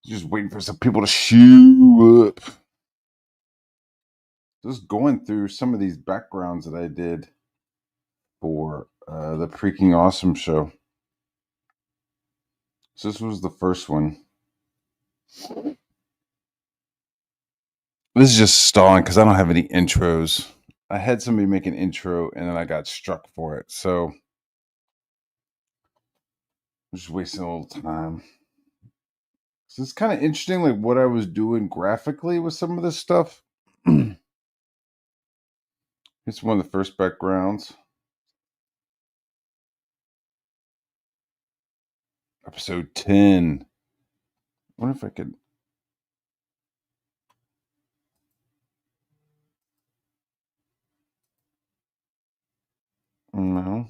Just waiting for some people to show up. Just going through some of these backgrounds that I did for the Freaking Awesome show. So this was the first one. This is just stalling because I don't have any intros. I had somebody make an intro and then I got struck for it. So I'm just wasting a little time. So it's kind of interesting, like what I was doing graphically with some of this stuff. It's one of the first backgrounds. Episode 10. I wonder if I could. No.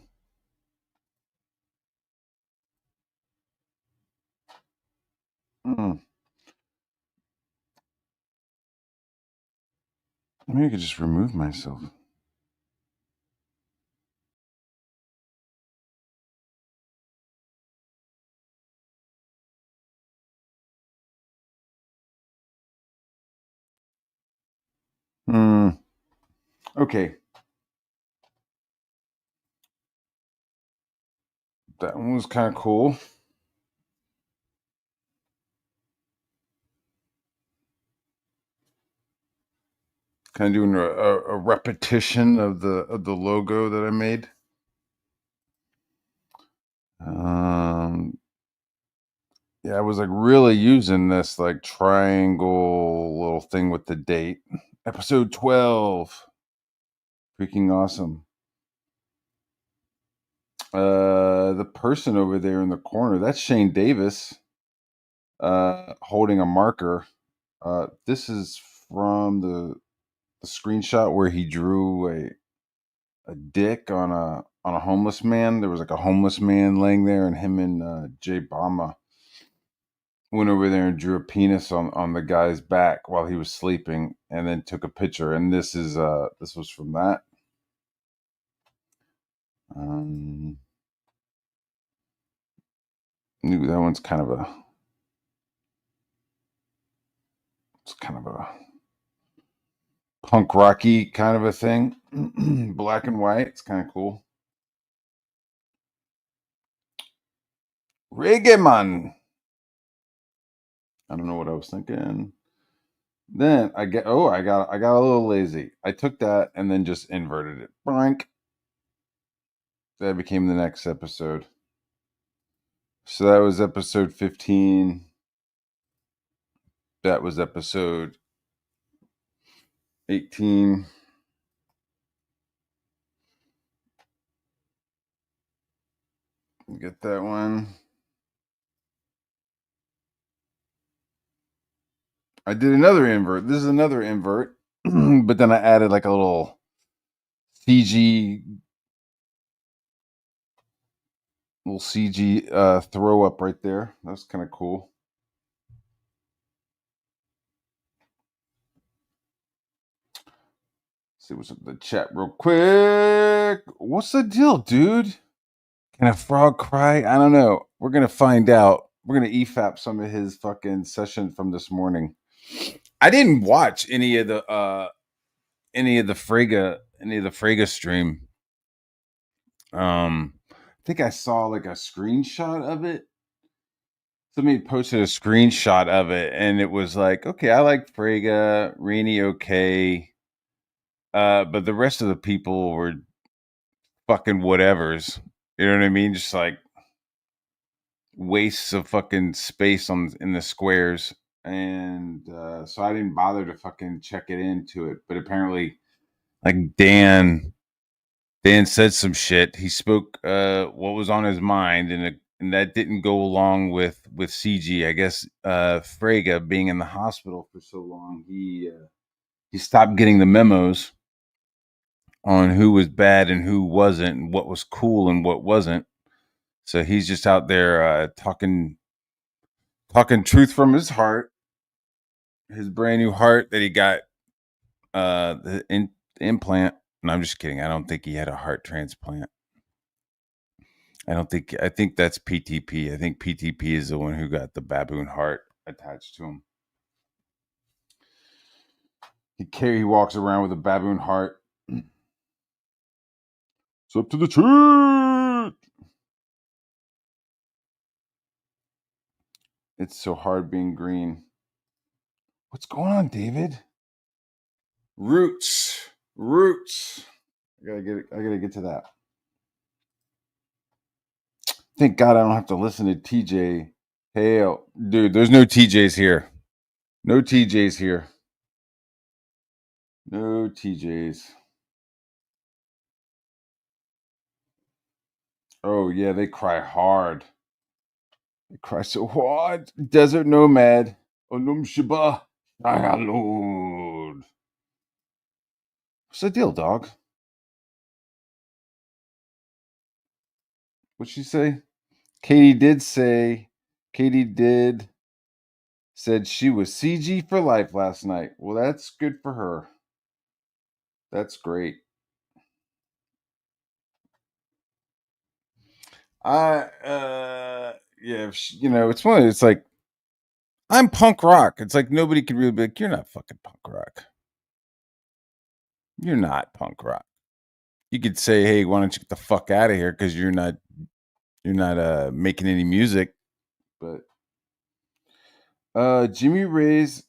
Maybe I could just remove myself. Okay. That one was kind of cool. Kind of doing a repetition of the logo that I made. Yeah, I was like really using this like triangle little thing with the date. Episode 12. Freaking awesome. The person over there in the corner, that's Shane Davis, holding a marker. This is from the screenshot where he drew a dick on a homeless man. There was like a homeless man laying there, and him and Jay Bama went over there and drew a penis on the guy's back while he was sleeping, and then took a picture. And this was from that. That one's kind of a punk rocky kind of a thing. Black and white. It's kind of cool. Reggae man. I don't know what I was thinking. Then I got a little lazy. I took that and then just inverted it. Blank. That became the next episode. So that was episode 15. That was episode 18. Get that one. I did another invert. This is another invert, but then I added like a little CG throw up right there. That's kind of cool. See what's up in the chat real quick. What's the deal, dude? Can a frog cry? I don't know. We're gonna find out. We're gonna EFAP some of his fucking session from this morning. I didn't watch any of the fraga stream. I think I saw like a screenshot of it. Somebody posted a screenshot of it, and it was like, okay, I like Frega, Rainy, okay, but the rest of the people were fucking whatevers. You know what I mean? Just like wastes of fucking space in the squares, and so I didn't bother to fucking check it into it. But apparently, like Dan said some shit. He spoke what was on his mind, and that didn't go along with CG. I guess Frega being in the hospital for so long, he stopped getting the memos on who was bad and who wasn't, and what was cool and what wasn't. So he's just out there talking truth from his heart, his brand new heart that he got the implant. No, I'm just kidding. I don't think he had a heart transplant. I think that's PTP. I think PTP is the one who got the baboon heart attached to him. He walks around with a baboon heart. It's up to the truth. It's so hard being green. What's going on, David? Roots. I gotta get to that. Thank God I don't have to listen to TJ. Hell, dude, there's no TJs here. No TJs here. No TJs. Oh yeah, they cry hard. They cry so hard. Desert Nomad. Onum Shiba. Lord. What's the deal, dog? What'd she say? Katie did said she was CG for life last night. Well, that's good for her. That's great. Yeah, it's one. It's like I'm punk rock. It's like nobody could really be like, you're not fucking punk rock. You're not punk rock. You could say, hey, why don't you get the fuck out of here because you're not making any music. But Jimmy Ray's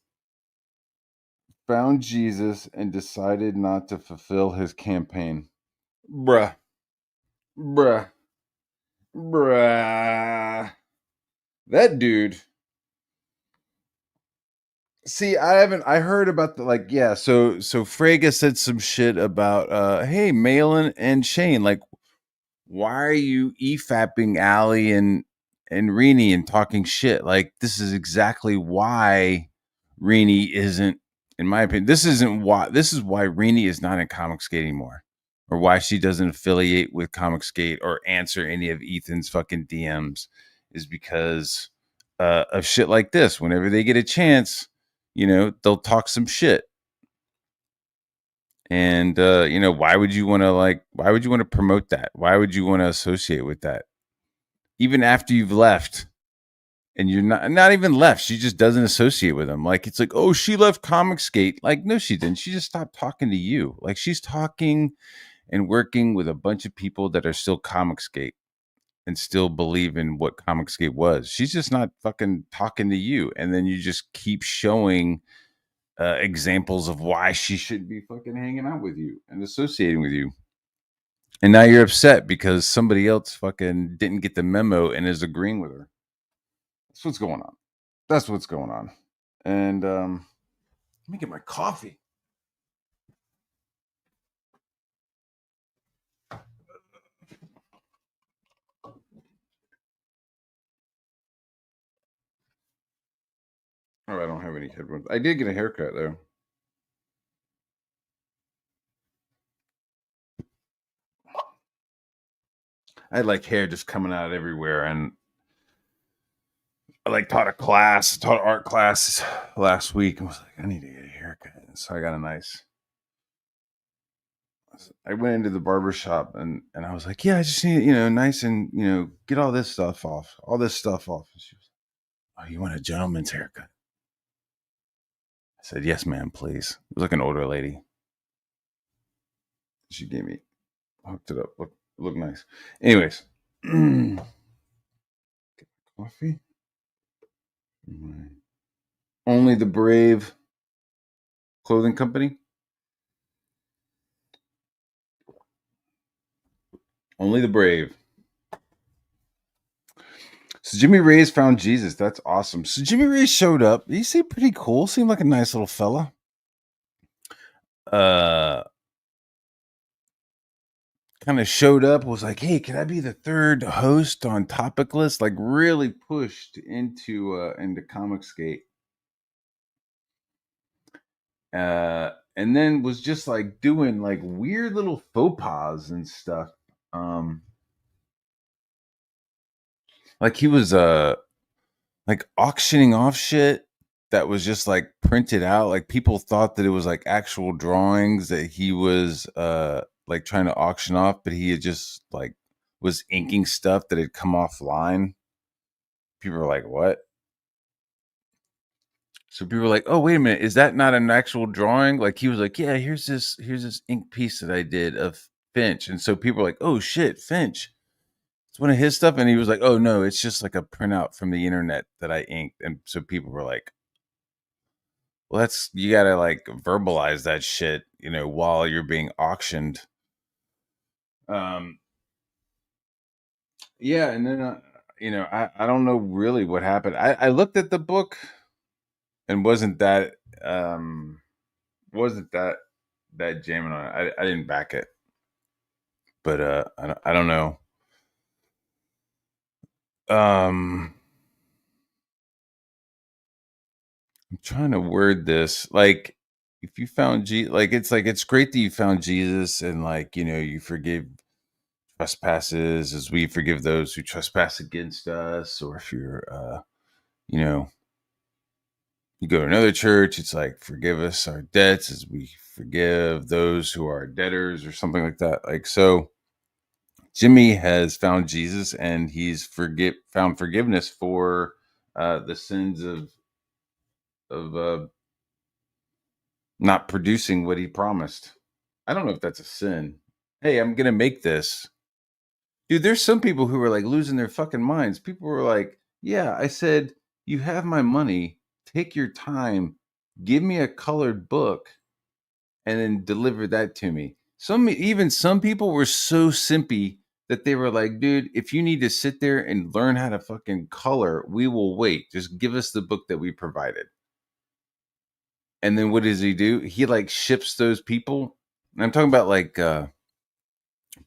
found Jesus and decided not to fulfill his campaign. Bruh. Bruh. Bruh. That dude. See, I heard about so Fraga said some shit about hey, Malin and Shane, like why are you efapping Allie and Rini and talking shit? Like this is exactly why Rini isn't, in my opinion, this is why Rini is not in Comic Skate anymore. Or why she doesn't affiliate with Comic Skate or answer any of Ethan's fucking DMs is because of shit like this. Whenever they get a chance, they'll talk some shit. And why would you want to promote that? Why would you want to associate with that? Even after you've left and you're not even left, she just doesn't associate with them. Like it's like, oh, she left Comic Skate. Like, no, she didn't. She just stopped talking to you. Like she's talking and working with a bunch of people that are still Comic Skate and still believe in what Comic Skate was. She's just not fucking talking to you. And then you just keep showing examples of why she should be fucking hanging out with you and associating with you. And now you're upset because somebody else fucking didn't get the memo and is agreeing with her. That's what's going on. That's what's going on. And let me get my coffee. Oh, I don't have any headphones. I did get a haircut though. I had like hair just coming out everywhere, and I like taught art class last week, and was like, I need to get a haircut. And so I got a nice. I went into the barber shop and I was like, yeah, I just need nice and get all this stuff off, And she was, oh, you want a gentleman's haircut? I said, yes, ma'am, please. It was like an older lady. She gave me hooked it up. Look nice. Anyways, coffee. Only the Brave clothing company. Only the Brave. So Jimmy Ray's found Jesus. That's awesome. So Jimmy Ray showed up. He seemed pretty cool. Seemed like a nice little fella. Kind of showed up. Was like, hey, can I be the third host on Topic List? Like, really pushed into Comic Skate. And then was just like doing like weird little faux pas and stuff. like he was like auctioning off shit that was just like printed out. Like people thought that it was like actual drawings that he was like trying to auction off, but he had just like was inking stuff that had come offline. People were like, "What?" So people were like, "Oh, wait a minute, is that not an actual drawing?" Like he was like, "Yeah, here's this ink piece that I did of Finch," and so people were like, "Oh shit, Finch." It's one of his stuff, and he was like, "Oh no, it's just like a printout from the internet that I inked," and so people were like, "Well, that's you gotta like verbalize that shit, while you're being auctioned." Um, yeah, and then I don't know really what happened. I looked at the book and um wasn't that jamming on it. I didn't back it, but I don't know. Um, I'm trying to word this like if you found like it's great that you found Jesus and like you forgive trespasses as we forgive those who trespass against us, or if you're you know you go to another church, it's like forgive us our debts as we forgive those who are debtors or something like that. Like so Jimmy has found Jesus and he's found forgiveness for the sins of not producing what he promised. I don't know if that's a sin. Hey, I'm gonna make this. Dude, there's some people who are like losing their fucking minds. People were like, "Yeah, I said you have my money. Take your time. Give me a colored book, and then deliver that to me." Some people were so simpy that they were like, "Dude, if you need to sit there and learn how to fucking color, we will wait. Just give us the book that we provided." And then what does he do? He like ships those people. And I'm talking about like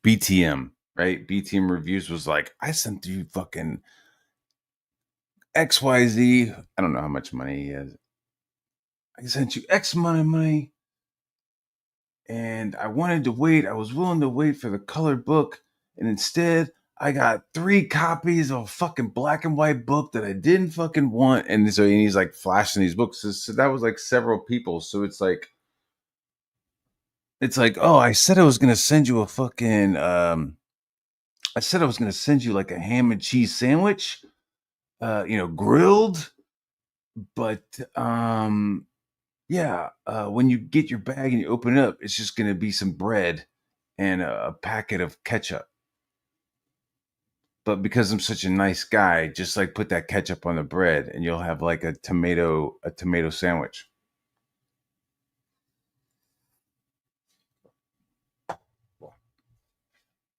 BTM, right? BTM Reviews was like, I sent you fucking XYZ. I don't know how much money he has. I sent you X amount of money and I wanted to wait. I was willing to wait for the colored book. And instead, I got 3 copies of a fucking black and white book that I didn't fucking want. And so he's like flashing these books. So that was like several people. So it's like, oh, I said I was gonna send you a fucking I said I was gonna send you like a ham and cheese sandwich, grilled, but yeah, when you get your bag and you open it up, it's just gonna be some bread and a packet of ketchup. But because I'm such a nice guy, just like put that ketchup on the bread and you'll have like a tomato sandwich.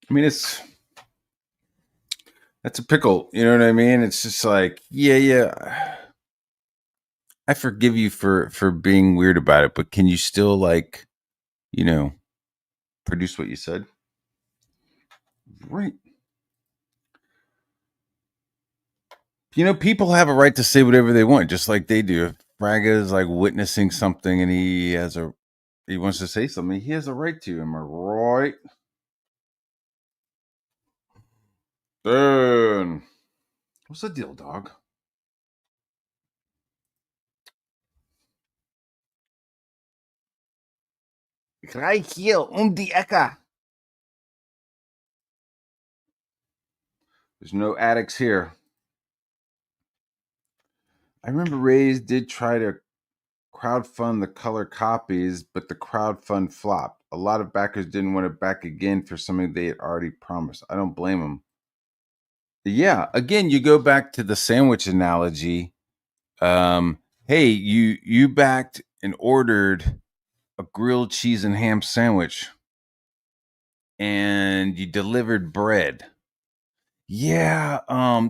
I mean, that's a pickle, you know what I mean? It's just like, yeah, yeah. I forgive you for being weird about it, but can you still like, you know, produce what you said? Right. People have a right to say whatever they want, just like they do. If Fraga is like witnessing something and he wants to say something, he has a right to. Am I right? Then what's the deal, dog? Right here, die Ecke. There's no addicts here. I remember Rays did try to crowdfund the color copies, but the crowdfund flopped. A lot of backers didn't want it back again for something they had already promised. I don't blame them. Yeah, again, you go back to the sandwich analogy. Hey, you backed and ordered a grilled cheese and ham sandwich, and you delivered bread. Yeah,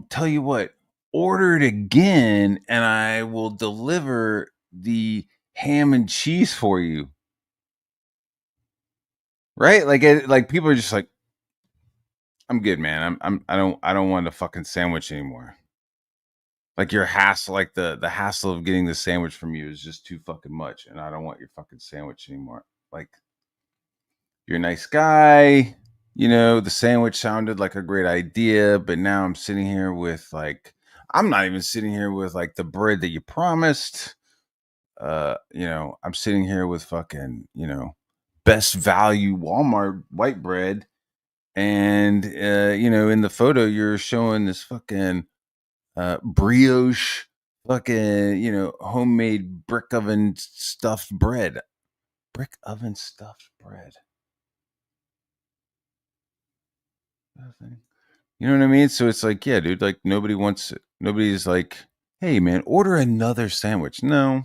tell you what, order it again, and I will deliver the ham and cheese for you. Right? Like people are just like, I'm good, man. I don't want a fucking sandwich anymore. Like your hassle, like the hassle of getting the sandwich from you is just too fucking much, and I don't want your fucking sandwich anymore. Like you're a nice guy. the sandwich sounded like a great idea, but now I'm sitting here with like, I'm not even sitting here with like the bread that you promised. I'm sitting here with fucking, best value Walmart white bread. And, in the photo, you're showing this fucking brioche, fucking, homemade brick oven stuffed bread. Brick oven stuffed bread. Nothing. You know what I mean? So it's like, yeah, dude, like nobody's like, hey man, order another sandwich. No,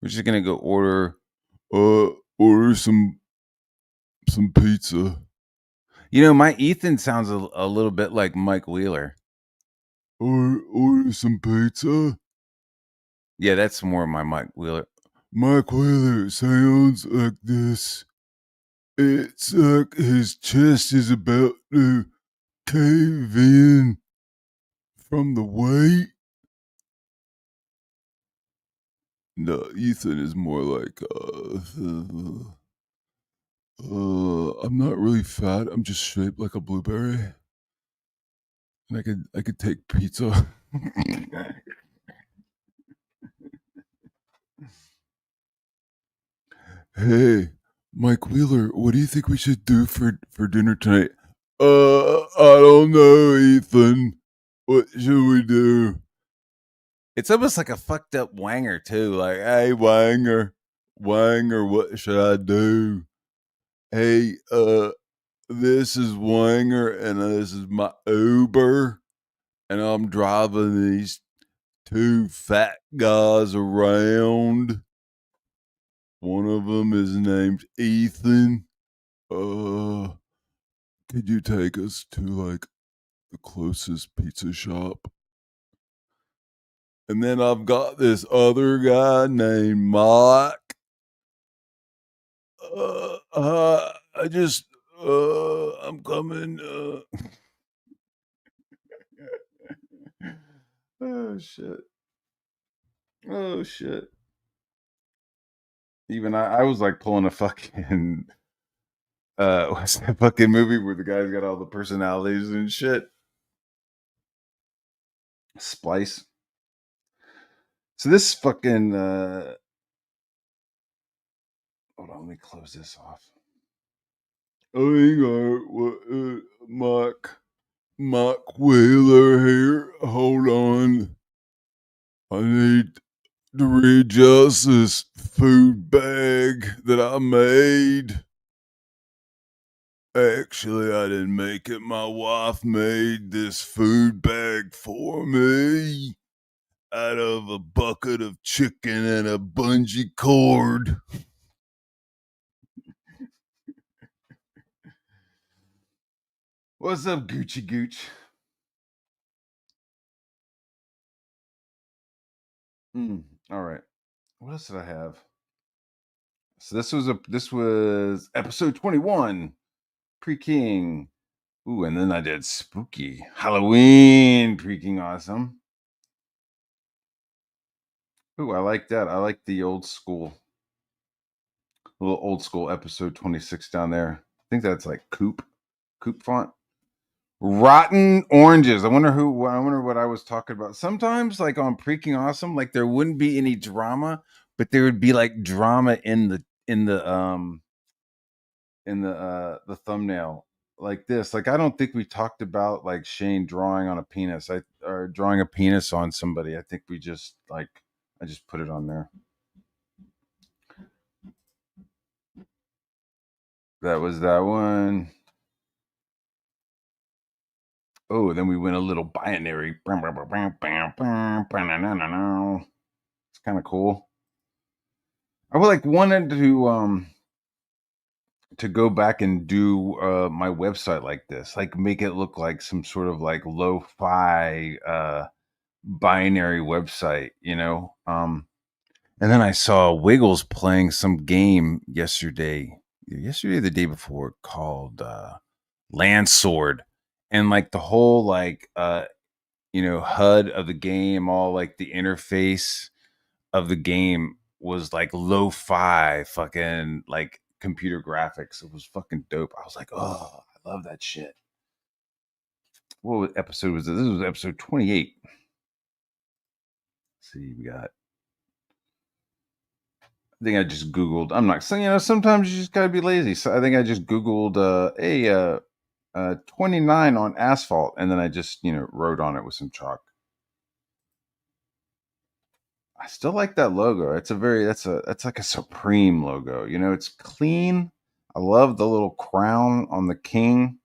we're just gonna go order some pizza. My Ethan sounds a little bit like Mike Wheeler. Order some pizza. Yeah, that's more my Mike Wheeler. Mike Wheeler sounds like this. It's like his chest is about to cave in from the weight. No, Ethan is more like I'm not really fat. I'm just shaped like a blueberry, and I could take pizza. Hey, Mike Wheeler, what do you think we should do for dinner tonight? I don't know, Ethan. What should we do? It's almost like a fucked up Wanger too. Like, hey, Wanger, what should I do? Hey, this is Wanger, and this is my Uber, and I'm driving these two fat guys around. One of them is named Ethan. Uh, could you take us to like the closest pizza shop? And then I've got this other guy named Mike. I just, I'm coming. Oh shit! Oh shit! Even I was like pulling a fucking what's that fucking movie where the guy's got all the personalities and shit? Splice. So this fucking hold on, let me close this off. Oh, hang on, what, Mark Wheeler here. Hold on, I need to readjust this food bag that I made. Actually, I didn't make it. My wife made this food bag for me out of a bucket of chicken and a bungee cord. What's up, Gucci Gooch? All right. What else did I have? So this was episode 21, pre-king. Ooh, and then I did spooky Halloween, pre-king awesome. Ooh, I like that. I like the old school, little old school episode 26 down there. I think that's like Coop font. Rotten oranges. I wonder what I was talking about. Sometimes, like on Freaking Awesome, like there wouldn't be any drama, but there would be like drama in the thumbnail, like this. Like I don't think we talked about like Shane drawing on a penis. Or drawing a penis on somebody. I think we just like I just put it on there. That was that one. Oh, then we went a little binary. It's kind of cool. I would like wanted to go back and do my website like this, like make it look like some sort of like lo-fi binary website, And then I saw Wiggles playing some game yesterday, the day before, called Landsword, and like the whole like HUD of the game, all like the interface of the game was like lo-fi fucking like computer graphics. It was fucking dope. I was like, oh, I love that shit. What episode was this? This was episode 28. Let's see, we got. I think I just Googled. I'm not saying, sometimes you just gotta be lazy. So I think I just Googled 29 on asphalt, and then I just wrote on it with some chalk. I still like that logo. That's like a Supreme logo. It's clean. I love the little crown on the king.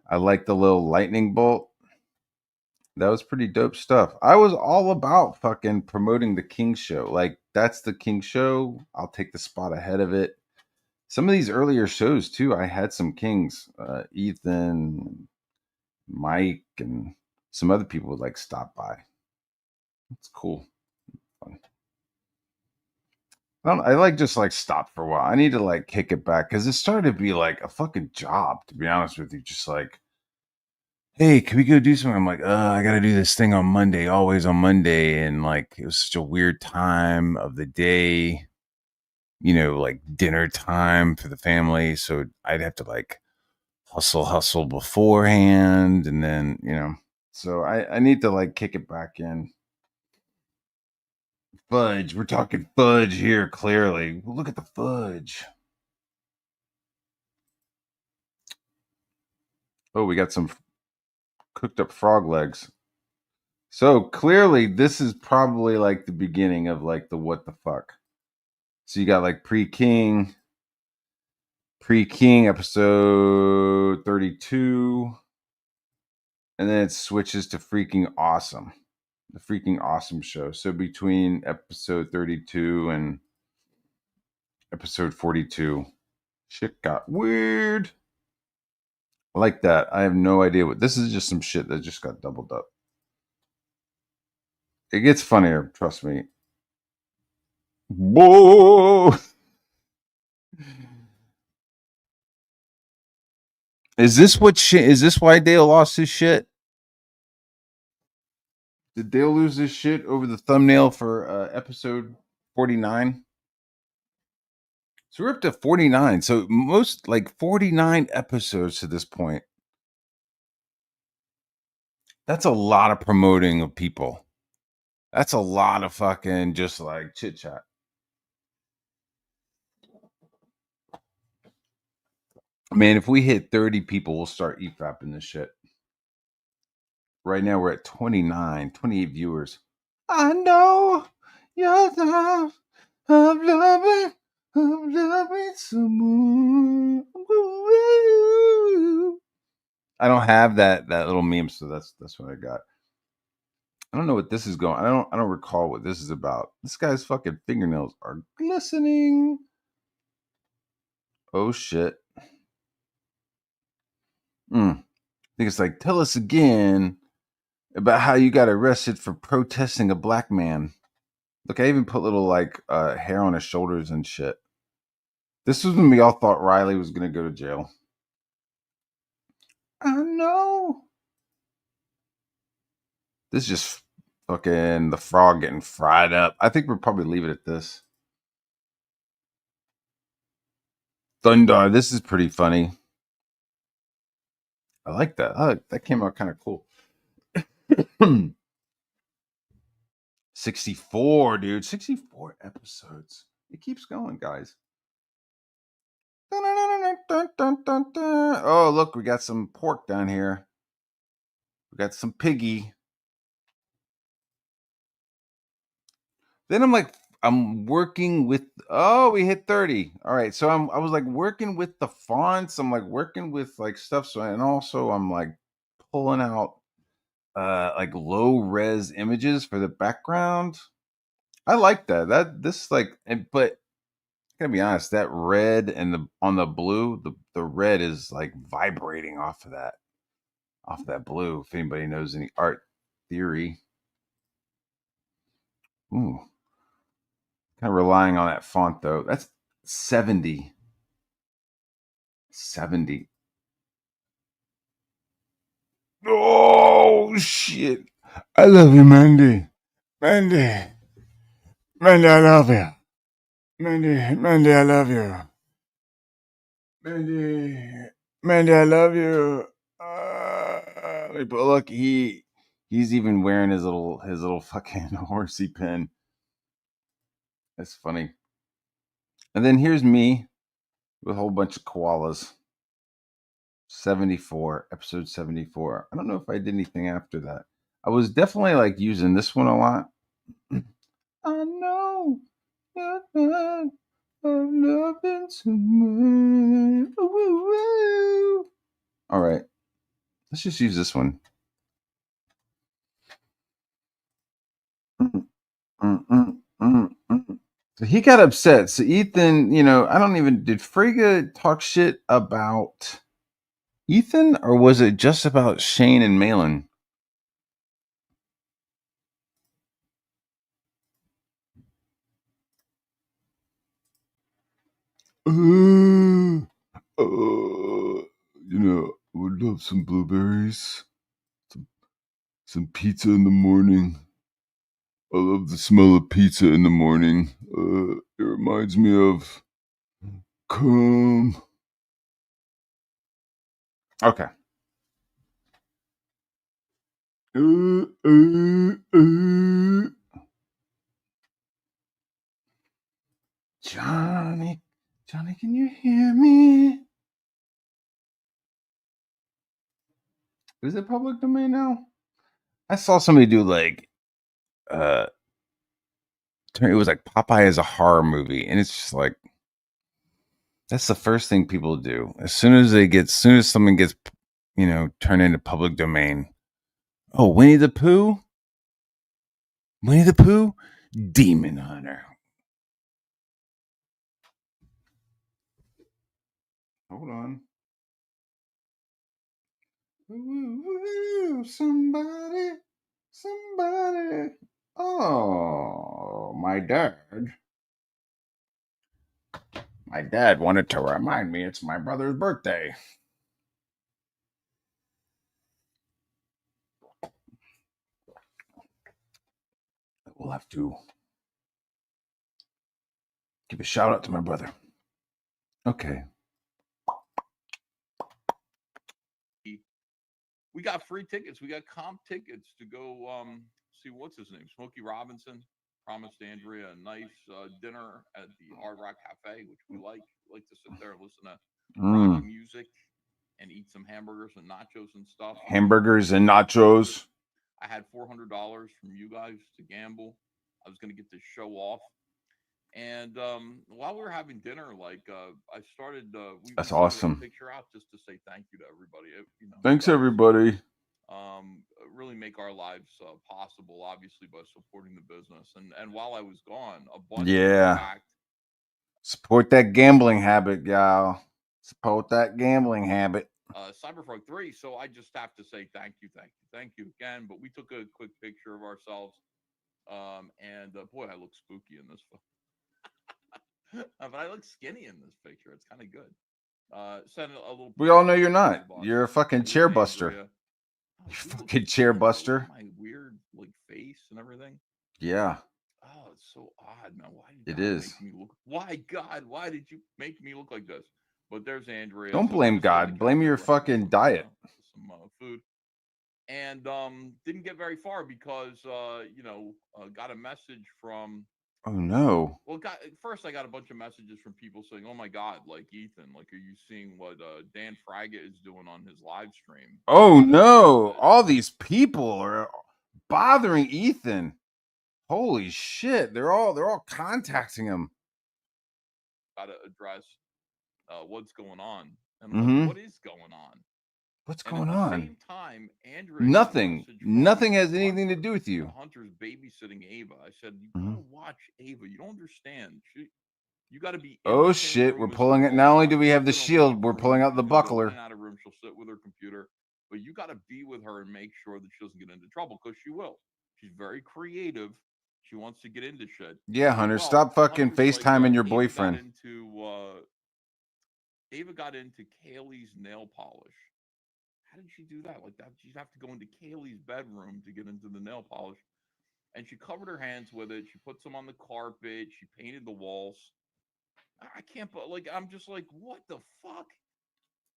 I like the little lightning bolt. That was pretty dope stuff. I was all about fucking promoting the King show. Like, that's the King show. I'll take the spot ahead of it. Some of these earlier shows too, I had some kings. Ethan, Mike, and some other people would like stop by. It's cool. I like just like stopped for a while. I need to like kick it back because it started to be like a fucking job, to be honest with you. Just like, hey, can we go do something? I'm like, I got to do this thing on Monday, always on Monday. And like, it was such a weird time of the day, like dinner time for the family. So I'd have to like hustle beforehand. And then, so I need to like kick it back in. Fudge. We're talking fudge here, clearly. Look at the fudge. Oh, we got some cooked up frog legs. So clearly, this is probably like the beginning of like the what the fuck. So you got like pre-king episode 32, and then it switches to freaking awesome. The freaking awesome show. So between episode 32 and episode 42, shit got weird. I like that. I have no idea what this is. Just some shit that just got doubled up. It gets funnier, trust me. Whoa! Is this what shit? Is this why Dale lost his shit? Did Dale lose his shit over the thumbnail for episode 49? So we're up to 49. So most like 49 episodes to this point. That's a lot of promoting of people. That's a lot of fucking just like chit chat. Man, if we hit 30 people, we'll start EFAPing this shit. Right now we're at 28 viewers. I know you're the of loving someone. I don't have that little meme, so that's what I got. I don't know what this is going. I don't recall what this is about. This guy's fucking fingernails are glistening. Oh shit. I think it's like, tell us again about how you got arrested for protesting a black man. Look, I even put little like hair on his shoulders and shit. This was when we all thought Riley was gonna go to jail. I know. This is just fucking the frog getting fried up. I think we'll probably leave it at this. Thunder. This is pretty funny. I like that. That came out kind of cool. 64, dude. 64 episodes. It keeps going, guys. Oh, look, we got some pork down here. We got some piggy. Then I'm working with. Oh, we hit 30. All right, so I was like working with the fonts. I'm like working with like stuff. So and also I'm like pulling out like low res images for the background. I like that. But I gotta be honest, that red and on the blue, the red is like vibrating off of that blue. If anybody knows any art theory. Ooh. Kind of relying on that font though. That's 70. 70. Oh shit. I love you, Mandy. Mandy. Mandy, I love you. Mandy, I love you. Mandy, I love you. But look, he's even wearing his little fucking horsey pin. That's funny. And then here's me with a whole bunch of koalas. 74, episode 74. I don't know if I did anything after that. I was definitely like using this one a lot. I know you're not of loving someone. All right, let's just use this one. So he got upset. So Ethan, I don't even, did Frigga talk shit about Ethan, or was it just about Shane and Malin? I would love some blueberries, some pizza in the morning. I love the smell of pizza in the morning. It reminds me of cum. Okay. Johnny, can you hear me? Is it public domain now? I saw somebody do like, it was like Popeye is a horror movie, and it's just like, that's the first thing people do as soon as someone gets, turned into public domain. Oh, Winnie the Pooh, Demon Hunter. Hold on. Somebody. Oh, my dad. My dad wanted to remind me it's my brother's birthday. We'll have to give a shout out to my brother. Okay. We got free tickets. We got comp tickets to go see what's his name, Smokey Robinson. Promised Andrea a nice dinner at the Hard Rock Cafe, which we like. We like to sit there and listen to rock music and eat some hamburgers and nachos and stuff. Hamburgers and nachos. I had $400 from you guys to gamble. I was going to get this show off. And while we were having dinner, I started, That's we awesome. a picture out just to say thank you to everybody. Thanks, everybody. Really make our lives possible, obviously, by supporting the business. And while I was gone, a bunch of them backed. Support that gambling habit, y'all. Support that gambling habit. Cyberfrog 3. So I just have to say thank you again. But we took a quick picture of ourselves. And boy, I look spooky in this photo. But I look skinny in this picture. It's kind of good. Send a little. We all know you're not. You're a fucking chair buster. You fucking chair buster. My weird face and everything. Yeah. Oh, it's so odd, man. Why did God make me look? Why God? Why did you make me look like this? But there's Andrea. Don't blame God. Blame your fucking diet. Some food. And didn't get very far because got a message from. Oh no. Well, first I got a bunch of messages from people saying, "Oh my God, like Ethan, like are you seeing what Dan Fraga is doing on his live stream?" Oh no! All these people are bothering Ethan. Holy shit! They're all contacting him. Got to address what's going on, and what is going on? What's going on? At the same time, Andrea. Nothing has anything to do with you. Hunter's babysitting Ava. I said, "You gotta watch Ava. You don't understand. You got to be." Oh shit! We're pulling it. Not only do we have the shield, we're pulling out the buckler. Out of room, she'll sit with her computer, but you got to be with her and make sure that she doesn't get into trouble because she will. She's very creative. She wants to get into shit. Yeah, Hunter, stop fucking FaceTiming your boyfriend. Ava got into Kaylee's nail polish. How did she do that? Like that, she'd have to go into Kaylee's bedroom to get into the nail polish. And she covered her hands with it. She put some on the carpet. She painted the walls. I can't, but like, I'm just like, what the fuck?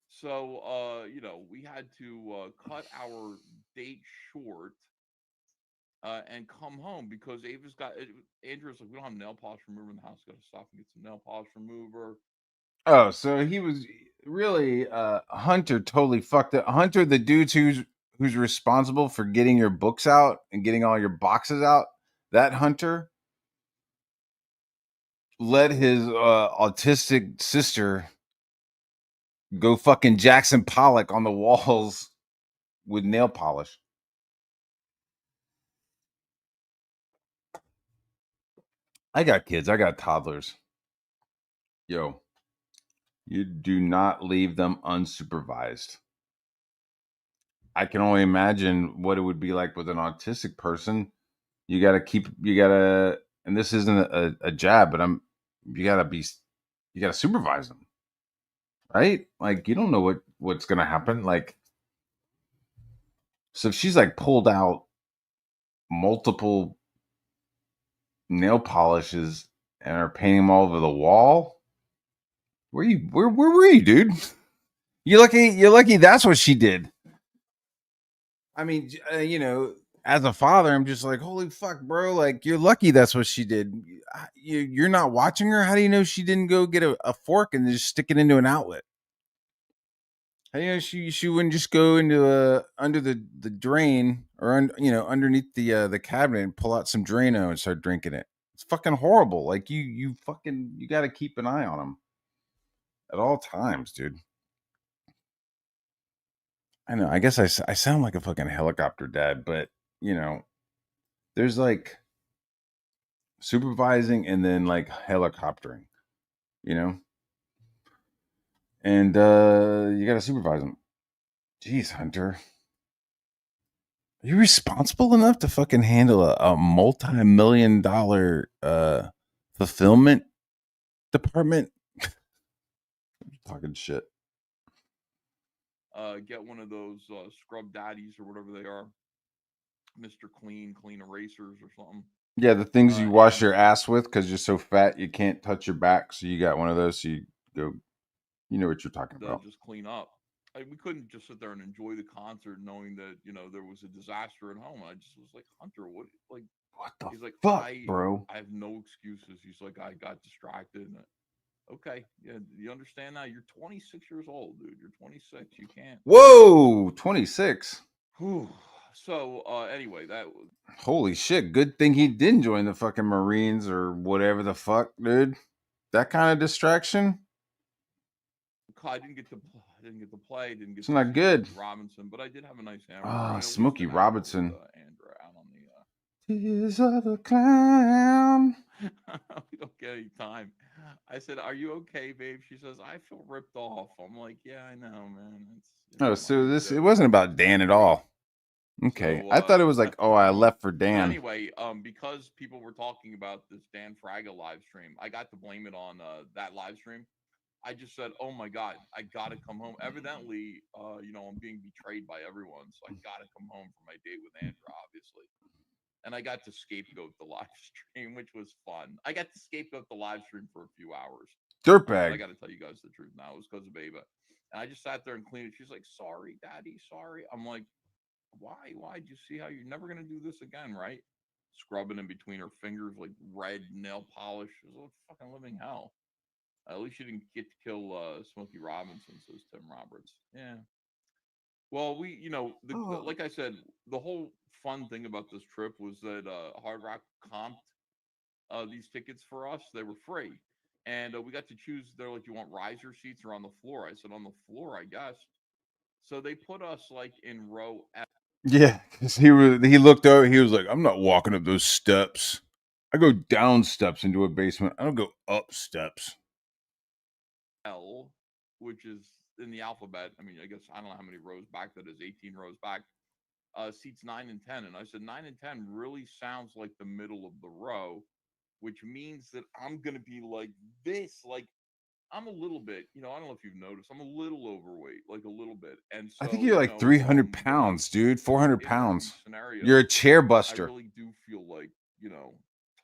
So, we had to cut our date short and come home because Ava's Andrew's like, we don't have nail polish remover in the house. Got to stop and get some nail polish remover. Oh, so he was really Hunter totally fucked it. Hunter, the dude who's responsible for getting your books out and getting all your boxes out. That Hunter let his autistic sister go fucking Jackson Pollock on the walls with nail polish. I got kids. I got toddlers. Yo, you do not leave them unsupervised. I can only imagine what it would be like with an autistic person. You gotta, and this isn't a jab, but you gotta supervise them, right? Like, you don't know what's gonna happen. Like, so if she's like pulled out multiple nail polishes and are painting them all over the wall, where were you, dude? You're lucky that's what she did. I mean, as a father, I'm just like, holy fuck, bro! Like, you're lucky that's what she did. You're not watching her. How do you know she didn't go get a fork and just stick it into an outlet? How do you know she wouldn't just go into under the drain or underneath the cabinet and pull out some Drano and start drinking it? It's fucking horrible. Like, you got to keep an eye on them at all times, dude. I know. I guess I sound like a fucking helicopter dad, but you know, there's like supervising and then like helicoptering, you know? And you got to supervise them. Jeez, Hunter. Are you responsible enough to fucking handle a multi-million-dollar fulfillment department? Talking shit. Get one of those scrub daddies or whatever they are, Mister Clean erasers or something. Yeah, the things you wash And your ass with because you're so fat you can't touch your back. So you got one of those. So you go, you know what you're talking about. just clean up. We couldn't just sit there and enjoy the concert knowing that there was a disaster at home. I just was like, Hunter, what? Like, What the he's like, fuck, I bro? I have no excuses. He's like, I got distracted. Okay, yeah, you understand now? You're 26 years old, dude. You're 26. You can't. Whoa, 26. Whew. So anyway, that Holy shit. Good thing he didn't join the fucking Marines or whatever the fuck, dude. That kind of distraction. I didn't get to play. Didn't It's get to not see good. Smokey Robinson, but I did have a nice hamburger, Ah, and at least Smokey an hour with Robinson. Andra out on the. Tears of a clown. We don't get any time. I said, "Are you okay, babe?" She says, "I feel ripped off." I'm like, "Yeah, I know, man. It's Oh, life. so it The wasn't about world's not Dan at great." all. Okay. So I thought it was like, oh, I left for but Dan. anyway, because people were talking about this Dan Fraga live stream, I got to blame it on that live stream. I just said, "Oh my God, I gotta come home." Evidently, I'm being betrayed by everyone, so I gotta come home for my date with Andra, obviously. And I got to scapegoat the live stream, which was fun. I got to scapegoat the live stream for a few hours, but I Dirtbag. got to tell you guys the truth now. It was because of Ava, and I just sat there and cleaned it. She's like, "Sorry, Daddy, sorry." I'm like, "Why? Why? Do you see how you're never gonna do this again, right?" Scrubbing in between her fingers like red nail polish. It was a fucking living hell. At least you didn't get to kill Smokey Robinson, says Tim Roberts. Yeah. Well, Oh. like I said, the whole fun thing about this trip was that Hard Rock comped these tickets for us. They were free, and we got to choose. They're like, "You want riser seats or on the floor?" I said, "On the floor, I guess." So they put us like in row Yeah, because he looked over, he was like, I'm not walking up those steps. I go down steps into a basement. I don't go up steps. L, which is in the alphabet. I mean, I guess I don't know how many rows back that is. 18 rows back. Seats 9 and 10, and I said 9 and 10 really sounds like the middle of the row, which means that I'm gonna be like this. Like, I'm a little bit, I don't know if you've noticed, I'm a little overweight, like a little bit, and I think so you're like 300 when I'm pounds, dude. 400 in one of these pounds. You're a scenarios, chair I buster. really do feel like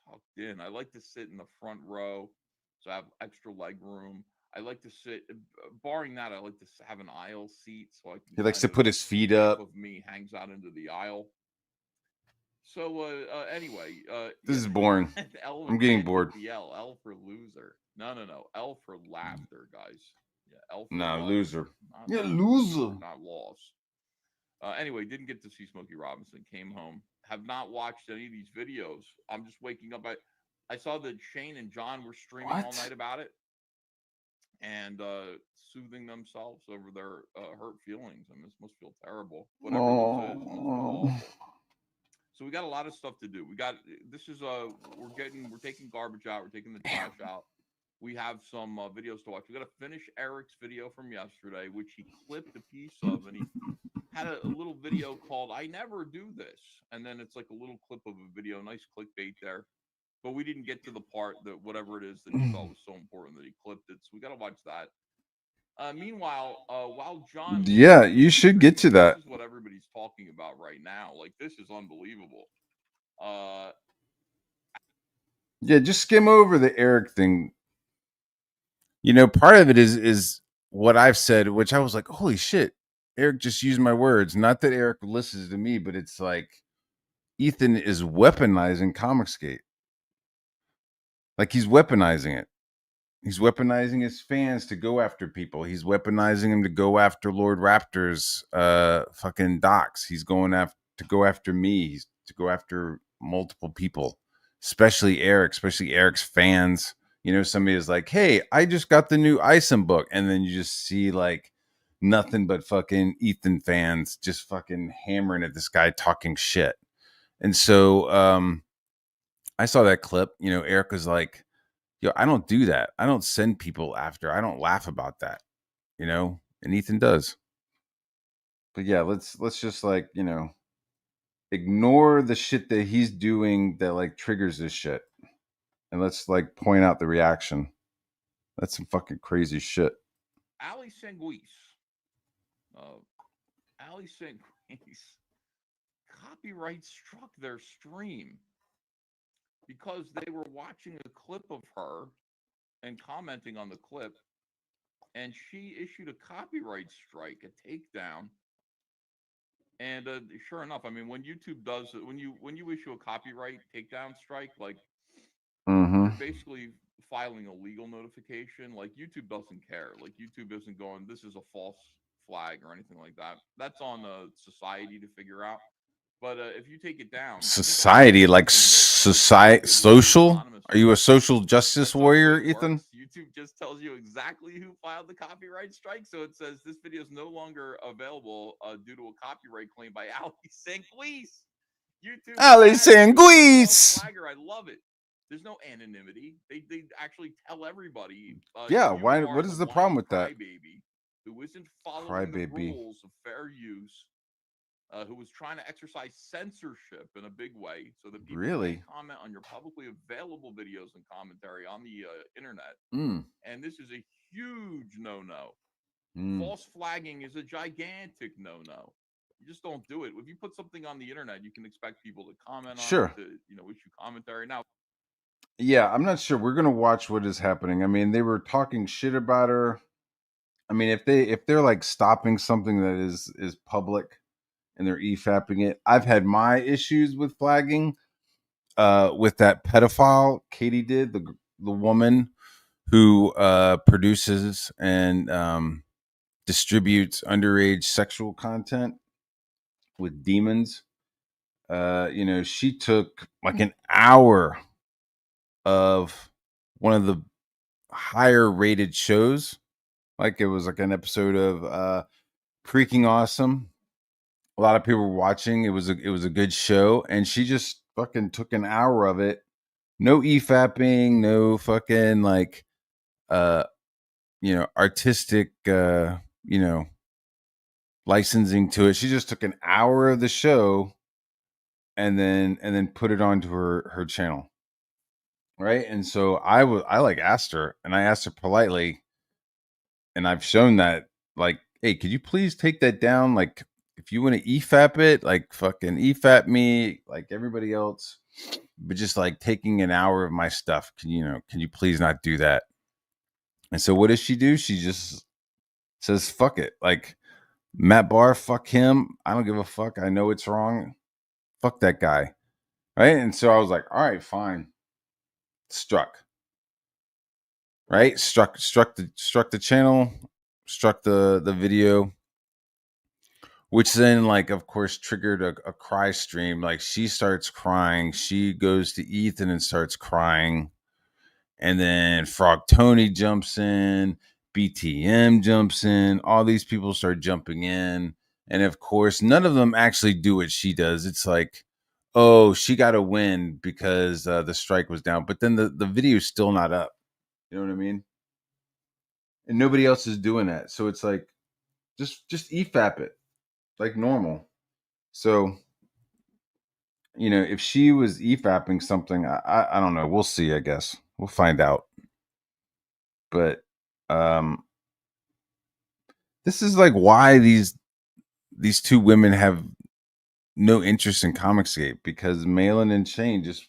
tucked in. I like to sit in the front row. so I have extra leg room. I like to sit. Barring that, I like to have an aisle seat so I can He likes kind to of put his feet half up. of me hangs out into the aisle. So anyway, This yeah, is boring. L I'm getting can't hit bored. the L. L for loser. No, no, no. L for laughter, guys. Yeah, L for Nah, love, loser. not Yeah, loser, loser. not loss. Anyway, didn't get to see Smokey Robinson. Came home. Have not watched any of these videos. I'm just waking up. I saw that Shane and John were streaming all What? night about it and soothing themselves over their hurt feelings. And this must feel terrible. Whatever this is, it must feel Oh. awful. So we got a lot of stuff to do. We got this is we're taking garbage out. We're taking the Damn. trash out. We have some videos to watch. We got to finish Eric's video from yesterday, which he clipped a piece of, and he had a little video called "I Never Do This," and then it's like a little clip of a video, nice clickbait there. But we didn't get to the part that whatever it is that he thought was so important that he clipped it. So we got to watch that. Meanwhile, while John was Yeah, you should get to streaming, this that. is what everybody's talking about right now. Like this is unbelievable. Uh, Yeah, just skim over the Eric thing. You know, part of it is what I've said, which I was like, holy shit, Eric just used my words. Not that Eric listens to me, but it's like Ethan is weaponizing Comicsgate. Like he's weaponizing it. He's weaponizing his fans to go after people. He's weaponizing him to go after Lord Raptor's fucking docs. He's going after to go after me. He's to go after multiple people, especially Eric's fans. You know, somebody is like, "Hey, I just got the new Isom book," and then you just see like nothing but fucking Ethan fans just fucking hammering at this guy talking shit. And so I saw that clip. You know, Eric was like, yo, I don't do that. I don't send people after. I don't laugh about that, you know? And Ethan does. But yeah, let's just like, you know, ignore the shit that he's doing that like triggers this shit. And let's like point out the reaction. That's some fucking crazy shit. Ali Sanguis, uh, Ali Sanguis, copyright struck their stream because they were watching a clip of her and commenting on the clip, and she issued a copyright strike, a takedown. And sure enough, I mean, when YouTube does it, when you issue a copyright takedown strike, like Mm-hmm. you're basically filing a legal notification. Like YouTube doesn't care. Like YouTube isn't going, this is a false flag or anything like that. That's on society to figure out. But if you take it down, I think YouTube Society, does like something that society, it leaves it social? anonymous Are for you a you. social justice That's not the way warrior, it Ethan? works. YouTube just tells you exactly who filed the copyright strike. So it says this video is no longer available due to a copyright claim by Ali Sanquis. YouTube Alice catches you as a false Anguisse. flagger. I love it. There's no anonymity. They actually tell everybody Yeah, you why are what the is the problem whiny with that? crybaby who isn't following the Crybaby. rules of fair use, who was trying to exercise censorship in a big way so that people can't Really? comment on your publicly available videos and commentary on the internet. Mm. And this is a huge no no. Mm. False flagging is a gigantic no no. You just don't do it. If you put something on the internet, you can expect people to comment on it, Sure. to issue commentary. Now, Yeah, I'm not sure. We're gonna watch what is happening. I mean, they were talking shit about her. I mean, if they're like stopping something that is public and they're e-fapping it, I've had my issues with flagging. With that pedophile Katie did, the woman who produces and distributes underage sexual content with demons. You know, she took like an hour of one of the higher rated shows. Like it was like an episode of Freaking Awesome. A lot of people were watching. It was a good show, and she just fucking took an hour of it. No e-fapping, no fucking like uh artistic licensing to it. She just took an hour of the show and then put it onto her channel. Right? And so I like asked her, and I asked her politely, and I've shown that, like, hey, could you please take that down? Like, if you want to EFAP it, like fucking EFAP me like everybody else. but just like taking an hour of my stuff. Can you please not do that? And so what does she do? She just says, fuck it. Like, Matt Barr, fuck him. I don't give a fuck. I know it's wrong. Fuck that guy. Right. And so I was like, all right, fine. Struck. Right. Struck the channel, struck the video, which then, like, of course, triggered a cry stream. Like, she starts crying. She goes to Ethan and starts crying. And then Frog Tony jumps in, BTM jumps in, all these people start jumping in. And of course, none of them actually do what she does. It's like, oh, she got to win because the strike was down. But then the video's still not up. You know what I mean? And nobody else is doing that. So it's like, just EFAP it like normal. So, if she was EFAPing something, I don't know. We'll see, I guess. We'll find out. But this is like why these two women have no interest in Comicsgate, because Malin and Shane just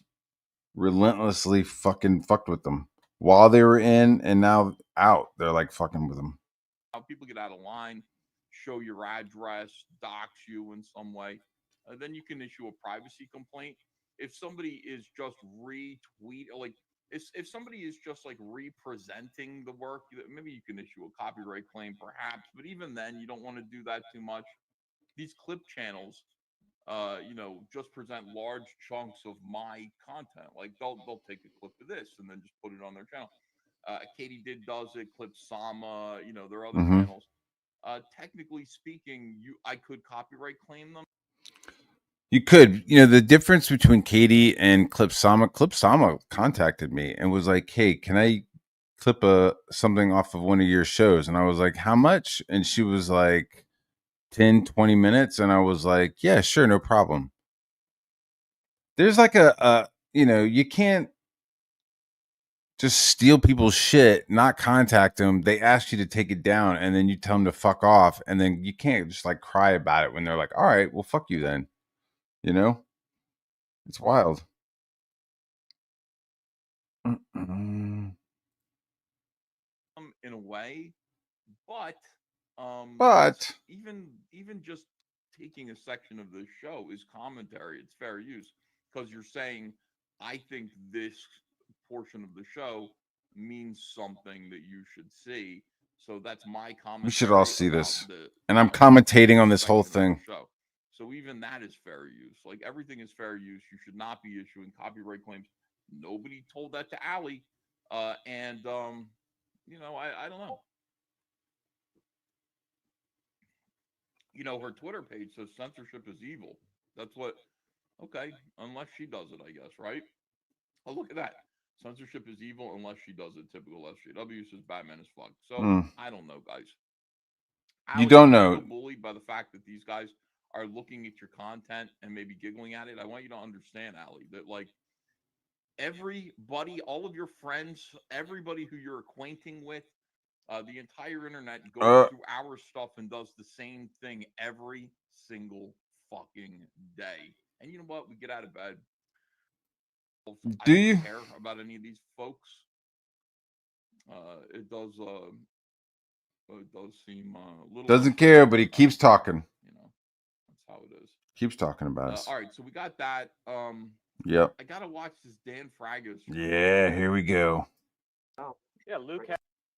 relentlessly fucking fucked with them while they were in, and now out. They're like fucking with them. How people get out of line, show your address, dox you in some way, then you can issue a privacy complaint. If somebody is just like if somebody is just like representing the work, maybe you can issue a copyright claim, perhaps. But even then, you don't want to do that too much. These clip channels, just present large chunks of my content. Like they'll take a clip of this and then just put it on their channel. Katie does it. Clip Sama, there are other channels. Technically speaking, I could copyright claim them. You could. The difference between Katie and Clip Sama contacted me and was like, "Hey, can I clip something off of one of your shows?" And I was like, "How much?" And she was like, 10, 20 minutes. And I was like, "Yeah, sure, no problem." There's like you can't just steal people's shit, not contact them. They ask you to take it down, and then you tell them to fuck off, and then you can't just like cry about it when they're like, "All right, well, fuck you then." It's wild. In a way, but But even just taking a section of the show is commentary. It's fair use, because you're saying, I think this portion of the show means something that you should see. So that's my commentary. we should all see this. The, And I'm commentating on this whole section of thing. the show. So even that is fair use. Like everything is fair use. You should not be issuing copyright claims. Nobody told that to Allie. And I don't know. Her Twitter page says censorship is evil. That's what. Okay, unless she does it, I guess, right? Oh, look at that. Censorship is evil unless she does it. Typical SJW says Batman is fucked. So I don't know, guys. You don't know. Feel bullied by the fact that these guys are looking at your content and maybe giggling at it. I want you to understand, Allie, that like everybody, all of your friends, everybody who you're acquainting with, the entire internet goes through our stuff and does the same thing every single fucking day. And you know what? We get out of bed. I don't care about any of these folks. It does seem a little. Doesn't care, but he keeps talking. That's how it is. Keeps talking about us. All right, so we got that. Yep. I gotta watch this Dan Fraga. Yeah, here we go. Oh, yeah, Luke.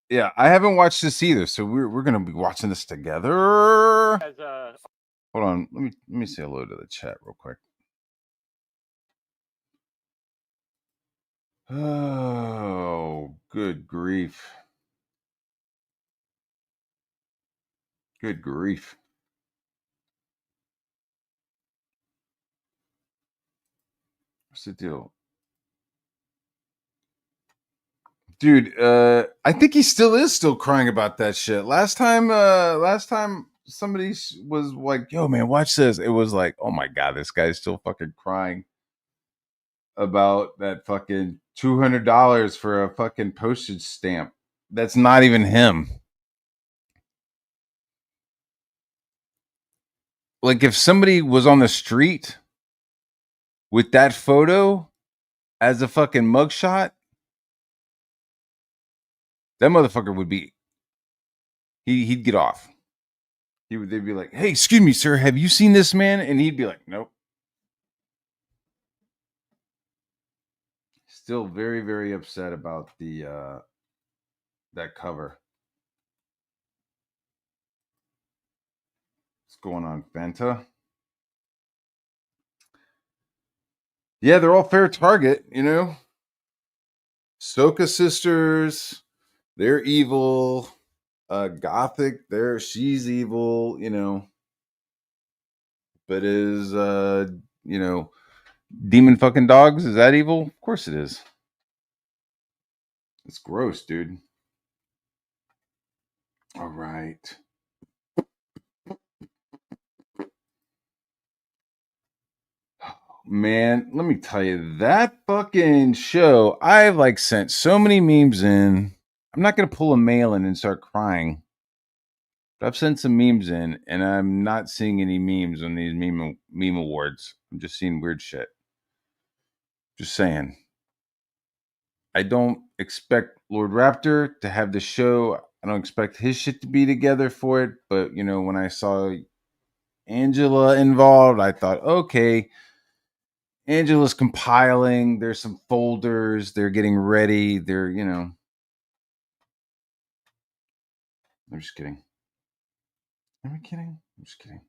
Yeah, I haven't watched this either, so we're gonna be watching this together. Hold on, let me say hello to the chat real quick. Oh, good grief! Good grief! What's the deal? Dude, I think he is still crying about that shit. Last time somebody was like, "Yo, man, watch this." It was like, "Oh my god, this guy's still fucking crying about that fucking $200 for a fucking postage stamp. That's not even him." Like, if somebody was on the street with that photo, as a fucking mugshot, that motherfucker would be he'd get off. They'd be like, "Hey, excuse me, sir, have you seen this man?" And he'd be like, "Nope." Still very, very upset about the that cover. What's going on, Fanta? Yeah, they're all fair target, you know. Soka sisters, they're evil. Gothic, she's evil, you know. But is you know, demon fucking dogs, is that evil? Of course it is. It's gross, dude. All right. Man, let me tell you, that fucking show, I've like sent so many memes in. I'm not gonna pull a mail in and start crying. But I've sent some memes in, and I'm not seeing any memes on these meme awards. I'm just seeing weird shit. Just saying. I don't expect Lord Raptor to have the show. I don't expect his shit to be together for it. But you know, when I saw Angela involved, I thought, okay, Angela's compiling. There's some folders. They're getting ready. They're, you know. I'm just kidding. Am I kidding? I'm just kidding.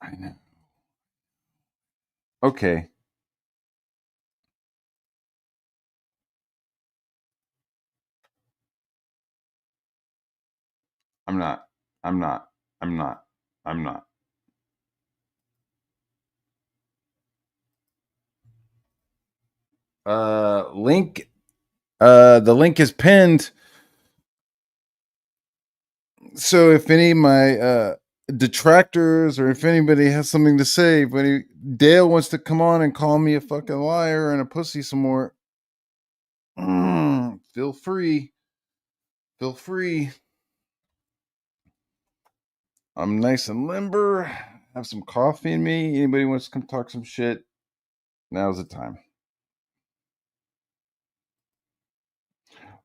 I know. Okay. I'm not. I'm not. I'm not. I'm not. Link. The link is pinned. So if any of my detractors or if anybody has something to say, if Dale wants to come on and call me a fucking liar and a pussy some more, feel free. Feel free. I'm nice and limber. Have some coffee in me. Anybody wants to come talk some shit? Now's the time.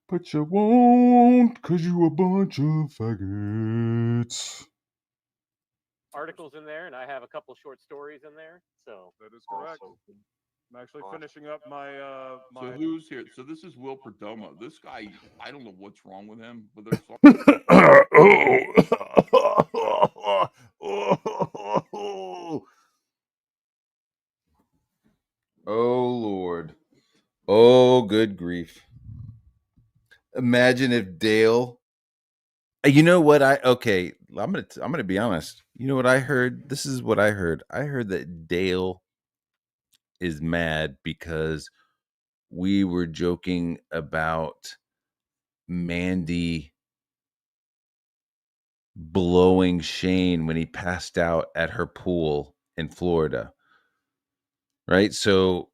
But you won't, cause you a bunch of faggots. Articles in there, and I have a couple short stories in there. So that is correct. Awesome. I'm actually finishing up my. So who's here? So this is Will Perdomo. This guy, I don't know what's wrong with him, but there's. Oh Lord. Oh, good grief. Imagine if Dale. You know what okay, I'm gonna be honest. You know what I heard? This is what I heard. I heard that Dale is mad because we were joking about Mandy blowing Shane when he passed out at her pool in Florida. Right? So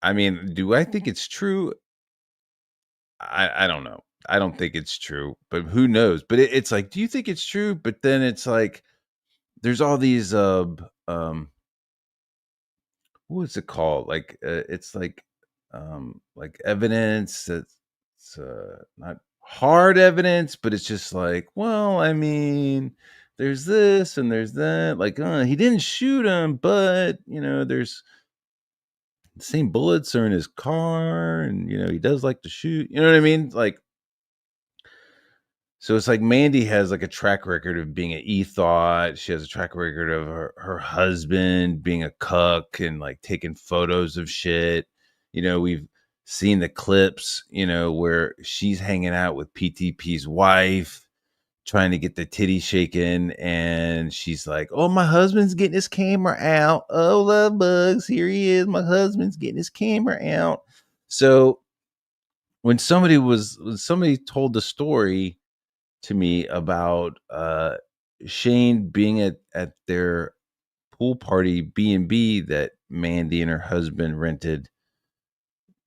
I mean, do I think it's true? I don't know. I don't think it's true, but who knows? But it's like, do you think it's true? But then it's like, there's all these what's it called? It's like evidence that's not hard evidence, but it's just like, well, I mean, there's this and there's that. Like, he didn't shoot him, but you know, there's the same bullets are in his car, and you know, he does like to shoot. You know what I mean? Like, so it's like Mandy has like a track record of being an e-thought. She has a track record of her husband being a cuck and like taking photos of shit. You know, we've seen the clips, you know, where she's hanging out with PTP's wife, trying to get the titty shaken. And she's like, oh, my husband's getting his camera out. Oh, love bugs. Here he is. My husband's getting his camera out. So when somebody told the story to me about Shane being at their pool party B&B that Mandy and her husband rented,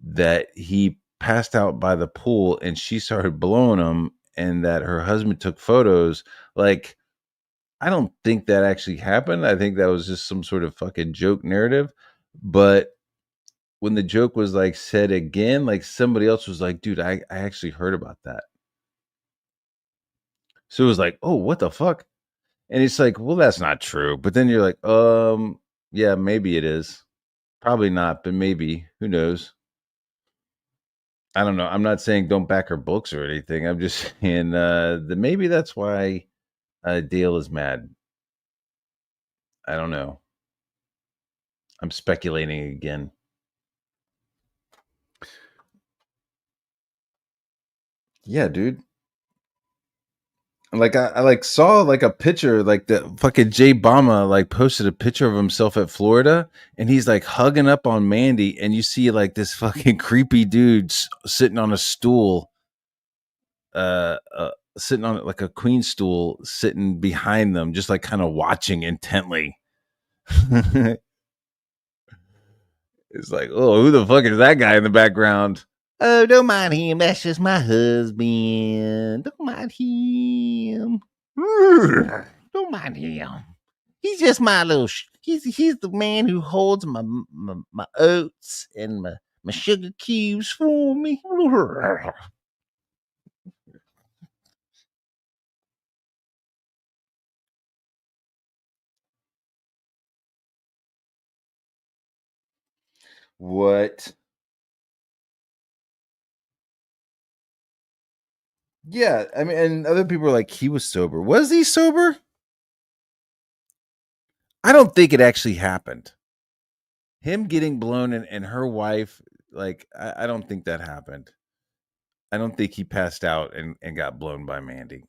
that he passed out by the pool and she started blowing him, and that her husband took photos. Like, I don't think that actually happened. I think that was just some sort of fucking joke narrative. But when the joke was like said again, like somebody else was like, dude, I actually heard about that. So it was like, oh, what the fuck? And it's like, well, that's not true. But then you're like, yeah, maybe it is. Probably not, but maybe. Who knows? I don't know. I'm not saying don't back her books or anything. I'm just saying maybe that's why Dale is mad. I don't know. I'm speculating again. Yeah, dude. Like I like saw like a picture, like the fucking Jay Bama like posted a picture of himself at Florida, and he's like hugging up on Mandy, and you see like this fucking creepy dude sitting on a stool, sitting on like a queen stool, sitting behind them, just like kind of watching intently. It's like, oh, who the fuck is that guy in the background? Oh, don't mind him. That's just my husband. Don't mind him. Don't mind him. He's just my little. He's the man who holds my oats and my sugar cubes for me. What? Yeah, I mean, and other people are like, he was sober. Was he sober? I don't think it actually happened. Him getting blown and her wife, like, I don't think that happened. I don't think he passed out and got blown by Mandy,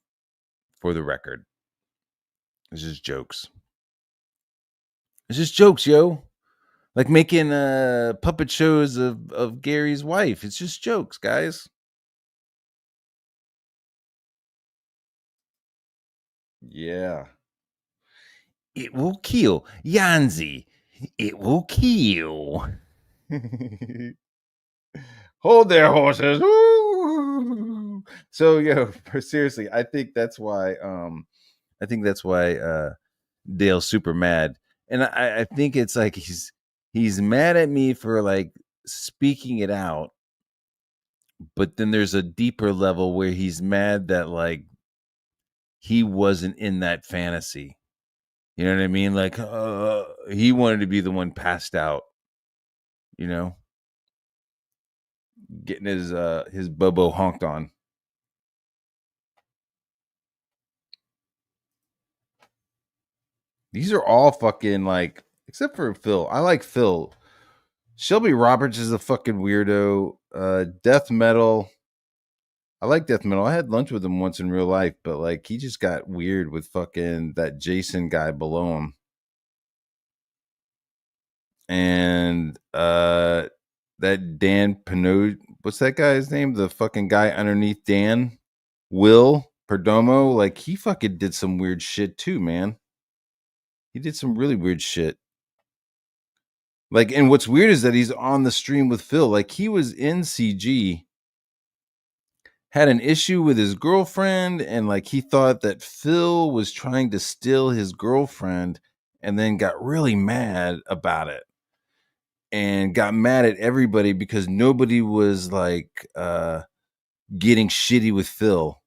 for the record. It's just jokes. It's just jokes, yo. Like making puppet shows of Gary's wife. It's just jokes, guys. Yeah. It will kill. Yanzi. It will kill. Hold their horses. Ooh. So seriously, I think that's why Dale's super mad. And I think it's like he's mad at me for like speaking it out. But then there's a deeper level where he's mad that like he wasn't in that fantasy. You know what I mean? Like he wanted to be the one passed out, you know, getting his bobo honked on. These are all fucking like, except for Phil. I like Phil. Shelby Roberts is a fucking weirdo. Death metal. I like death metal. I had lunch with him once in real life, but like he just got weird with fucking that Jason guy below him. And that Dan Pinot, what's that guy's name? The fucking guy underneath Dan, Will Perdomo, like he fucking did some weird shit too, man. He did some really weird shit. Like, and what's weird is that he's on the stream with Phil. Like he was in CG, had an issue with his girlfriend, and like he thought that Phil was trying to steal his girlfriend, and then got really mad about it. And got mad at everybody because nobody was like getting shitty with Phil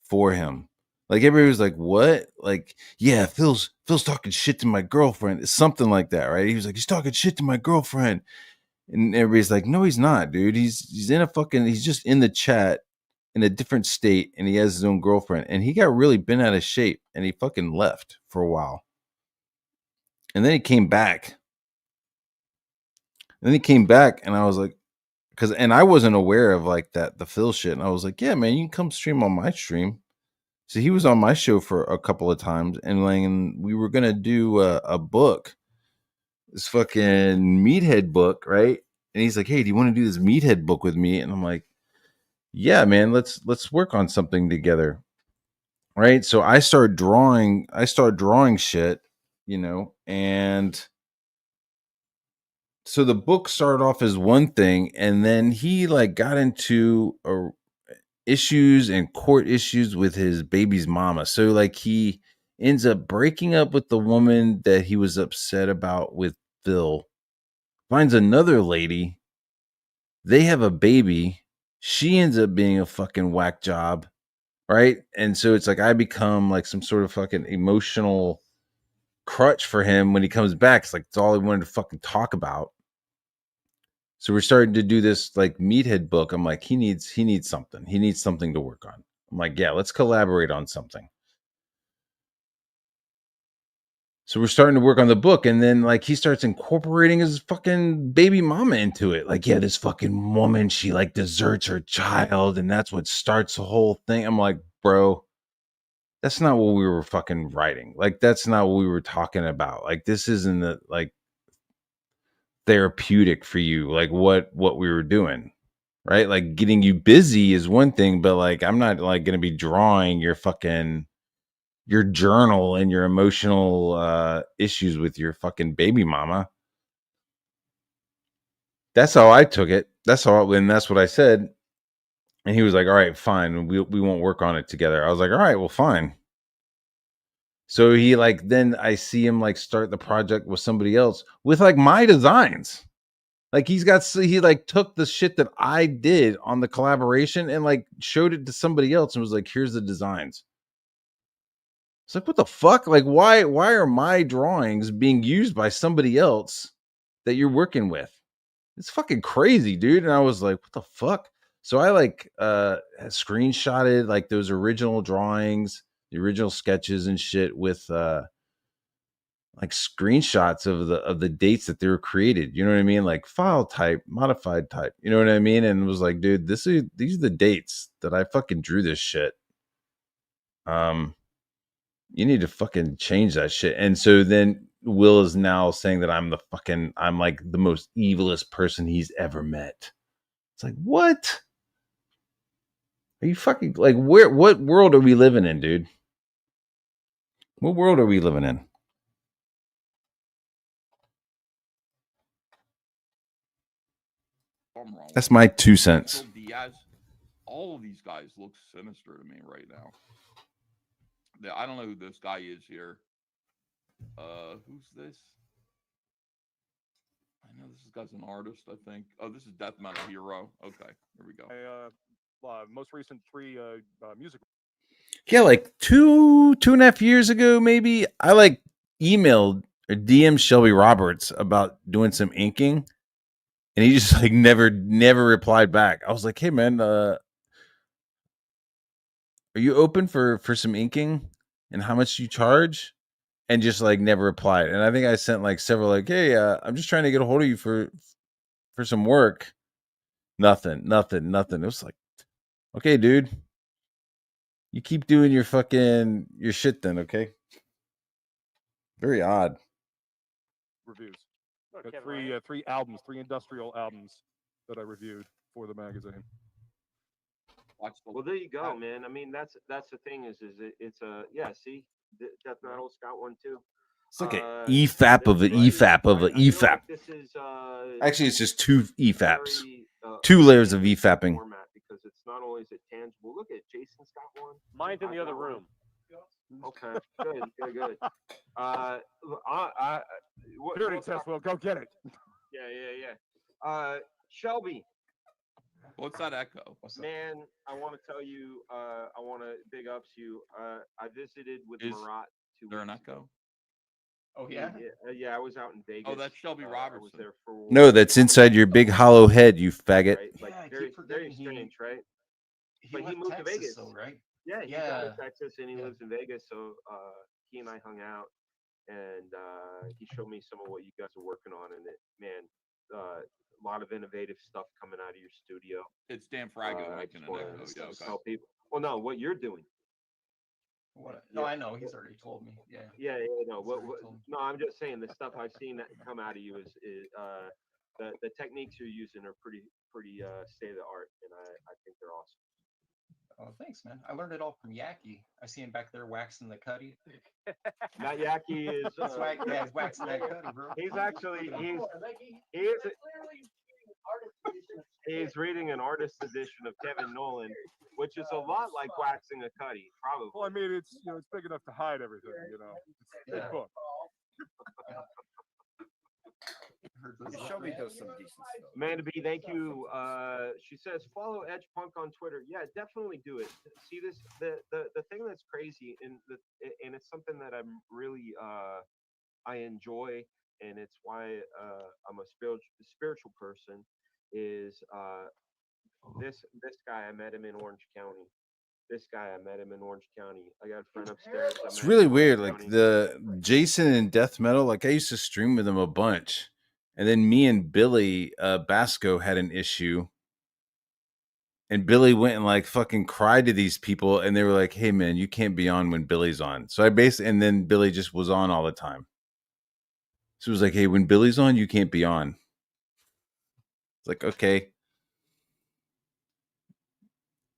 for him. Like everybody was like, "What?" Like, yeah, Phil's talking shit to my girlfriend. It's something like that, right? He was like, "He's talking shit to my girlfriend," and everybody's like, "No, he's not, dude. He's in a fucking. He's just in the chat in a different state, and he has his own girlfriend." And he got really bent out of shape, and he fucking left for a while, and then he came back. And then he came back, and I was like, and I wasn't aware of like the Phil shit, and I was like, yeah, man, you can come stream on my stream. So he was on my show for a couple of times, and like we were gonna do a book, this fucking meathead book, right? And he's like, hey, do you want to do this meathead book with me? And I'm like, yeah, man, let's work on something together, right? So I start drawing shit, and so the book started off as one thing, and then he like got into issues and court issues with his baby's mama. So like he ends up breaking up with the woman that he was upset about with Phil, finds another lady. They have a baby. She ends up being a fucking whack job, right? And so it's like I become like some sort of fucking emotional crutch for him when he comes back. It's like it's all he wanted to fucking talk about. So we're starting to do this like meathead book. I'm like, he needs something. He needs something to work on. I'm like, yeah, let's collaborate on something. So we're starting to work on the book, and then like he starts incorporating his fucking baby mama into it. Like, yeah, this fucking woman, she like deserts her child, and that's what starts the whole thing. I'm like, bro, that's not what we were fucking writing. Like, that's not what we were talking about. Like, this isn't the like therapeutic for you. Like what we were doing, right? Like getting you busy is one thing, but like I'm not like gonna be drawing your journal and your emotional issues with your fucking baby mama. That's how I took it. That's what I said. And he was like, all right, fine. We won't work on it together. I was like, all right, well, fine. So he like, then I see him like start the project with somebody else with like my designs. Like he like took the shit that I did on the collaboration and like showed it to somebody else and was like, here's the designs. It's like, what the fuck? Like, why are my drawings being used by somebody else that you're working with? It's fucking crazy, dude. And I was like, what the fuck? So I like screenshotted like those original drawings, the original sketches and shit with like screenshots of the dates that they were created. You know what I mean? Like file type, modified type. You know what I mean? And it was like, dude, these are the dates that I fucking drew this shit. You need to fucking change that shit. And so then Will is now saying that I'm like the most evilest person he's ever met. It's like, what? Are you fucking like what world are we living in, dude? What world are we living in? I'm wrong. That's my 2 cents. Diaz, all of these guys look sinister to me right now. I don't know who this guy is here. Who's this? I know this guy's an artist, I think. Oh, this is Death Metal Hero. Okay, here we go. Most recent 3 music. Yeah, like 2.5 years ago, maybe I like emailed or DM Shelby Roberts about doing some inking, and he just like never replied back. I was like, hey man, are you open for some inking, and how much do you charge? And just like never replied. And I think I sent like several like, hey, I'm just trying to get a hold of you for some work. Nothing. It was like, okay, dude, you keep doing your shit then, okay? Very odd. Reviews. Okay, Got 3 albums, 3 industrial albums that I reviewed for the magazine. Well, there you go, man. I mean, that's the thing is it's a see, Death Metal Scout one too. It's like an EFAP of an EFAP of an EFAP. Like this is actually it's just 2 EFAPs, very, 2 layers of EFAPing. format because it's not only is it tangible. Look at Jason's got one. Mine's in the other room. Okay, good. Purity test. Will go get it. Yeah. Shelby. What's that echo? Man, I want to tell you, I want to big ups you. I visited with Marat 2 There an weeks echo? ago. Oh yeah. Yeah, I was out in Vegas. Oh, that's Shelby Robertson. I was there for No, that's inside your big hollow head, you faggot. right? Like very strange, right? But he moved Texas, to Vegas. though, right? Yeah, he's out of Texas and he lives in Vegas. So he and I hung out, and he showed me some of what you guys are working on, and a lot of innovative stuff coming out of your studio. It's Dan Fraga making an echo. Yeah, okay. Tell people. Well, no, what you're doing. No, I know. He's already told me. Yeah. No. No, I'm just saying the stuff I've seen that come out of you is the techniques you're using are pretty state of the art, and I think they're awesome. Oh, thanks, man. I learned it all from Yaki. I see him back there waxing the cutty. That Yaki is he's waxing that cutty, bro. He's reading an artist edition of Kevin Nolan, which is a lot like waxing a cutty, probably. Well, I mean, it's it's big enough to hide everything. It's a big book. heard those. Show me does some decent stuff. Amanda B, thank you. She says follow Edge Punk on Twitter. Yeah, definitely do it. See this the thing that's crazy and it's something that I'm really I enjoy, and it's why I'm a spiritual person. Is this guy I met him in Orange County. This guy I met him in Orange County. I got a friend upstairs. It's really weird. Like the Jason and death metal. Like I used to stream with him a bunch, and then me and Billy Basco had an issue. And Billy went and like fucking cried to these people, and they were like, "Hey man, you can't be on when Billy's on." So I basically, and then Billy just was on all the time. So it was like, "Hey, when Billy's on, you can't be on." It's like, okay,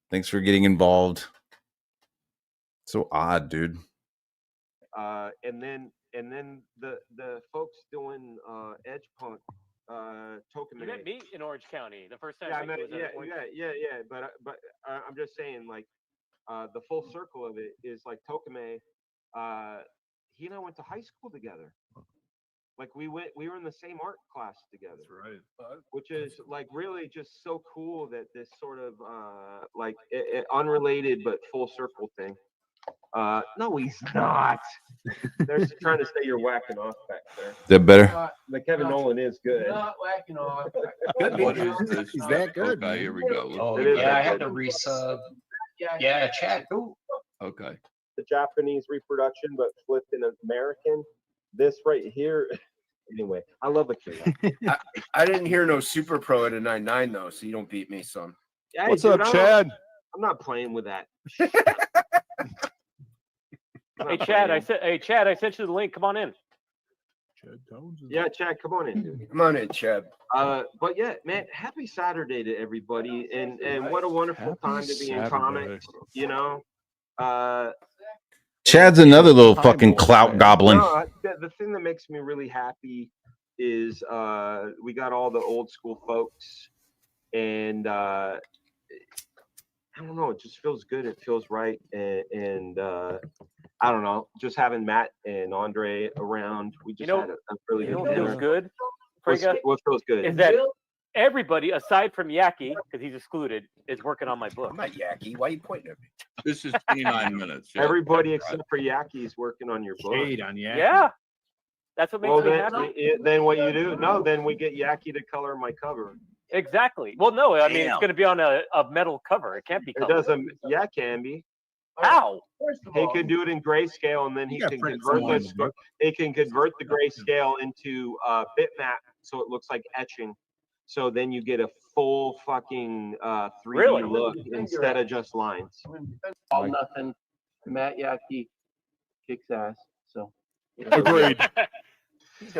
thanks for getting involved. So odd, dude. And then the folks doing Edge Punk token. You met me in Orange County the first time. Yeah, Ricky was at Orange. yeah. But I'm just saying, like, the full circle of it is like Tokame. He and I went to high school together. Like we were in the same art class together. That's right. Which is like really just so cool that this sort of like unrelated but full circle thing. No, he's not. They're trying to say you're whacking off back there. Is that better? But Kevin Nolan is good. Not whacking off. What is this? He's that good, Okay, man. here we go. Oh, It is yeah, I that had good. to resub. Yeah, chat. Ooh. Okay. The Japanese reproduction, but flipped in American. This right here. Anyway, I love Akira. I didn't hear no Super Pro at a 9.9 though, so you don't beat me, son. Hey, What's dude, up, Chad? I'm not playing with that. Hey Chad, I sent you the link. Come on in. Chad Tones. Yeah, Chad, come on in, dude. Come on in, Chad. But yeah, man, happy Saturday to everybody, and what a wonderful time to be in Saturday. comics. You know, Chad's another little fucking clout goblin. no, the thing that makes me really happy is we got all the old school folks, and I don't know, it just feels good. It feels right, and I don't know, just having Matt and Andre around. We just had a really You know good what feels dinner. good, Frega, What feels good? is that everybody aside from Yaki, because he's excluded, is working on my book. I'm not Yaki. Why are you pointing at me? This is 29 minutes. Yeah. Everybody except for Yaki is working on your book. Shade on Yaki. Yeah, that's what makes Well, me happy. then what you do? No, then we get Yaki to color my cover. Exactly. Well, no, I mean it's going to be on a metal cover. It can't be It colored. doesn't. Yeah, it can be. How? He can do it in grayscale, and then he got can printed convert somewhere in this. the book. He can convert the grayscale into bitmap, so it looks like etching. So then you get a full fucking 3D Really? look instead of just lines. All nothing. Matt Yaki kicks ass. So Agreed.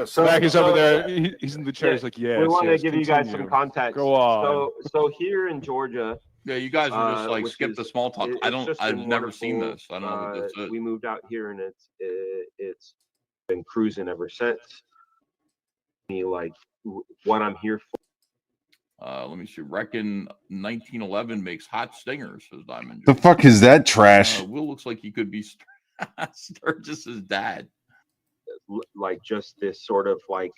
So Mac is over there. He's in the chair. He's like, yeah. We want to give you guys some context. Go on. So here in Georgia, Yeah, you guys are just like which skip is- the small talk. I've never seen this. I don't know what this is. we moved out here, and it's been cruising ever since. Me like what I'm here for. Let me see. Reckon 1911 makes hot stingers, says Diamond. The Joe. fuck is that trash? Will looks like he could be Sturgis's dad. Like just this sort of like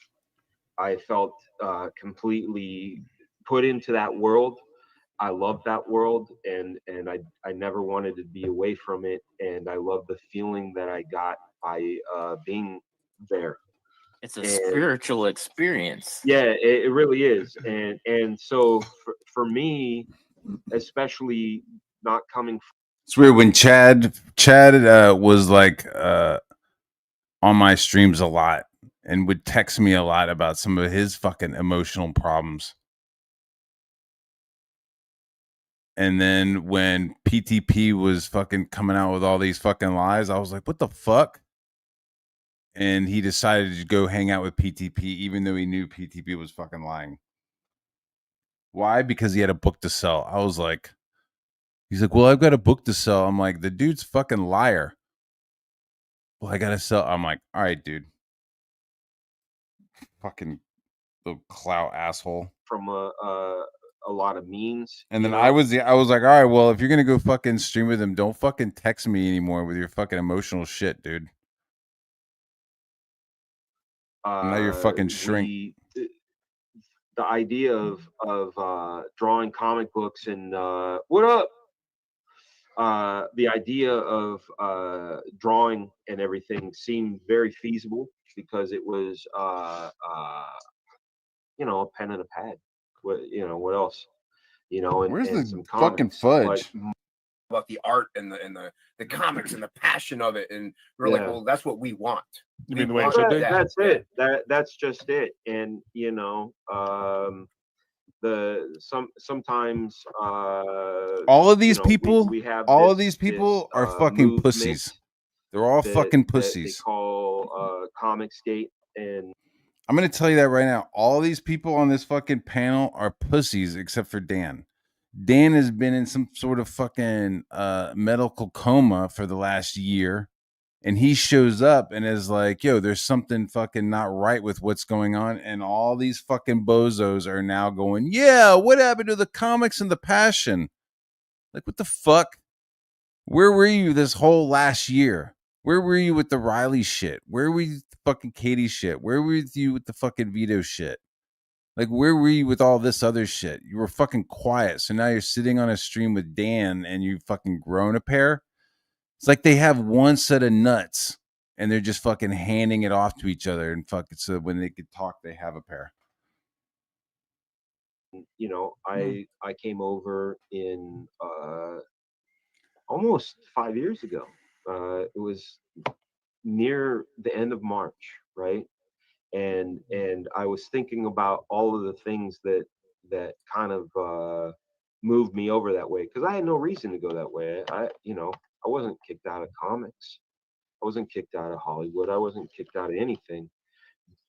I felt completely put into that world. I love that world, and I never wanted to be away from it, and I love the feeling that I got by being there. it's a spiritual experience. Yeah, it really is, and so for me, especially not coming. It's weird when Chad was like on my streams a lot and would text me a lot about some of his fucking emotional problems. And then when PTP was fucking coming out with all these fucking lies, I was like, what the fuck? And he decided to go hang out with PTP, even though he knew PTP was fucking lying. Why? Because he had a book to sell. I was like, he's like, well, I've got a book to sell. I'm like, the dude's fucking liar. Well, I gotta sell. I'm like, all right, dude. Fucking little clout asshole. From a lot of memes. And then I was like, all right, well, if you're gonna go fucking stream with him, don't fucking text me anymore with your fucking emotional shit, dude. Now you're fucking shrink. the idea of drawing comic books and what up? The idea of drawing and everything seemed very feasible because it was a pen and a pad. What else? Where's And the some fucking comics. But fudge? About the art and the comics and the passion of it, and we're like, Yeah. well, that's what we want. You We mean the way it want should be? that. that's Yeah. it. That's just it. And sometimes All of these we people, have all of this these people are this fucking movement pussies. They're all fucking that they pussies. call Comicsgate, and I'm gonna tell you that right now. All these people on this fucking panel are pussies, except for Dan. Dan has been in some sort of fucking medical coma for the last year, and he shows up and is like, "Yo, there's something fucking not right with what's going on." And all these fucking bozos are now going, "Yeah, what happened to the comics and the passion?" Like, what the fuck? Where were you this whole last year? Where were you with the Riley shit? Where were you with the fucking Katie shit? Where were you with the fucking Vito shit? Like, where were you with all this other shit? You were fucking quiet. So now you're sitting on a stream with Dan and you fucking grown a pair. It's like they have one set of nuts and they're just fucking handing it off to each other and fucking so when they could talk, they have a pair. I came over in almost 5 years ago. It was near the end of March, right? And I was thinking about all of the things that kind of moved me over that way because I had no reason to go that way. I wasn't kicked out of comics. I wasn't kicked out of Hollywood. I wasn't kicked out of anything.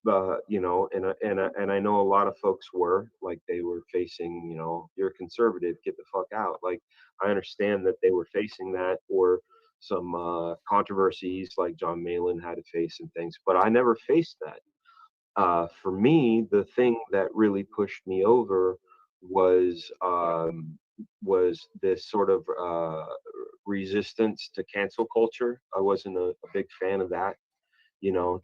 And I know a lot of folks were like they were facing, you're a conservative, get the fuck out. Like I understand that they were facing that or some controversies like John Malin had to face and things, but I never faced that. For me, the thing that really pushed me over was this sort of resistance to cancel culture. I wasn't a big fan of that.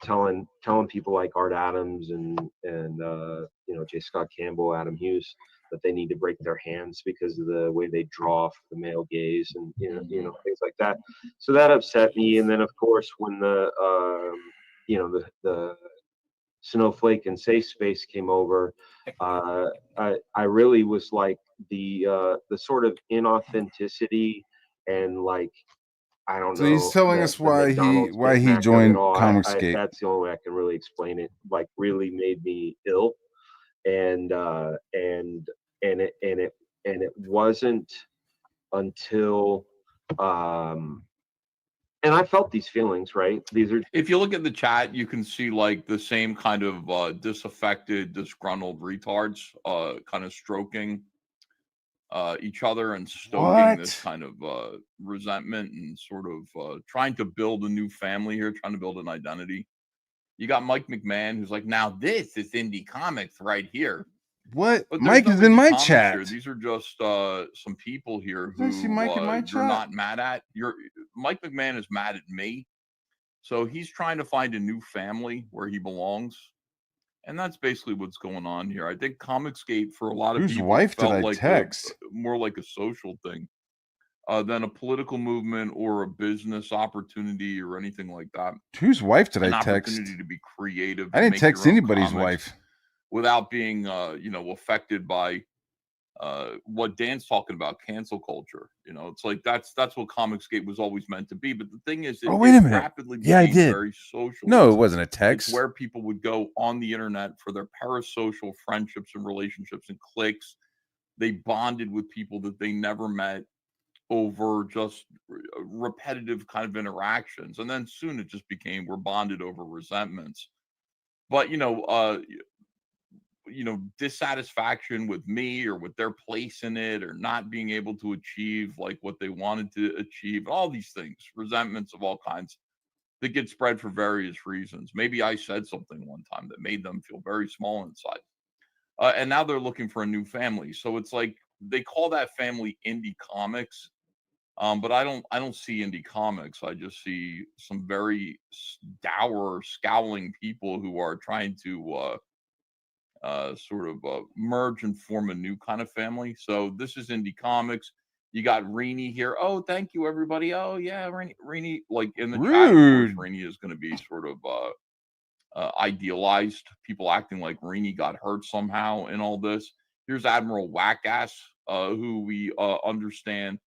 Telling people like Art Adams and J. Scott Campbell, Adam Hughes, that they need to break their hands because of the way they draw for the male gaze and things like that. So that upset me. And then of course when the Snowflake and Safe Space came over, I really was like the sort of inauthenticity and like I don't So he's know telling the us why McDonald's he Big Mac of it joined all. Comicsgate. That's the only way I can really explain it. Like really made me ill, and it wasn't until and I felt these feelings, right? These are If you look at the chat, you can see like the same kind of disaffected, disgruntled retards, kind of stroking each other and stoking this kind of resentment and sort of trying to build a new family here, trying to build an identity. You got Mike McMahon, who's like, now this is indie comics right here. What? But Mike is in my chat. Here. These are just some people here Did I see Mike in my you're chat? not mad at. Mike McMahon is mad at me. So he's trying to find a new family where he belongs. And that's basically what's going on here. I think Comicsgate for a lot of Whose people wife did felt I like text? more like a social thing than a political movement or a business opportunity or anything like that. Whose wife did An I text? opportunity to be creative. I didn't text anybody's wife. Without being, affected by what Dan's talking about, cancel culture. It's like that's what Comicsgate was always meant to be. But the thing is, wait a minute. rapidly Yeah, I became did. very social. No, it wasn't a text. It's where people would go on the internet for their parasocial friendships and relationships and cliques. They bonded with people that they never met over just repetitive kind of interactions. And then soon it just became we're bonded over resentments. But dissatisfaction with me or with their place in it or not being able to achieve like what they wanted to achieve, all these things, resentments of all kinds that get spread for various reasons. Maybe I said something one time that made them feel very small inside. And now they're looking for a new family. So it's like they call that family indie comics. But I don't see indie comics. I just see some very dour, scowling people who are trying to sort of merge and form a new kind of family. So this is indie comics. You got Reenie here. Oh, thank you, everybody. Oh, yeah, Reenie. Like in the chat, of course, Rude. Reenie is going to be sort of idealized. People acting like Reenie got hurt somehow in all this. Here's Admiral Wackass, who we understand.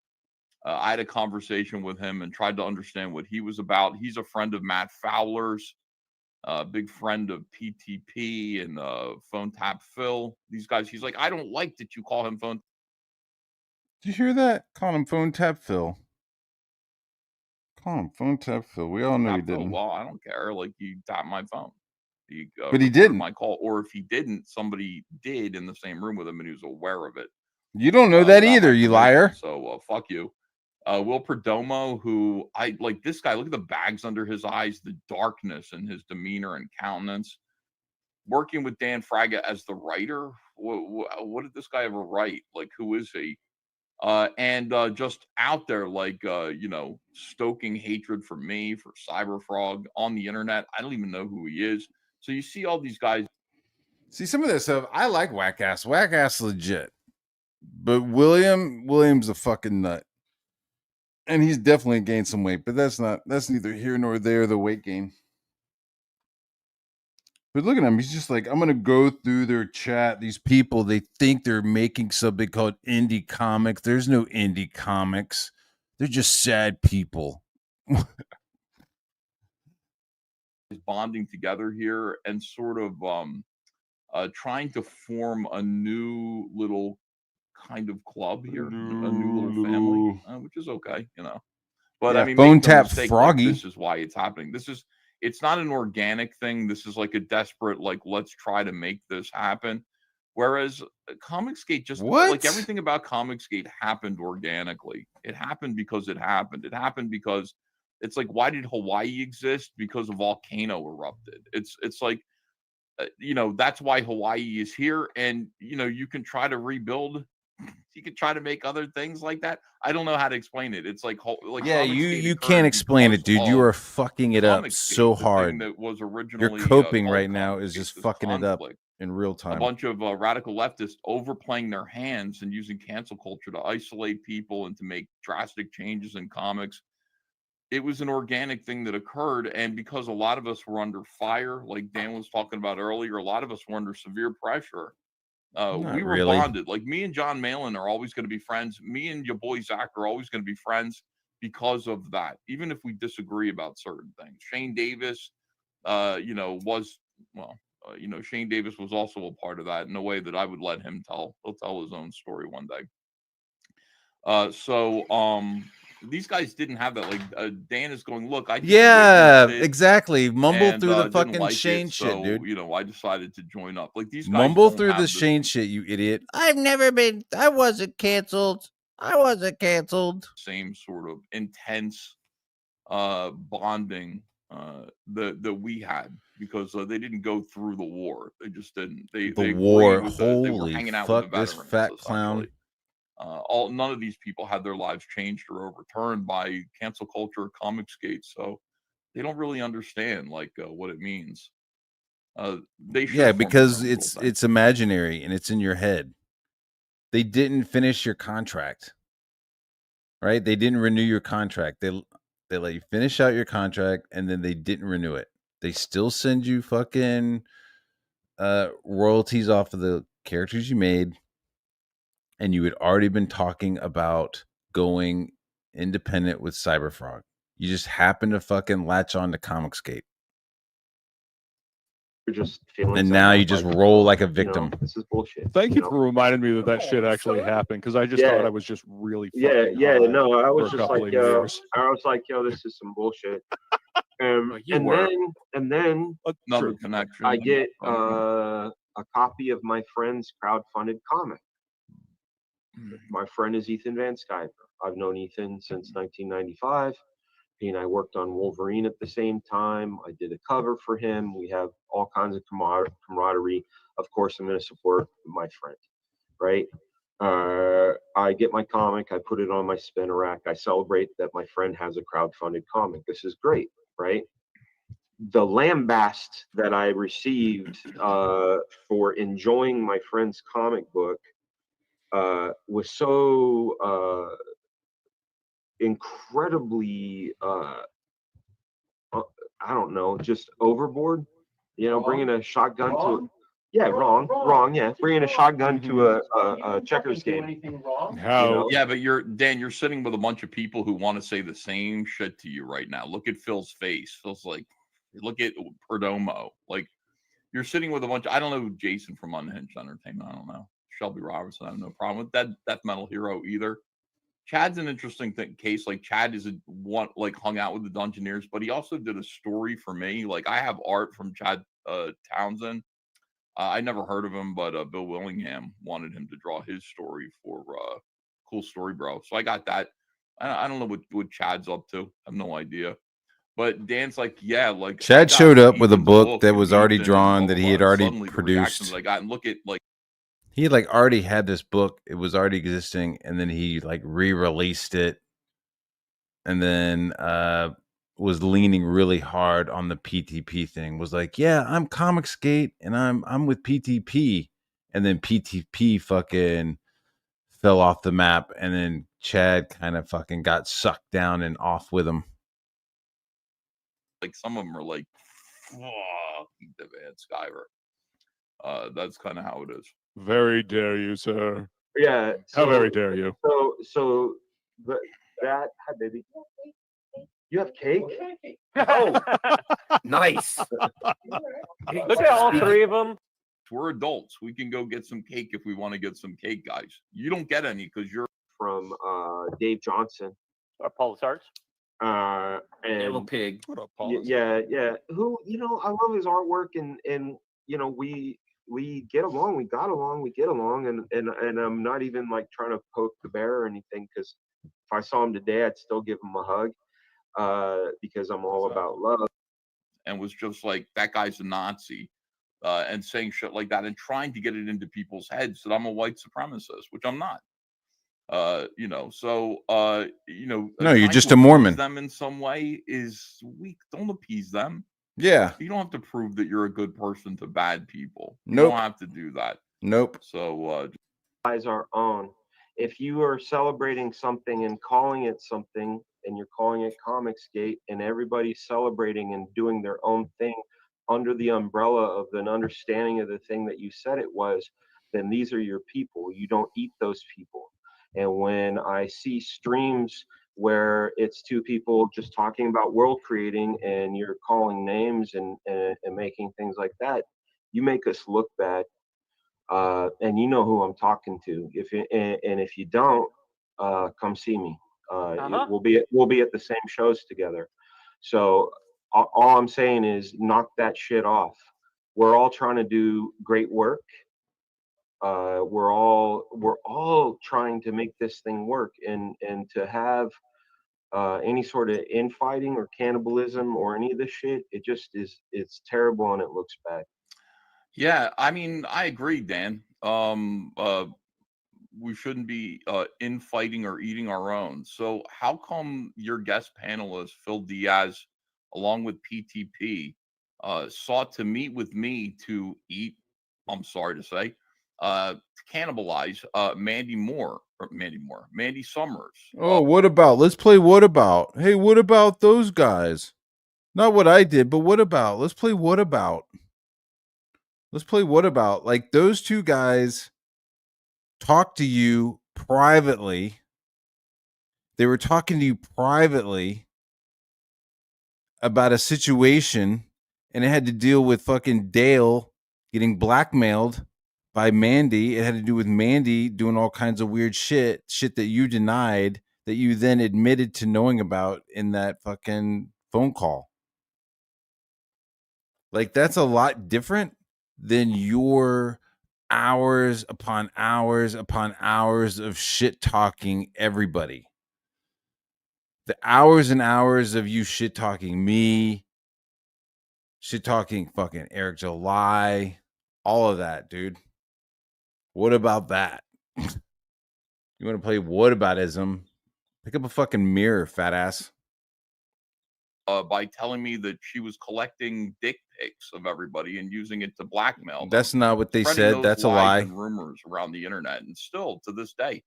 I had a conversation with him and tried to understand what he was about. He's a friend of Matt Fowler's, big friend of PTP and Phone Tap Phil. These guys, he's like, I don't like that you call him Phone. Did you hear that? Call him Phone Tap Phil. Call him Phone Tap Phil. We all know he Tap Phil. didn't. Well, I don't care. Like, he tapped my phone. He But he recorded didn't. my call, or if he didn't, somebody did in the same room with him, and he was aware of it. You don't know that without either, my you permission. liar. So fuck you. Will Perdomo, who I like this guy, look at the bags under his eyes, the darkness in his demeanor and countenance. Working with Dan Fraga as the writer, what did this guy ever write? Like, who is he? And just out there, like, stoking hatred for me, for Cyberfrog on the internet. I don't even know who he is. So you see all these guys. See, some of this stuff, I like Wackass. Wackass legit. But William's a fucking nut. And he's definitely gained some weight, but that's neither here nor there, the weight gain. But look at him. He's just like, I'm going to go through their chat. These people, they think they're making something called indie comics. There's no indie comics. They're just sad people. Bonding together here and sort of trying to form a new little kind of club here, a new little family, which is okay, But Yeah, I mean, Phone make no Tap mistake, Froggy. like, this is why it's happening. It's not an organic thing. This is like a desperate, like, let's try to make this happen. Whereas Comicsgate just like everything about Comicsgate happened organically. It happened because it happened. It happened because it's like, why did Hawaii exist? Because a volcano erupted. It's like, that's why Hawaii is here. And, you can try to rebuild. You can try to make other things like that. I don't know how to explain it. It's like yeah, you can't explain it, dude. You are fucking it up so hard. That was originally your coping right now is just fucking it up in real time. A bunch of radical leftists overplaying their hands and using cancel culture to isolate people and to make drastic changes in comics. It was an organic thing that occurred, and because a lot of us were under fire, like Dan was talking about earlier, a lot of us were under severe pressure. We were bonded. Like, me and John Malin are always going to be friends. Me and your boy Zach are always going to be friends because of that, even if we disagree about certain things. Shane Davis, Shane Davis was also a part of that in a way that I would let him tell. He'll tell his own story one day. These guys didn't have that. Like, Dan is going, look, I exactly. Mumble through the fucking Shane shit, dude. I decided to join up. Like, these guys mumble through the Shane shit, you idiot. I wasn't canceled. Same sort of intense bonding that we had, because they didn't go through the war. They just didn't. They war. They were hanging out with the this veterans, fat clown. None of these people had their lives changed or overturned by cancel culture, Comicsgate, so they don't really understand what it means. Because it's imaginary and it's in your head. They didn't finish your contract, right? They didn't renew your contract. They let you finish out your contract, and then they didn't renew it. They still send you fucking royalties off of the characters you made. And you had already been talking about going independent with Cyberfrog. You just happened to fucking latch on to Comicsgate. Just and now you just roll like a victim. This is bullshit. Thank you for reminding me that shit actually happened, because I just thought I was just really fucking no, I was just like, yo, years. I was like, yo, this is some bullshit. And then another connection. I get a copy of my friend's crowdfunded comic. My friend is Ethan Van Sciver. I've known Ethan since 1995. He and I worked on Wolverine at the same time. I did a cover for him. We have all kinds of camaraderie. Of course, I'm going to support my friend, right? I get my comic. I put it on my spinner rack. I celebrate that my friend has a crowdfunded comic. This is great, right? the lambast that I received for enjoying my friend's comic book was so incredibly I don't know, just overboard. You know, bringing a shotgun to wrong, yeah, bringing a shotgun to a checkers game. Anything wrong? How? You know? Yeah, but you're sitting with a bunch of people who want to say the same shit to you right now. Look at Phil's face. Phil's like, look at Perdomo. Like, you're sitting with a bunch. I don't know Jason from Unhinged Entertainment. I don't know Shelby Robertson. I have no problem with that death metal hero either. Chad's an interesting case. Like, Chad is hung out with the Dungeoneers, but he also did a story for me. Like, I have art from Chad Townsend. I never heard of him, but Bill Willingham wanted him to draw his story for Cool Story Bro. So I got that. I don't know what Chad's up to. I have no idea. But Dan's like, yeah, like Chad showed up with a Ethan's book that and was already Ethan and drawn, blah, that blah, he had blah. already Suddenly the reactions produced. I got, and look at like He like already had this book. It was already existing, and then he like re-released it, and then was leaning really hard on the PTP thing. Was like, yeah, I'm Comicsgate, and I'm with PTP, and then PTP fucking fell off the map, and then Chad kind of fucking got sucked down and off with him. some of them are like, fuck the Van Skyver. That's kind of how it is. Very dare you, sir. Yeah. How very dare you? So that hi baby. You have cake? Oh, nice. Look at all three of them. We're adults. We can go get some cake if we want to get some cake, guys. You don't get any because you're From Dave Johnson. Or Paul Sarge. Little And pig. What up, Paul? yeah. Who, I love his artwork, and we get along, we get along, and I'm not even like trying to poke the bear or anything, because if I saw him today, I'd still give him a hug, because I'm all about love. and was just like, that guy's a Nazi, and saying shit like that and trying to get it into people's heads that I'm a white supremacist, which I'm not. No, No, you're trying just to a Mormon. appease them in some way is weak. Don't appease them. Yeah. You don't have to prove that you're a good person to bad people. You Nope. don't have to do that. Nope. So Guys our own. If you are celebrating something and calling it something, and you're calling it Comicsgate, and everybody's celebrating and doing their own thing under the umbrella of an understanding of the thing that you said it was, then these are your people. You don't eat those people. And when I see streams where it's two people just talking about world creating, and you're calling names and making things like that, you make us look bad. And you know who I'm talking to. If you don't, come see me. We'll be at the same shows together. So all I'm saying is, knock that shit off. We're all trying to do great work. We're all trying to make this thing work, and to have any sort of infighting or cannibalism or any of this shit, it's terrible, and it looks bad. yeah, I mean, I agree, Dan. We shouldn't be infighting or eating our own. So how come your guest panelist Phil Diaz, along with PTP, sought to meet with me to eat? I'm sorry to say, to cannibalize Mandy Summers. Oh, what about? Let's play what about. Hey, what about those guys? Not what I did, but what about? Let's play what about. Let's play what about. Like, those two guys talk to you privately. They were talking to you privately about a situation, and it had to deal with fucking Dale getting blackmailed by Mandy. It had to do with Mandy doing all kinds of weird shit that you denied, that you then admitted to knowing about in that fucking phone call. Like, that's a lot different than your hours upon hours upon hours of shit talking everybody. The hours and hours of you shit talking me, shit talking fucking Eric July, all of that, dude. What about that? You want to play what aboutism? Pick up a fucking mirror, fat ass. by telling me that she was collecting dick pics of everybody and using it to blackmail them. That's not what they Spreading said. those That's a lies lie. and rumors around the internet. And still, to this day,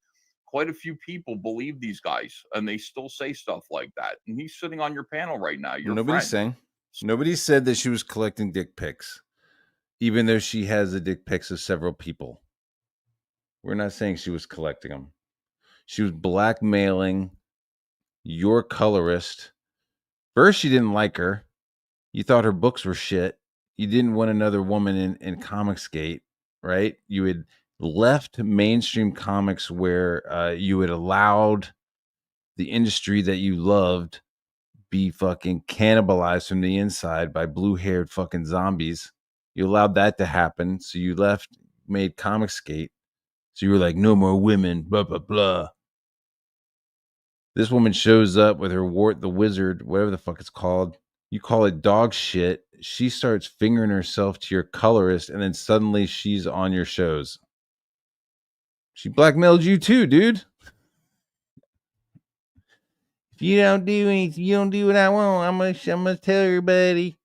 quite a few people believe these guys, and they still say stuff like that. And he's sitting on your panel right now. Your Nobody's friend. saying. Nobody said that she was collecting dick pics, even though she has the dick pics of several people. We're not saying she was collecting them. She was blackmailing your colorist. First, you didn't like her. You thought her books were shit. You didn't want another woman in Comicsgate, right? You had left mainstream comics where you had allowed the industry that you loved be fucking cannibalized from the inside by blue-haired fucking zombies. You allowed that to happen. So you left, made Comicsgate. So you were like, no more women, blah, blah, blah. This woman shows up with her Wart the Wizard, whatever the fuck it's called. You call it dog shit. She starts fingering herself to your colorist, and then suddenly she's on your shows. She blackmailed you too, dude. If you don't do anything, you don't do what I want, I'm gonna tell everybody.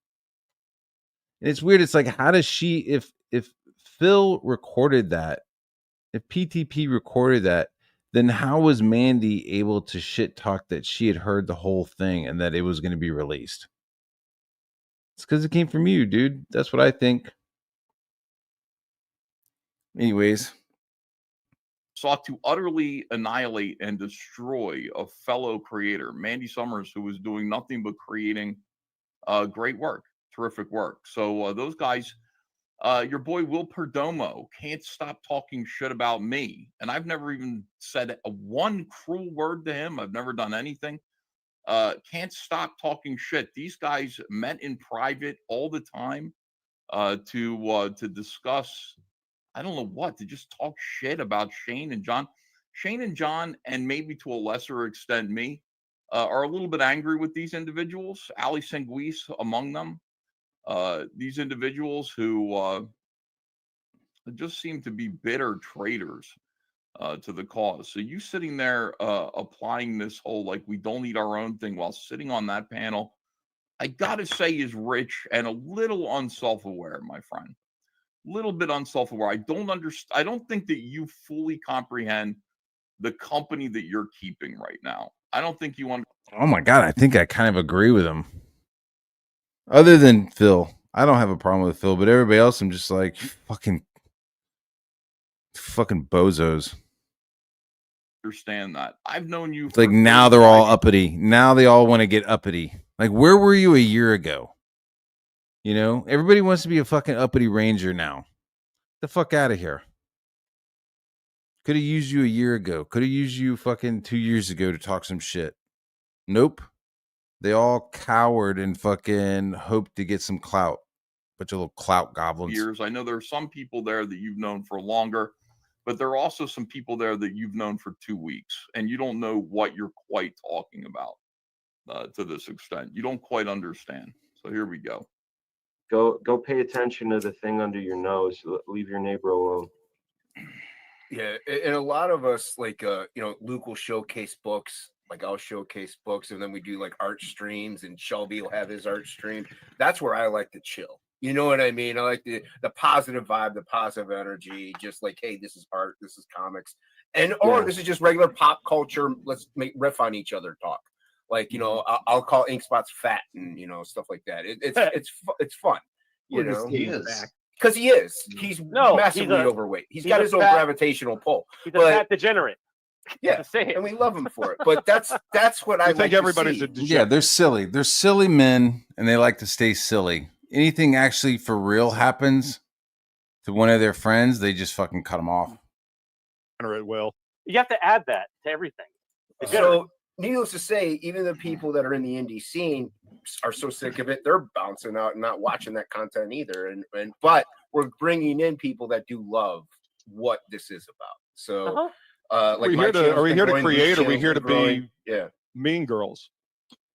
And it's weird. It's like, how does she, if Phil recorded that, if PTP recorded that, then how was Mandy able to shit talk that she had heard the whole thing and that it was going to be released? It's because it came from you, dude. That's what I think. Anyways. Sought to utterly annihilate and destroy a fellow creator, Mandy Summers, who was doing nothing but creating great work, terrific work. So those guys, your boy Will Perdomo can't stop talking shit about me. And I've never even said one cruel word to him. I've never done anything. Can't stop talking shit. These guys met in private all the time to discuss, I don't know what, to just talk shit about Shane and John. Shane and John, and maybe to a lesser extent me, are a little bit angry with these individuals, Ali Sanguis among them. These individuals who just seem to be bitter traitors to the cause. So you sitting there applying this whole, like, we don't need our own thing while sitting on that panel, I gotta say is rich and a little unself-aware, my friend. Little bit unself-aware. I don't understand. I don't think that you fully comprehend the company that you're keeping right now. I don't think you understand. Oh my God, I think I kind of agree with him. Other than Phil. I don't have a problem with Phil, but everybody else, I'm just like, fucking bozos. Understand that. I've known you. It's like now they're all uppity. Now they all want to get uppity. Like, where were you a year ago? You know, everybody wants to be a fucking uppity ranger now. The fuck out of here. Could have used you a year ago. Could have used you fucking 2 years ago to talk some shit. Nope. They all cowered and fucking hoped to get some clout. Bunch of little clout goblins. Years. I know there are some people there that you've known for longer, but there are also some people there that you've known for 2 weeks, and you don't know what you're quite talking about to this extent. You don't quite understand. So here we go. Go pay attention to the thing under your nose. Leave your neighbor alone. Yeah, and a lot of us, like, Luke will showcase books, like I'll showcase books, and then we do like art streams, and Shelby will have his art stream. That's where I like to chill. You know what I mean? I like the positive vibe, the positive energy, just like, hey, this is art, this is comics, or this is just regular pop culture. Let's riff on each other talk. Like, I'll call Ink Spots fat and stuff like that. It's fun. He is. Because he is. He's massively overweight. He's got his own gravitational pull. He's a fat degenerate. Yeah, and we love him for it. But that's what I think everybody's a yeah, they're silly. They're silly men, and they like to stay silly. Anything actually for real happens to one of their friends, they just fucking cut them off. It will. You have to add that to everything. So, needless to say, even the people that are in the indie scene are so sick of it, they're bouncing out and not watching that content either. But we're bringing in people that do love what this is about. So, are we here to create? Or are we here to be mean girls?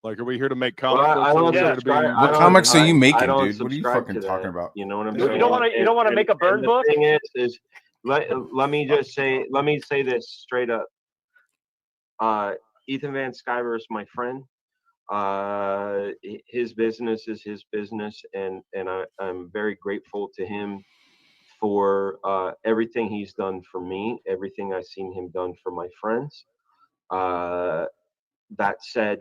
Like, are we here to make comics? What comics are you making, dude? What are you fucking talking about? You know what I'm saying? You don't want to make a burn book. The thing is let me say this straight up. Ethan Van Sciver is my friend. his business is his business, and I'm very grateful to him for everything he's done for me, everything I've seen him done for my friends. That said,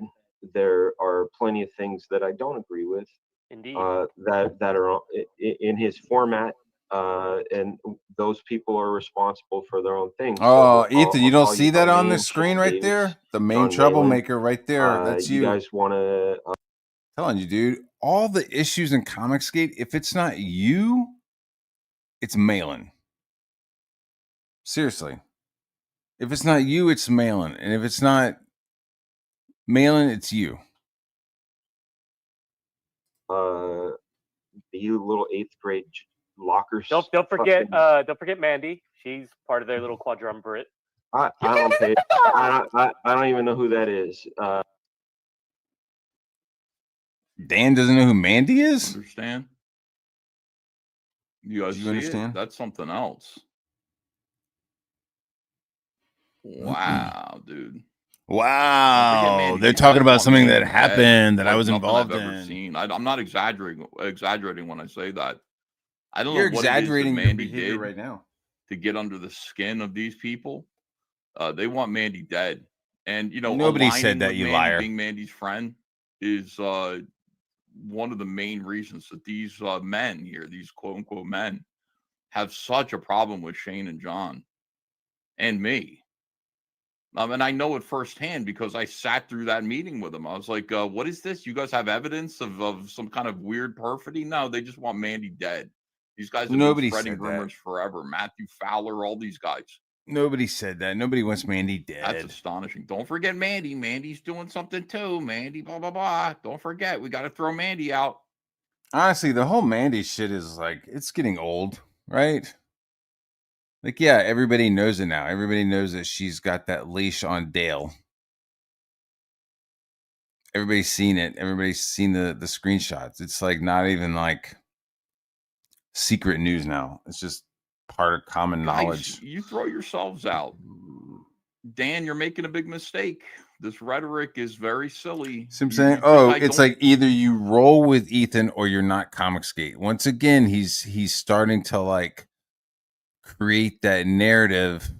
there are plenty of things that I don't agree with. Indeed. That are in his format, and those people are responsible for their own things. Oh, So Ethan, you don't see that on the Arlene, screen Shane right Davis, there? The main John Whalen. troublemaker right there. That's You you. guys want to? Telling you, dude, all the issues in Comicsgate, if it's not you, it's Malin. Seriously. If it's not you, it's Malin. And if it's not Malin, it's you. You little 8th grade lockers. Don't forget Mandy. She's part of their little quadrumvirate. I don't pay. I don't even know who that is. Dan doesn't know who Mandy is? Understand? You guys Do you see understand? it? That's something else. Wow, dude. Wow. Mandy They're Dead talking about want something Mandy that happened that I like was nothing involved I've ever in. seen. I'm not exaggerating when I say that. I don't You're know what it is that exaggerating your Mandy behavior did right now. to get under the skin of these people. They want Mandy dead. And, you know, Nobody aligning said that, with you Mandy liar. being Mandy's friend is one of the main reasons that these men here, these quote unquote men, have such a problem with Shane and John and me. And I know it firsthand because I sat through that meeting with them. I was like, what is this? You guys have evidence of some kind of weird perfidy? No, they just want Mandy dead. These guys have Nobody been spreading said that. rumors forever. Matthew Fowler, all these guys. Nobody said that. Nobody wants Mandy dead. That's astonishing. Don't forget Mandy. Mandy's doing something too. Mandy, blah, blah, blah. Don't forget. We got to throw Mandy out. Honestly, the whole Mandy shit is like, it's getting old, right? Like, yeah, everybody knows it now. Everybody knows that she's got that leash on Dale. Everybody's seen it. Everybody's seen the screenshots. It's like not even like secret news now. It's just part of common knowledge. You throw yourselves out. Dan, you're making a big mistake. This rhetoric is very silly. See what I'm saying? It's like either you roll with Ethan or you're not Comicsgate. Once again, he's starting to like create that narrative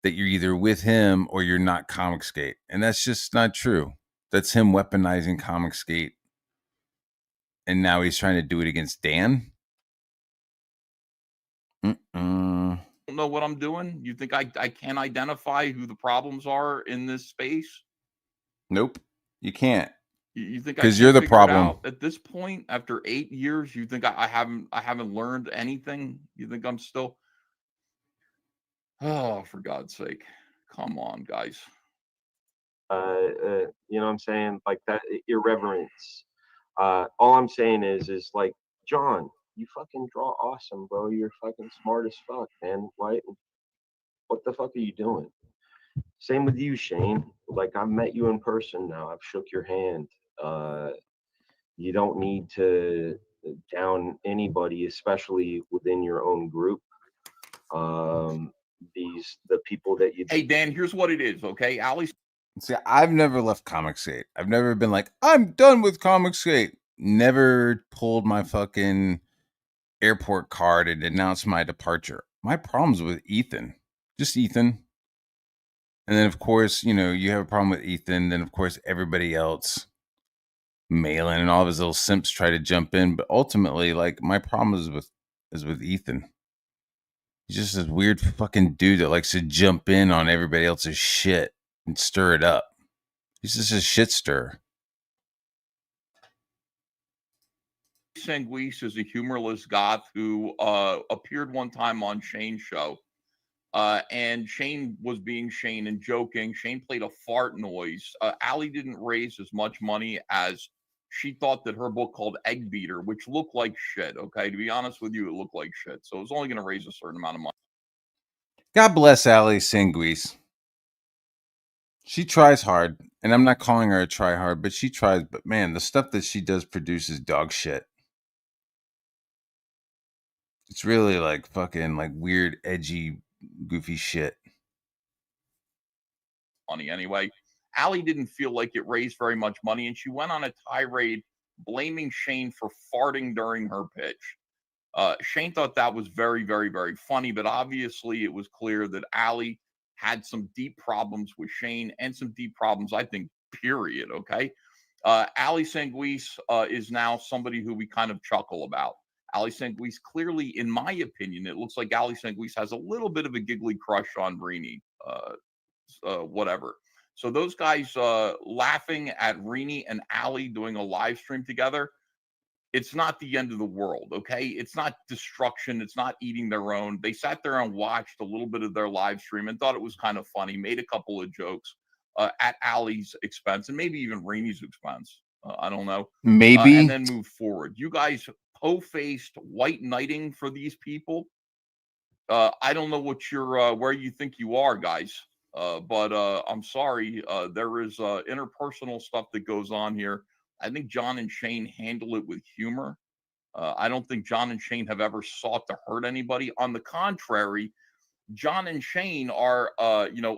that you're either with him or you're not Comicsgate. And that's just not true. That's him weaponizing Comicsgate. And now he's trying to do it against Dan. Don't know what I'm doing. You think I can't identify who the problems are in this space? Nope, you can't. You think because you're the problem at this point after 8 years? You think I haven't learned anything? You think I'm still? Oh, for God's sake, come on, guys. You know what I'm saying? Like that irreverence. All I'm saying is like, John, you fucking draw awesome, bro. You're fucking smart as fuck, man. What the fuck are you doing? Same with you, Shane. Like, I've met you in person now. I've shook your hand. You don't need to down anybody, especially within your own group. The people that you. Hey, Dan, here's what it is, okay? Ali. See, I've never left Comicsgate. I've never been like, I'm done with Comicsgate. Never pulled my fucking airport card and announced my departure. My problem's with Ethan. Just Ethan. And then, of course, you know, you have a problem with Ethan. Then, of course, everybody else, Malin and all of his little simps try to jump in. But ultimately, like, my problem is with Ethan. He's just this weird fucking dude that likes to jump in on everybody else's shit and stir it up. He's just a shit stirrer. Sanguise is a humorless goth who appeared one time on Shane's show. And Shane was being Shane and joking. Shane played a fart noise. Ali didn't raise as much money as she thought that her book called Egg Beater, which looked like shit. Okay, to be honest with you, it looked like shit. So it was only going to raise a certain amount of money. God bless Ali Sanguise. She tries hard, and I'm not calling her a try hard, but she tries. But man, the stuff that she does produces dog shit. It's really like fucking like weird, edgy, goofy shit. Money anyway. Allie didn't feel like it raised very much money, and she went on a tirade blaming Shane for farting during her pitch. Shane thought that was very, very, very funny, but obviously it was clear that Allie had some deep problems with Shane and some deep problems, I think, period. Okay. Ali Sanguise is now somebody who we kind of chuckle about. Ali Sanguise, clearly, in my opinion, it looks like Ali Sanguise has a little bit of a giggly crush on Rini, whatever. So those guys laughing at Rini and Ali doing a live stream together, it's not the end of the world, okay? It's not destruction. It's not eating their own. They sat there and watched a little bit of their live stream and thought it was kind of funny, made a couple of jokes at Ali's expense and maybe even Rainey's expense. I don't know. Maybe. And then move forward. You guys po-faced white knighting for these people. I don't know what you're, where you think you are, guys. But I'm sorry. There is interpersonal stuff that goes on here. I think John and Shane handle it with humor. I don't think John and Shane have ever sought to hurt anybody. On the contrary, John and Shane are,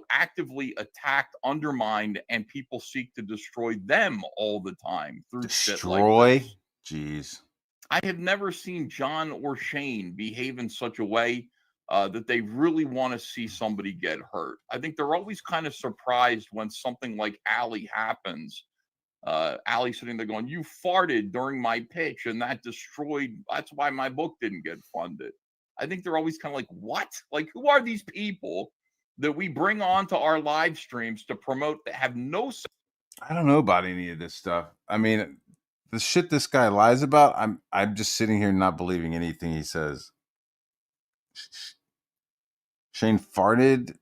actively attacked, undermined, and people seek to destroy them all the time through shit like this. Jeez. I have never seen John or Shane behave in such a way that they really want to see somebody get hurt. I think they're always kind of surprised when something like Ali happens. Ali sitting there going, "You farted during my pitch, and that destroyed. That's why my book didn't get funded." I think they're always kind of like, "What? Like, who are these people that we bring on to our live streams to promote that have no?" I don't know about any of this stuff. I mean, the shit this guy lies about, I'm just sitting here not believing anything he says. Shane farted.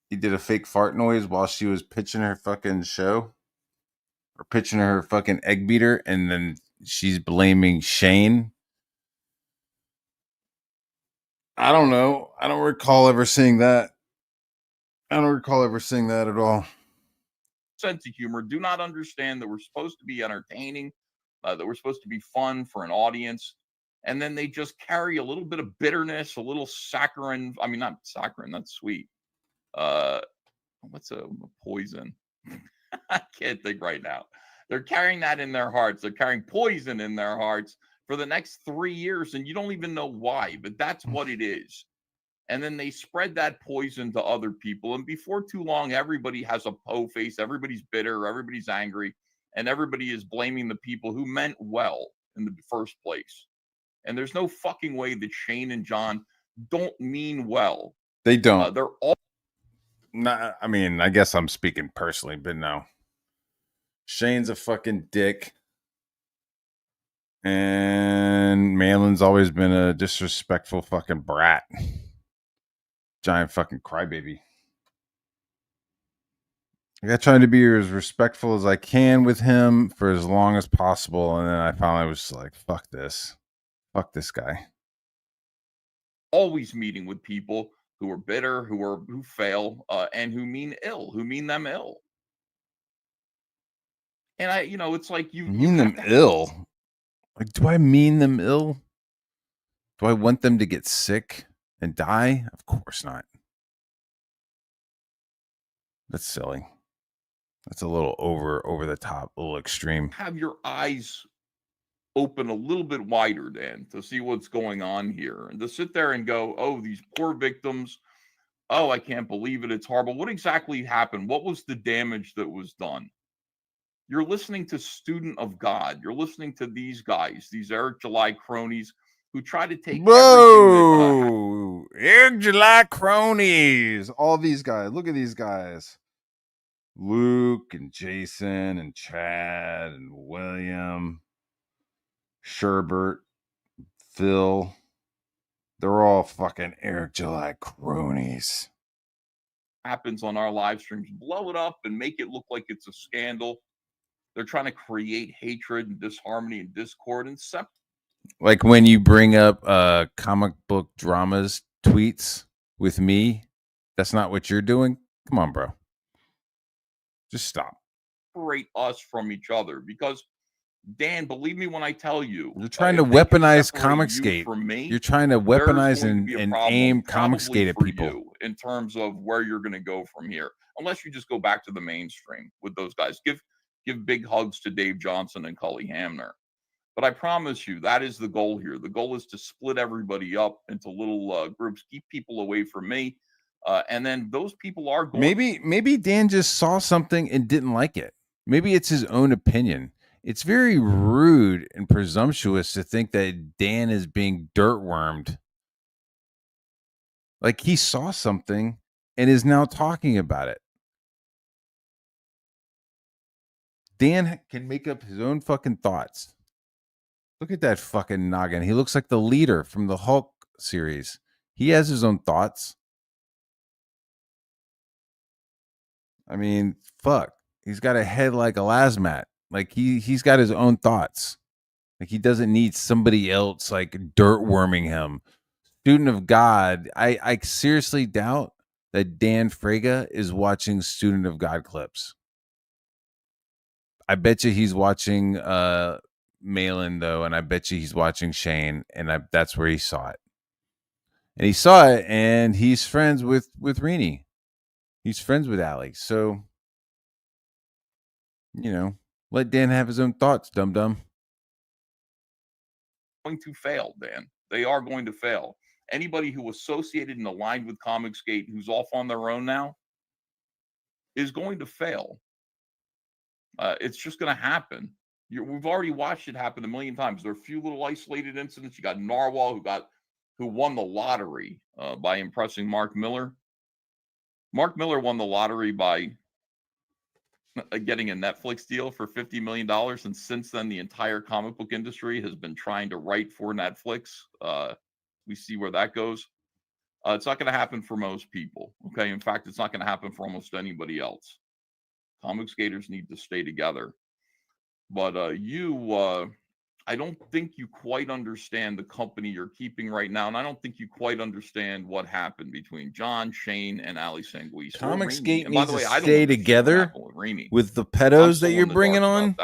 He did a fake fart noise while she was pitching her fucking show. Or pitching her fucking egg beater, and then she's blaming Shane. I don't know. I don't recall ever seeing that. I don't recall ever seeing that at all. Sense of humor, do not understand that we're supposed to be entertaining, that we're supposed to be fun for an audience. And then they just carry a little bit of bitterness, a little saccharin. I mean, not saccharin, that's sweet. What's a poison? I can't think right now. They're carrying that in their hearts. They're carrying poison in their hearts for the next 3 years, and you don't even know why, but that's what it is. And then they spread that poison to other people, and before too long, everybody has a po face. Everybody's bitter. Everybody's angry, and everybody is blaming the people who meant well in the first place. And there's no fucking way that Shane and John don't mean well. They don't. They're all. Nah, I mean, I guess I'm speaking personally, but no. Shane's a fucking dick. And Malin's always been a disrespectful fucking brat. Giant fucking crybaby. I got trying to be as respectful as I can with him for as long as possible. And then I finally was like, fuck this. Fuck this guy. Always meeting with people who are bitter, who fail, and who mean them ill. And it's like you mean them ill. Like, do I mean them ill? Do I want them to get sick and die? Of course not. That's silly. That's a little over the top, a little extreme. Have your eyes open a little bit wider, Dan, to see what's going on here, and to sit there and go, "Oh, these poor victims. Oh, I can't believe it. It's horrible." What exactly happened? What was the damage that was done? You're listening to Student of God. You're listening to these guys, these Eric July cronies who try to take Whoa! Eric July cronies. All these guys. Look at these guys. Luke and Jason and Chad and William, Sherbert, Phil. They're all fucking Eric July cronies. Happens on our live streams. Blow it up and make it look like it's a scandal. They're trying to create hatred and disharmony and discord and separate. Like when you bring up comic book dramas tweets with me, that's not what you're doing. Come on, bro. Just stop. Separate us from each other, because Dan, believe me when I tell you, You're trying to if they can weaponize separate you Comicsgate. from me, You're trying to there's weaponize going to and, be a and problem aim probably Comicsgate at for people. you in terms of where you're going to go from here, unless you just go back to the mainstream with those guys. Give big hugs to Dave Johnson and Cully Hamner. But I promise you, that is the goal here. The goal is to split everybody up into little groups, keep people away from me, and then those people are going. Maybe Dan just saw something and didn't like it. Maybe it's his own opinion. It's very rude and presumptuous to think that Dan is being dirt-wormed. Like he saw something and is now talking about it. Dan can make up his own fucking thoughts. Look at that fucking noggin. He looks like the leader from the Hulk series. He has his own thoughts. I mean, fuck. He's got a head like a lasmat. Like he's got his own thoughts. Like he doesn't need somebody else like dirt worming him. Student of God. I seriously doubt that Dan Fraga is watching Student of God clips. I bet you he's watching Malin though, and I bet you he's watching Shane, and that's where he saw it. And he saw it, and he's friends with Rini. He's friends with Allie. So, let Dan have his own thoughts, dum-dum. Going to fail, Dan. They are going to fail. Anybody who associated and aligned with Comicsgate who's off on their own now is going to fail. It's just going to happen. We've already watched it happen a million times. There are a few little isolated incidents. You got Narwhal who won the lottery by impressing Mark Miller. Mark Miller won the lottery by getting a Netflix deal for $50 million. And since then, the entire comic book industry has been trying to write for Netflix. We see where that goes. It's not going to happen for most people. Okay. In fact, it's not going to happen for almost anybody else. Comicsgaters need to stay together. But I don't think you quite understand the company you're keeping right now. And I don't think you quite understand what happened between John, Shane, and Ali Sanguis. Comicsgate needs to stay together with the pedos that you're bringing on.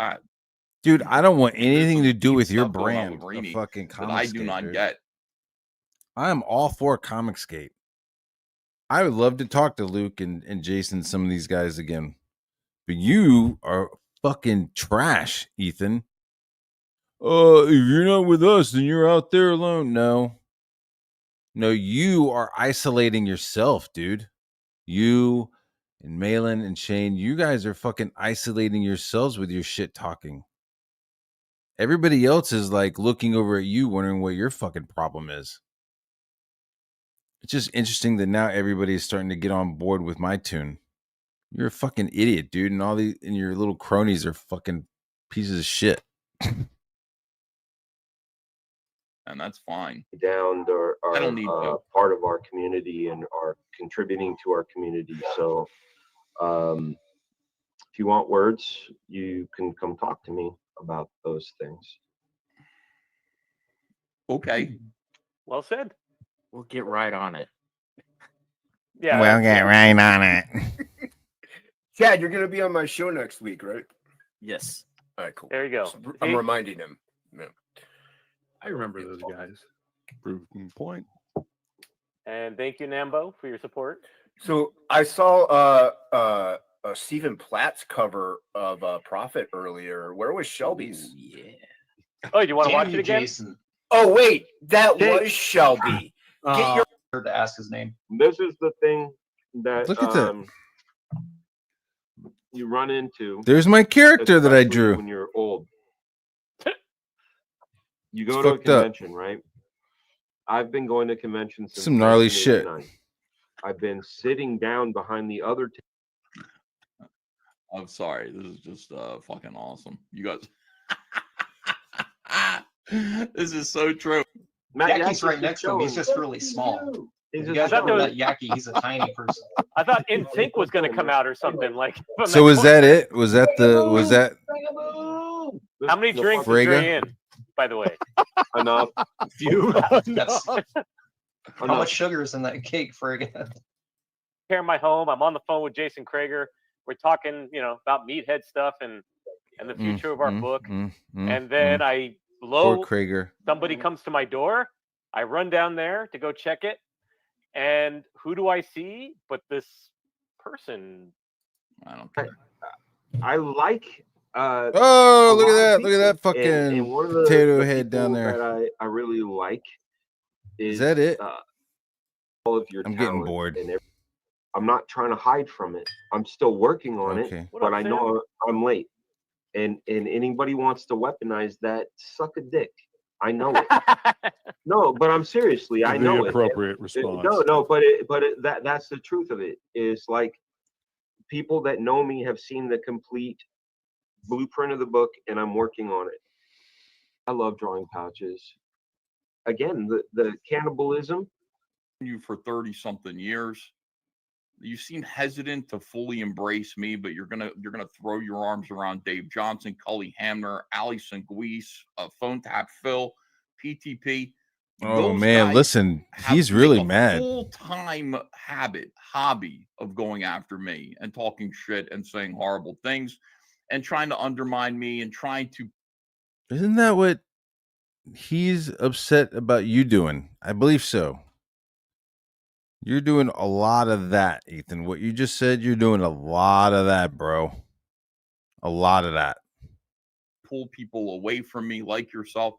Dude, I don't want anything to do with your brand of fucking Comicsgate. That I do not get. I am all for Comicsgate. I would love to talk to Luke and Jason, some of these guys again. But you are fucking trash, Ethan. If you're not with us, then you're out there alone. No, you are isolating yourself, dude. You and Malin and Shane, you guys are fucking isolating yourselves with your shit talking. Everybody else is like looking over at you, wondering what your fucking problem is. It's just interesting that now everybody is starting to get on board with my tune. You're a fucking idiot, dude, and your little cronies are fucking pieces of shit. And that's fine. Down are I don't need part of our community and are contributing to our community. So if you want words, you can come talk to me about those things. Okay. Well said. We'll get right on it. Yeah. We'll get right on it. Chad, you're going to be on my show next week, right? Yes. All right, cool. There you go. So I'm reminding him. Yeah. I remember those guys. Proven point. And thank you, Nambo, for your support. So I saw Stephen Platt's cover of Prophet earlier. Where was Shelby's? Ooh, yeah. Oh, do you want to watch it again? Jason. Oh wait, that was Shelby. Get your To ask his name. This is the thing that Look at that. You run into. There's my character that I especially drew. when you're old. You go It's to a fucked up. convention, right? I've been going to conventions since Some gnarly shit. 1989. I've been sitting down behind the other I'm sorry. This is just fucking awesome. You guys. This is so true. Yaki's right next to him. He's just really small. You guys remember that Yaki? He's a tiny person. I thought In Sync was going to come out or something like. So was that it? Was that? How many drinks is Frega? Dre in? By the way, enough. Few. How much sugar is in that cake, Frega? here in my home, I'm on the phone with Jason Krager. We're talking, about meathead stuff, and and the future of our book. And then Poor Krager. somebody comes to my door. I run down there to go check it. And who do I see but this person? I don't care. I like. Oh, look lot at of that! Look at that people, fucking and one of potato the head down people there. that I really like Is that it? All of your I'm talent getting bored. and I'm not trying to hide from it. I'm still working on Okay. it, What but up, I Sam? know I'm late. And anybody wants to weaponize that, suck a dick. I know it. No, but I'm seriously, I know The it. appropriate response. No, but that's the truth of it. Is like people that know me have seen the complete blueprint of the book, and I'm working on it. I love drawing pouches. Again, the cannibalism. You for 30 something years. You seem hesitant to fully embrace me, but you're gonna throw your arms around Dave Johnson, Cully Hamner, Allison Guise, Phone Tap Phil, PTP. Oh Those man, guys listen, have he's to make really a mad. full-time hobby of going after me and talking shit and saying horrible things and trying to undermine me and trying to. Isn't that what he's upset about you doing? I believe so. You're doing a lot of that, Ethan. What you just said, you're doing a lot of that, bro. A lot of that. Pull people away from me like yourself.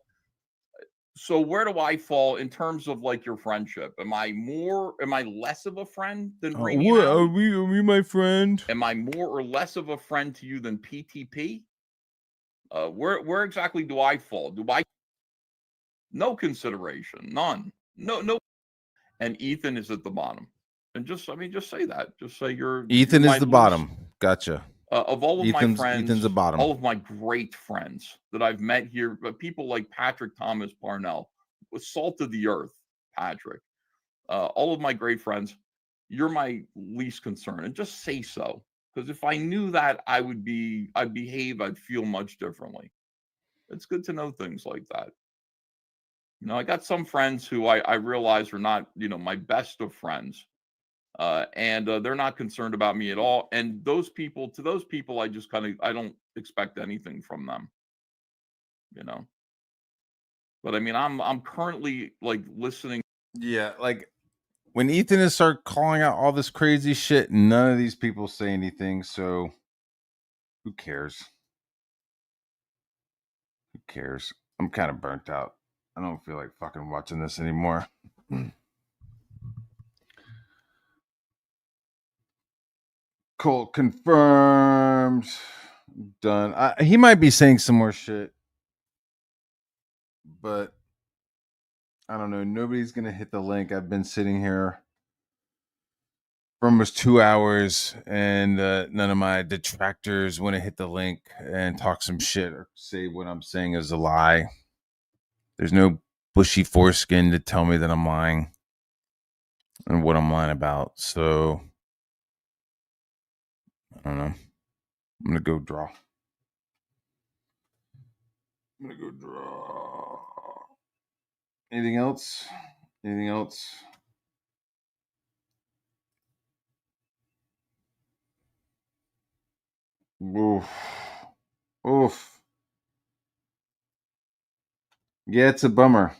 So where do I fall in terms of like your friendship? Am I less of a friend than Rainy What and are Alley? we my friend? Am I more or less of a friend to you than PTP? Where exactly do I fall? Do I no consideration? None. No. And Ethan is at the bottom. And just say that. Just say you're Ethan my is the loose, bottom. Gotcha. of all of my friends, Ethan's the bottom. all of my great friends that I've met here, people like Patrick Thomas Parnell, salt of the earth, Patrick. All of my great friends, you're my least concern, and just say so. Because if I knew that, I'd behave, I'd feel much differently. It's good to know things like that. I got some friends who I realize are not, my best of friends. And they're not concerned about me at all. And to those people, I just I don't expect anything from them, But I mean, I'm currently like listening. Yeah, like when Ethan start calling out all this crazy shit, none of these people say anything. So who cares? Who cares? I'm kind of burnt out. I don't feel like fucking watching this anymore. Colt confirmed. Done. He might be saying some more shit, but I don't know. Nobody's gonna hit the link. I've been sitting here for almost 2 hours, and none of my detractors want to hit the link and talk some shit or say what I'm saying is a lie. There's no bushy foreskin to tell me that I'm lying and what I'm lying about. So I don't know. I'm gonna go draw. Anything else? Anything else? Oof. Oof. Yeah, it's a bummer.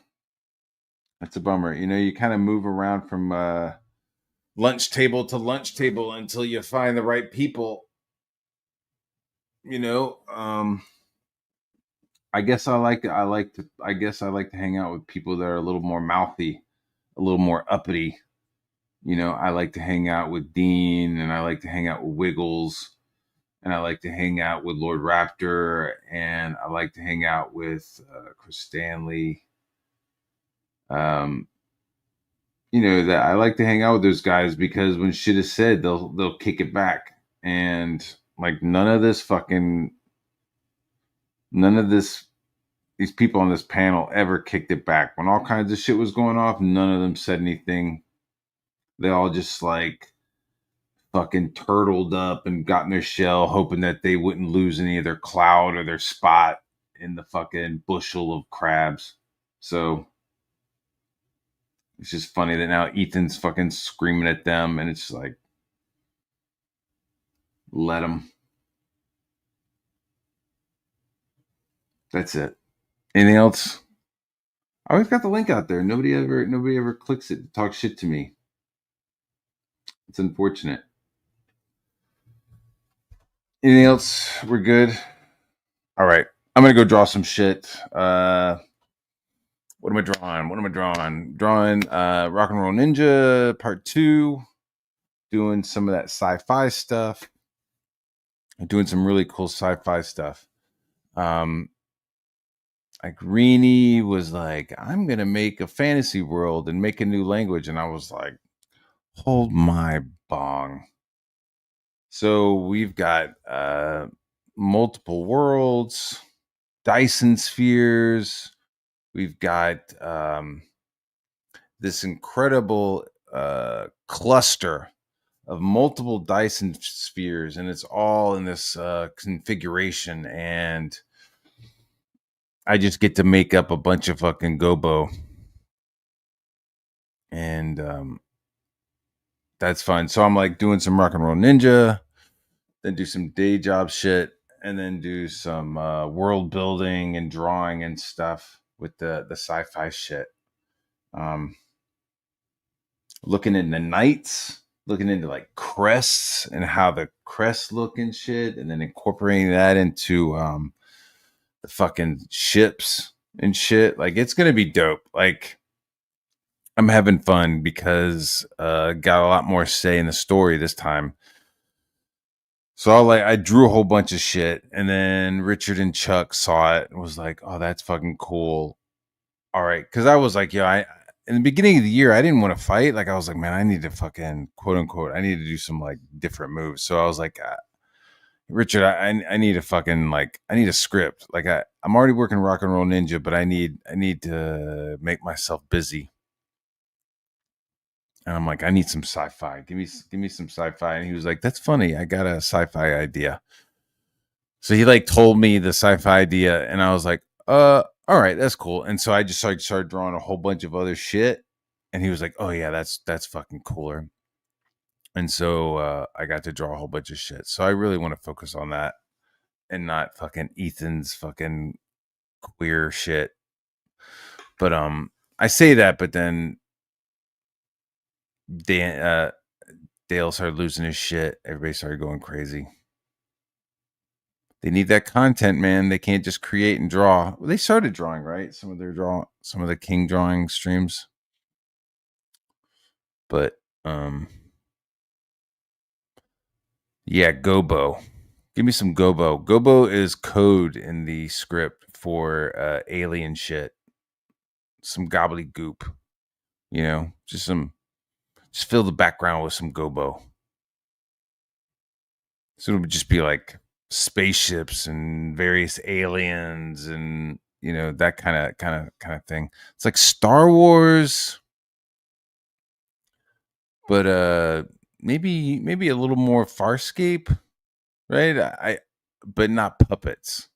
It's a bummer. You kind of move around from lunch table to lunch table until you find the right people. I guess I like to hang out with people that are a little more mouthy, a little more uppity. I like to hang out with Dean, and I like to hang out with Wiggles, and I like to hang out with Lord Raptor, and I like to hang out with Chris Stanley. That I like to hang out with those guys because when shit is said, they'll kick it back, and like none of these people on this panel ever kicked it back. When all kinds of shit was going off, none of them said anything. They all just like fucking turtled up and got in their shell, hoping that they wouldn't lose any of their clout or their spot in the fucking bushel of crabs. So it's just funny that now Ethan's fucking screaming at them, and it's like, let him. That's it. Anything else? I always got the link out there. Nobody ever clicks it to talk shit to me. It's unfortunate. Anything else? We're good. All right. I'm gonna go draw some shit. What am I drawing? Drawing Rock and Roll Ninja Part 2. Doing some of that sci-fi stuff. Doing some really cool sci-fi stuff. Like Rini was like, I'm gonna make a fantasy world and make a new language, and I was like, hold my bong. So we've got multiple worlds, Dyson spheres. We've got this incredible cluster of multiple Dyson spheres, and it's all in this configuration. And I just get to make up a bunch of fucking gobo, and that's fun. So I'm like doing some Rock and Roll Ninja, then do some day job shit, and then do some world building and drawing and stuff with the sci-fi shit. Looking into knights, looking into like crests and how the crests look and shit, and then incorporating that into the fucking ships and shit. Like it's gonna be dope. Like I'm having fun because got a lot more say in the story this time. So I drew a whole bunch of shit, and then Richard and Chuck saw it and was like, "Oh, that's fucking cool." All right, because I was like, "Yeah, in the beginning of the year, I didn't want to fight. Like, I was like, man, I need to fucking quote unquote, I need to do some like different moves." So I was like, Richard, I need a fucking like, I need a script. Like, I'm already working Rock and Roll Ninja, but I need to make myself busy. And I'm like, I need some sci-fi. Give me some sci-fi. And he was like, that's funny. I got a sci-fi idea. So he like told me the sci-fi idea, and I was like, all right, that's cool. And so I just started drawing a whole bunch of other shit. And he was like, oh yeah, that's fucking cooler. And so I got to draw a whole bunch of shit. So I really want to focus on that and not fucking Ethan's fucking queer shit. But I say that, but then Dale started losing his shit. Everybody started going crazy. They need that content, man. They can't just create and draw. Well, they started drawing, right? Some of the King drawing streams. But yeah, Gobo. Give me some Gobo. Gobo is code in the script for alien shit. Some gobbledygook. You know, just fill the background with some Gobo. So it would just be like spaceships and various aliens and you know that kind of thing. It's like Star Wars, but maybe a little more Farscape, right? But not puppets.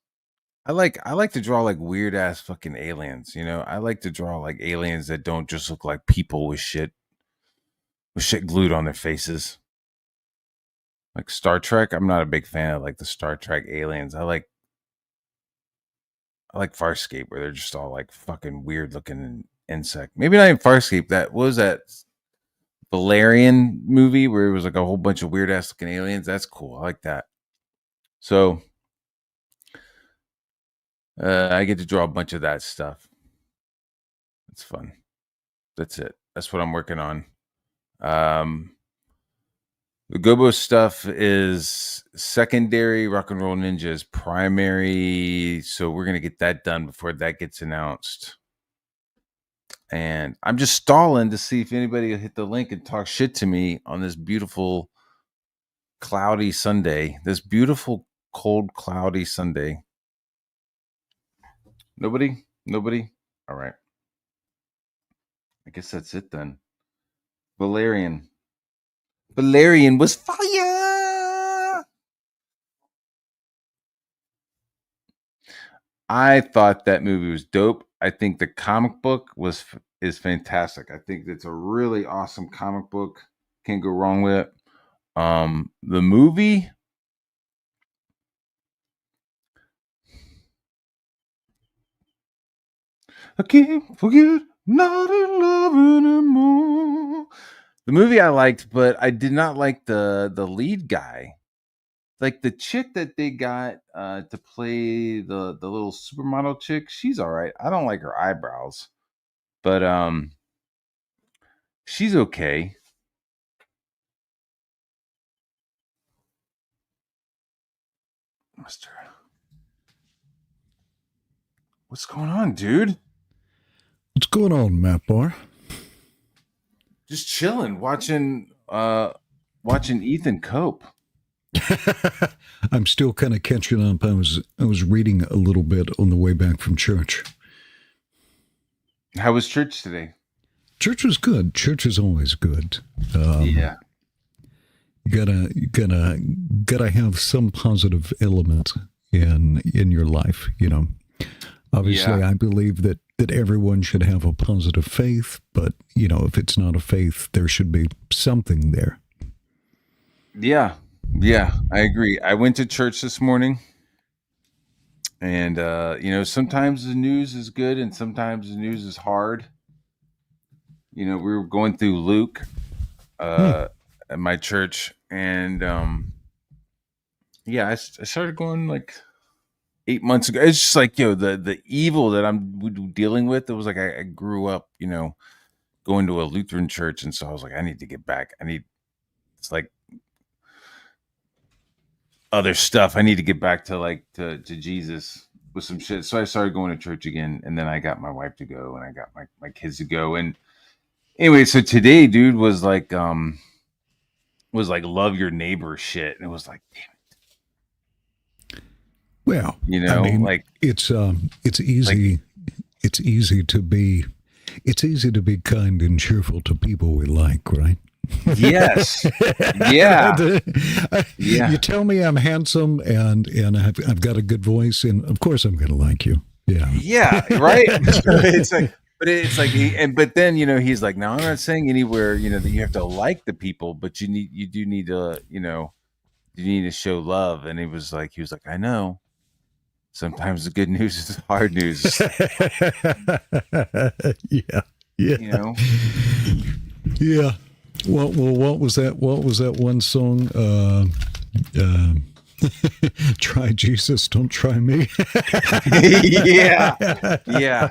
I like to draw like weird ass fucking aliens, you know. I like to draw like aliens that don't just look like people with shit glued on their faces. Like Star Trek, I'm not a big fan of like the Star Trek aliens. I like Farscape where they're just all like fucking weird looking insect. Maybe not even Farscape. That was that Valerian movie where it was like a whole bunch of weird ass looking aliens. That's cool. I like that. So I get to draw a bunch of that stuff. It's fun. That's it. That's what I'm working on. The Gobo stuff is secondary. Rock and Roll Ninja is primary. So we're going to get that done before that gets announced. And I'm just stalling to see if anybody will hit the link and talk shit to me on this beautiful cloudy Sunday. This beautiful, cold, cloudy Sunday. Nobody? All right. I guess that's it then. Valerian was fire. I thought that movie was dope. I think the comic book is fantastic. I think it's a really awesome comic book. Can't go wrong with it. The movie, I can't forget not in love anymore. The movie I liked, but I did not like the lead guy. Like the chick that they got to play the little supermodel chick, she's all right. I don't like her eyebrows, but she's okay. Mister, what's going on, dude? What's going on, Matt Bar? Just chilling, watching Ethan cope. I'm still kind of catching up. I was reading a little bit on the way back from church. How was church today? Church was good. Church is always good. Yeah. You gotta have some positive element in your life, you know. Obviously, I believe that everyone should have a positive faith, but you know, if it's not a faith, there should be something there. Yeah, I agree. I went to church this morning, and you know, sometimes the news is good, and sometimes the news is hard. You know, we were going through Luke at my church, and I started going like 8 months ago. It's just like, the evil that I'm dealing with. It was like I grew up, you know, going to a Lutheran church, and so I was like, I need to get back. It's like other stuff. I need to get back to to Jesus with some shit. So I started going to church again, and then I got my wife to go, and I got my kids to go. And anyway, so today, dude, was like love your neighbor shit, and it was like, damn it. Well, you know, I mean, like it's easy. It's easy to be kind and cheerful to people we like, right? Yes. Yeah. Yeah. You tell me I'm handsome and I've got a good voice, and of course I'm going to like you. Yeah. Yeah. Right. But then, you know, he's like, now I'm not saying anywhere, you know, that you have to like the people, but you do need to, you know, you need to show love. And he was like, I know. Sometimes the good news is hard news. Yeah. You know? Yeah. Well, what was that? What was that one song? Try Jesus, don't try me. Yeah.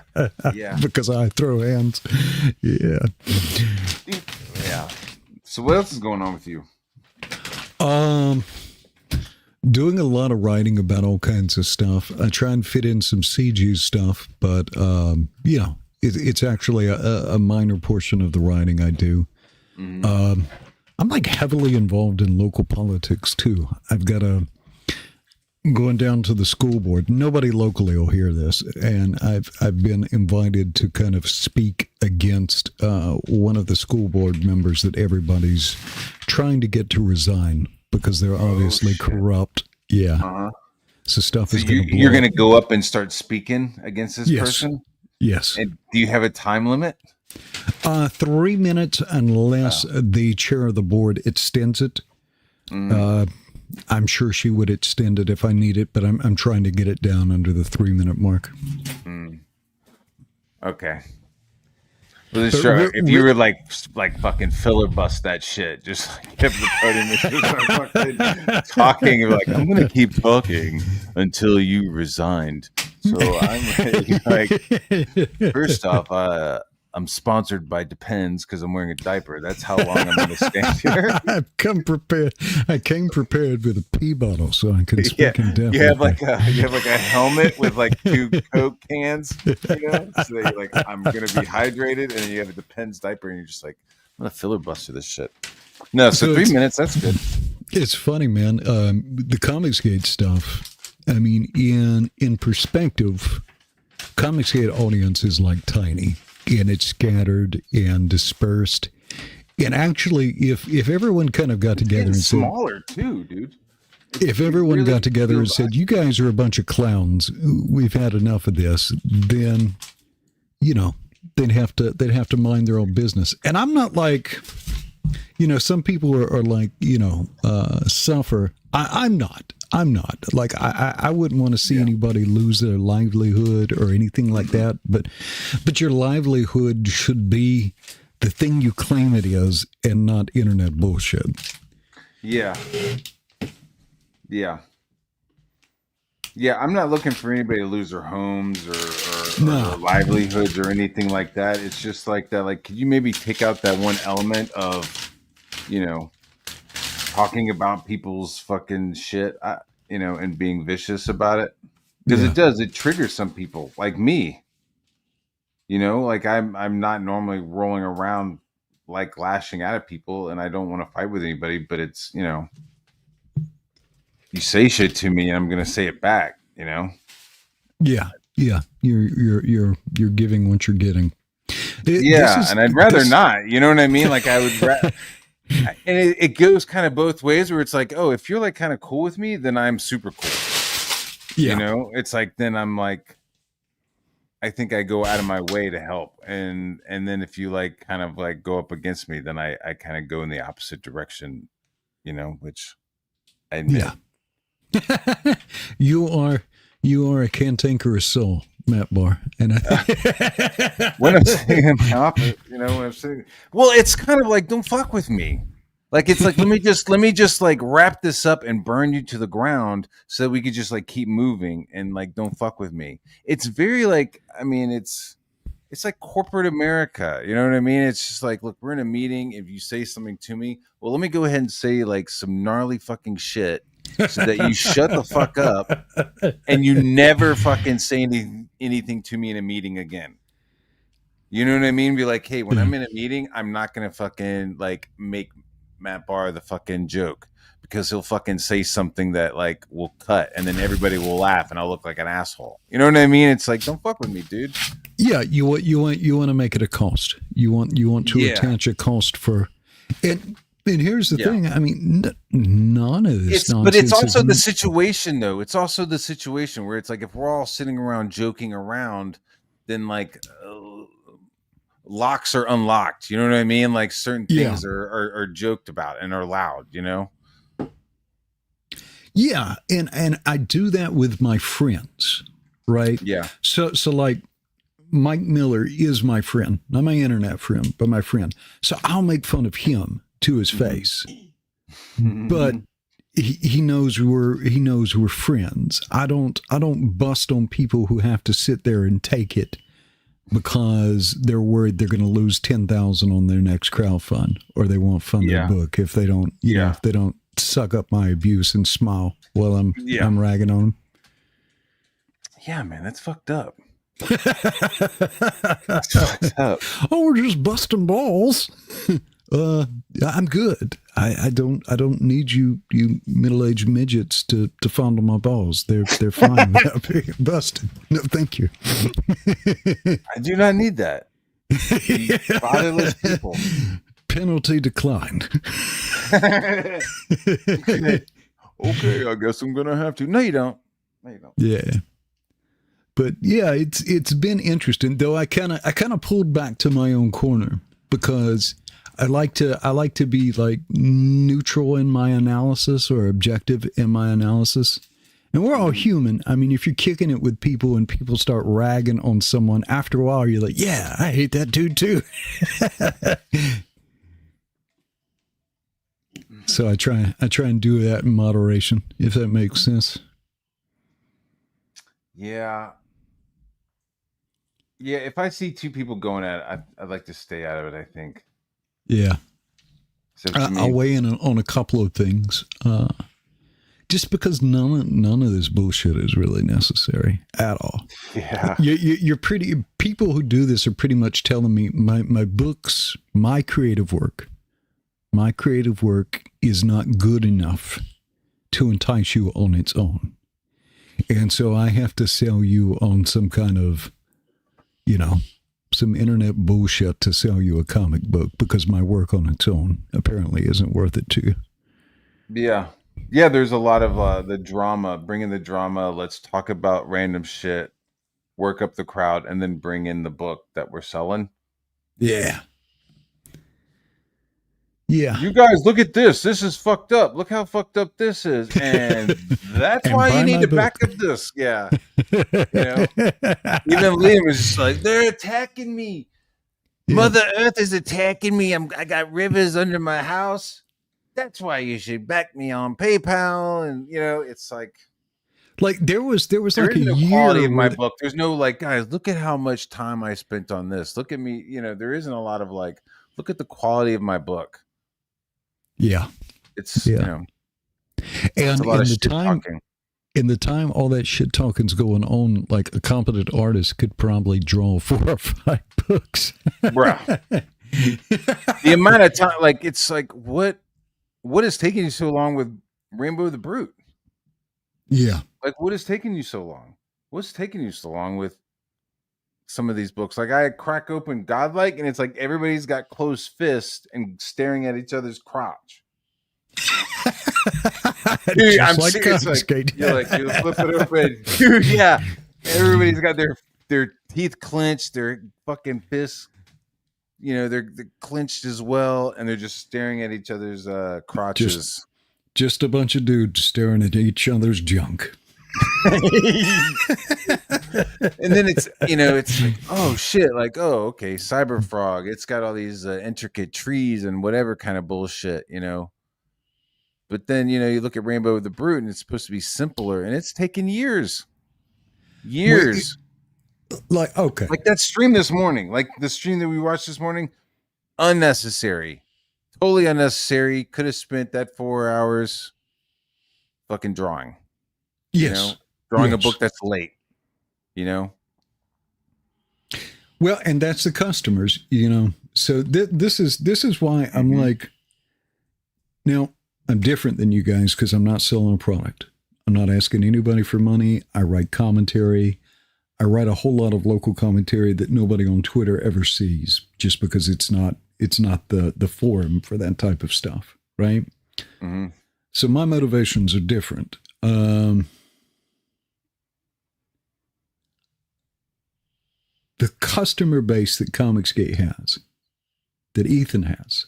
Because I throw hands. Yeah. Yeah. So what else is going on with you? Doing a lot of writing about all kinds of stuff. I try and fit in some CG stuff, but you know, it's actually a minor portion of the writing I do. Mm-hmm. I'm like heavily involved in local politics too. I've got going down to the school board. Nobody locally will hear this, and I've been invited to kind of speak against one of the school board members that everybody's trying to get to resign because they're obviously corrupt. Yeah. Uh-huh. So stuff is going to blow. You're going to go up and start speaking against this person? Yes. And do you have a time limit? 3 minutes unless the chair of the board extends it. I'm sure she would extend it if I need it, but I'm trying to get it down under the 3 minute mark. Okay. Well, sure. If you were like fucking filibust that shit, just like give the podium and just fucking talking, and like, I'm gonna keep talking until you resigned. So I'm ready. Like, first off, I'm sponsored by Depends because I'm wearing a diaper. That's how long I'm going to stand here. I've come prepared. I came prepared with a pee bottle so I can speak indefinitely. You have like a helmet with like 2 Coke cans, you know? So you're like, I'm going to be hydrated, and then you have a Depends diaper, and you're just like, I'm going to filibuster this shit. No, so 3 minutes, that's good. It's funny, man. The Comicsgate stuff, I mean, in perspective, Comicsgate audience is like tiny. And it's scattered and dispersed. And actually, if everyone kind of got together and said, smaller too, dude. If everyone really got together and said, "You guys are a bunch of clowns. We've had enough of this," then, you know, they'd have to mind their own business. And I'm not like, you know, some people are like, you know, suffer. I'm not. I'm not. Like, I wouldn't want to see anybody lose their livelihood or anything like that. But your livelihood should be the thing you claim it is, and not internet bullshit. Yeah. Yeah. Yeah, I'm not looking for anybody to lose their homes or livelihoods or anything like that. It's just like that. Like, could you maybe take out that one element of, talking about people's fucking shit, and being vicious about it? Because it triggers some people like me. Like I'm not normally rolling around like lashing out at people, and I don't want to fight with anybody, but it's, you say shit to me and I'm going to say it back, Yeah. You're giving what you're getting. And I'd rather not. You know what I mean? Like I would. And it goes kind of both ways. Where it's like, oh, if you're like kind of cool with me, then I'm super cool. Yeah. It's like then I'm like, I think I go out of my way to help, and then if you like kind of like go up against me, then I kind of go in the opposite direction. Which I admit. Yeah. You are a cantankerous soul, Matt Barr, and when I'm saying I'm opposite, when I'm saying, well, it's kind of like, don't fuck with me. Like it's like let me just like wrap this up and burn you to the ground so that we could just like keep moving and like don't fuck with me. It's very like, I mean, it's like corporate America. You know what I mean? It's just like, look, we're in a meeting. If you say something to me, well, let me go ahead and say like some gnarly fucking shit so that you shut the fuck up and you never fucking say anything to me in a meeting again. You know what I mean? Be like, hey, when I'm in a meeting, I'm not going to fucking like make Matt Barr the fucking joke, because he'll fucking say something that like will cut and then everybody will laugh and I'll look like an asshole. You know what I mean? It's like, don't fuck with me, dude. Yeah, you want to make it a cost. You want to attach a cost for it. And here's the thing. I mean, none of this nonsense. But it's also the situation, though. It's also the situation where it's like if we're all sitting around joking around, then like locks are unlocked. You know what I mean? Like certain things are joked about and are loud. Yeah, and I do that with my friends, right? Yeah. So like Mike Miller is my friend, not my internet friend, but my friend. So I'll make fun of him to his face, but he knows we're friends. I don't bust on people who have to sit there and take it because they're worried they're going to lose 10,000 on their next crowdfund, or they won't fund their book if they don't, if they don't suck up my abuse and smile while I'm ragging on them. Yeah, man, that's fucked up. That's fucked up. Oh, we're just busting balls. I'm good. I don't need you middle-aged midgets to fondle my balls. They're fine without being busted. No, thank you. I do not need that. You fatherless people. Penalty declined. Okay, I guess I'm gonna have to. No, you don't. Yeah. But yeah, it's been interesting, though. I kind of pulled back to my own corner because I like to be like neutral in my analysis or objective in my analysis. And we're all human. I mean, if you're kicking it with people and people start ragging on someone, after a while you're like, yeah, I hate that dude too. So I try and do that in moderation, if that makes sense. Yeah. Yeah, if I see two people going at it, I'd like to stay out of it, I think. Yeah. I'll weigh in on a couple of things. Just because none of this bullshit is really necessary at all. Yeah. You're pretty, people who do this are pretty much telling me my books, my creative work is not good enough to entice you on its own. And so I have to sell you on some kind of, some internet bullshit to sell you a comic book, because my work on its own apparently isn't worth it to you. Yeah. Yeah, there's a lot of the drama, bring in the drama. Let's talk about random shit, work up the crowd, and then bring in the book that we're selling. Yeah. Yeah. You guys, look at this. This is fucked up. Look how fucked up this is. And that's And why buy you need my to book. back up this. Yeah. Even Liam was just like, they're attacking me. Yeah. Mother Earth is attacking me. I got rivers under my house. That's why you should back me on PayPal. And it's like there was like a no year quality of my book. There's no like, guys, look at how much time I spent on this. Look at me. There isn't a lot of like, look at the quality of my book. Yeah. It's and it's a lot of shit talking. In the time all that shit talking's going on, like a competent artist could probably draw 4 or 5 books. Bruh. The amount of time, like, it's like, what is taking you so long with Rainbow the Brute? Yeah. Like, what is taking you so long? What's taking you so long with some of these books? Like, I crack open Godlike, and it's like everybody's got closed fists and staring at each other's crotch. Dude, I'm like serious. Like, you flip it open. Dude, yeah. Everybody's got their teeth clenched, their fucking fists, they're clenched as well, and they're just staring at each other's crotches. Just a bunch of dudes staring at each other's junk. And then it's it's like, oh shit, like, oh, okay, Cyberfrog, it's got all these intricate trees and whatever kind of bullshit, But then, you look at Rainbow the Brute, and it's supposed to be simpler, and it's taken years. Years. Like, okay. Like that stream this morning, like the stream that we watched this morning, unnecessary. Totally unnecessary. Could have spent that 4 hours fucking drawing. Yes. Drawing a book that's late. Well, and that's the customers, So this is why I'm like, now, I'm different than you guys because I'm not selling a product. I'm not asking anybody for money. I write commentary. I write a whole lot of local commentary that nobody on Twitter ever sees, just because it's not the forum for that type of stuff, right? Mm-hmm. So my motivations are different. The customer base that Comicsgate has, that Ethan has,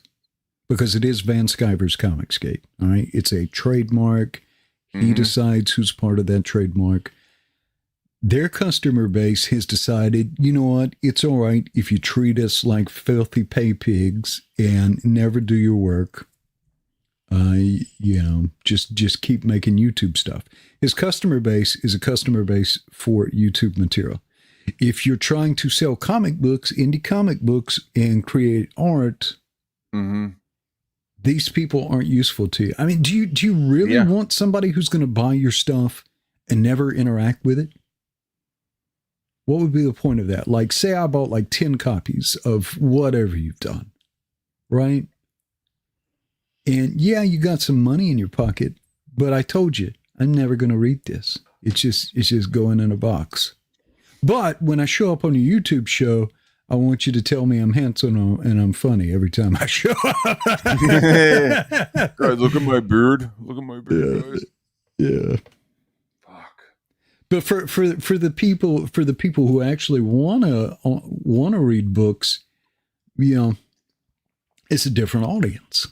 because it is Van Sciver's Comicsgate, all right? It's a trademark. He decides who's part of that trademark. Their customer base has decided, you know what? It's all right if you treat us like filthy pay pigs and never do your work. Just keep making YouTube stuff. His customer base is a customer base for YouTube material. If you're trying to sell comic books, indie comic books, and create art, these people aren't useful to you. I mean, do you really want somebody who's going to buy your stuff and never interact with it? What would be the point of that? Like, say I bought like 10 copies of whatever you've done, right? And yeah, you got some money in your pocket, but I told you, I'm never going to read this. It's just going in a box. But when I show up on a YouTube show, I want you to tell me I'm handsome and I'm funny every time I show up. Guys, look at my beard. Look at my beard, guys. Yeah. Fuck. But for the people who actually wanna read books, it's a different audience.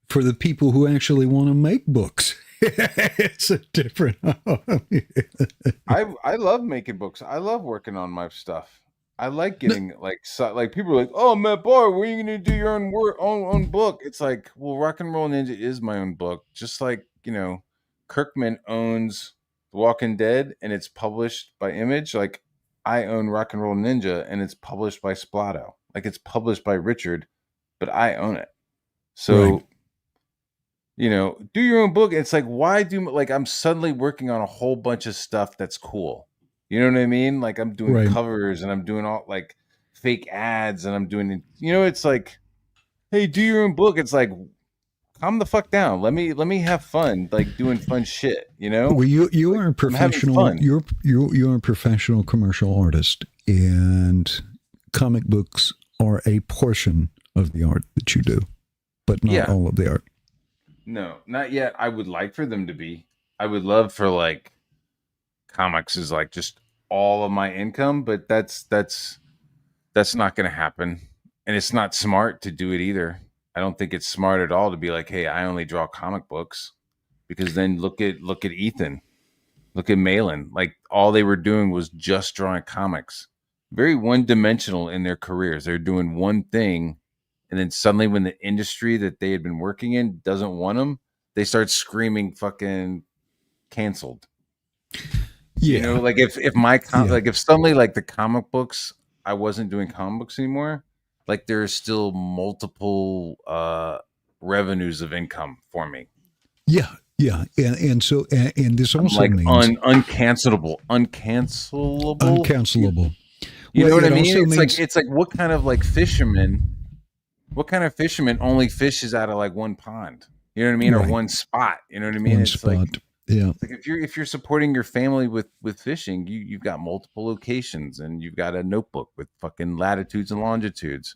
For the people who actually want to make books, it's a different. I love making books. I love working on my stuff. I like getting like people are like, oh, Matt Barr, when are you gonna do your own book? It's like, well, Rock and Roll Ninja is my own book, just like Kirkman owns The Walking Dead and it's published by Image. Like I own Rock and Roll Ninja and it's published by Splato. Like it's published by Richard, but I own it. So. Right. Do your own book. It's like, why I'm suddenly working on a whole bunch of stuff that's cool. You know what I mean? Like I'm doing covers and I'm doing all like fake ads and I'm doing, it's like, hey, do your own book. It's like, calm the fuck down. Let me have fun, like doing fun shit, Well, you are a professional. You're a professional commercial artist, and comic books are a portion of the art that you do, but not all of the art. No, not yet. I would like for them to be. I would love for like comics is like just all of my income, but that's not going to happen. and it's not smart to do it either. I don't think it's smart at all to be like, hey, I only draw comic books, because then look at Ethan, look at Malin. Like, all they were doing was just drawing comics, very one-dimensional in their careers. They're doing one thing, and then suddenly when the industry that they had been working in doesn't want them, they start screaming fucking canceled. Yeah. You know, like if like if suddenly like the comic books, I wasn't doing comic books anymore, like there's still multiple revenues of income for me. Yeah, and so this also like means uncancelable. You know what I mean? It's like what kind of fisherman only fishes out of like one pond? You know what I mean? Right. Or one spot. You know what I mean? It's like, yeah. Like if you're supporting your family with fishing, you've got multiple locations and you've got a notebook with fucking latitudes and longitudes.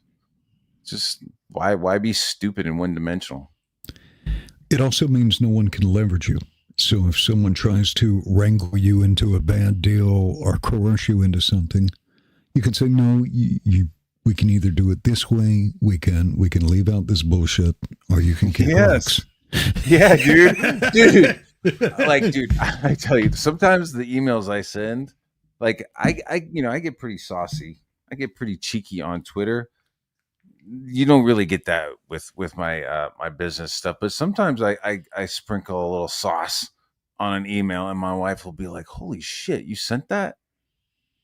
Just why be stupid and one dimensional? It also means no one can leverage you. So if someone tries to wrangle you into a bad deal or coerce you into something, you can say no. We can either do it this way. We can leave out this bullshit, or you can kick rocks. Yeah, dude. Like, dude, I tell you, sometimes the emails I send, like, I get pretty saucy. I get pretty cheeky on Twitter. You don't really get that with my my business stuff, but sometimes I sprinkle a little sauce on an email, and my wife will be like, "Holy shit, you sent that?"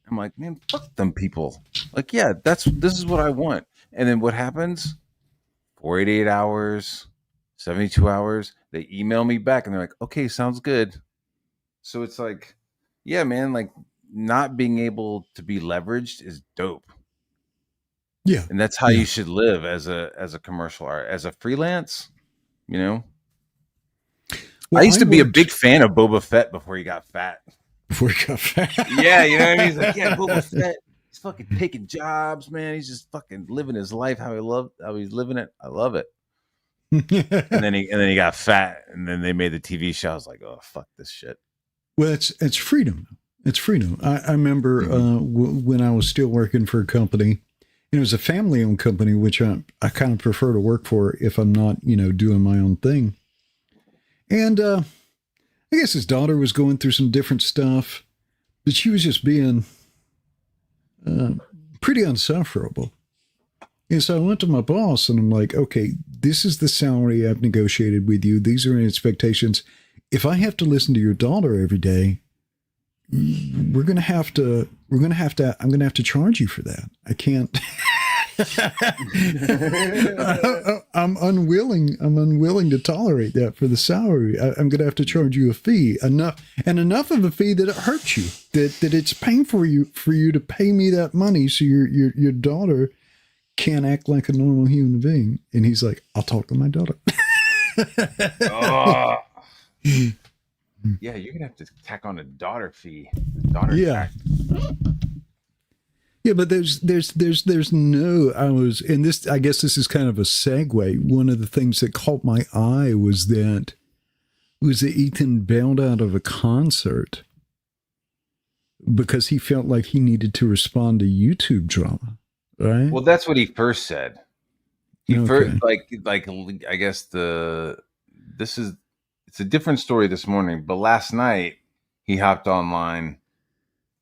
I'm like, "Man, fuck them people." Like, yeah, this is what I want. And then what happens? 48 hours. 72 hours, they email me back and they're like, okay, sounds good. So it's like, yeah, man, like not being able to be leveraged is dope. Yeah. And that's how you should live as a commercial art, as a freelance, you know? Well, I used to be a big fan of Boba Fett before he got fat. Yeah, you know what I mean? He's like, yeah, Boba Fett, he's fucking taking jobs, man. He's just fucking living his life how he's living it. I love it. and then he got fat, and then they made the TV show. I was like, oh, fuck this shit. Well, it's freedom. It's freedom. I remember when I was still working for a company. It was a family-owned company, which I kind of prefer to work for if I'm not, doing my own thing. And I guess his daughter was going through some different stuff, but she was just being pretty unsufferable. And so I went to my boss and I'm like, okay, this is the salary I've negotiated with you. These are expectations. If I have to listen to your daughter every day, I'm going to have to charge you for that. I can't. I'm unwilling to tolerate that for the salary. I'm going to have to charge you a fee, enough of a fee that it hurts you, that it's painful for you to pay me that money. So your daughter can't act like a normal human being. And he's like, I'll talk to my daughter. Oh. Yeah, you're gonna have to tack on a daughter fee. Tax. Yeah, but there's no. I guess this is kind of a segue. One of the things that caught my eye was that Ethan bailed out of a concert because he felt like he needed to respond to YouTube drama. Right. Well, that's what he first said. First, like I guess it's a different story this morning, but last night he hopped online,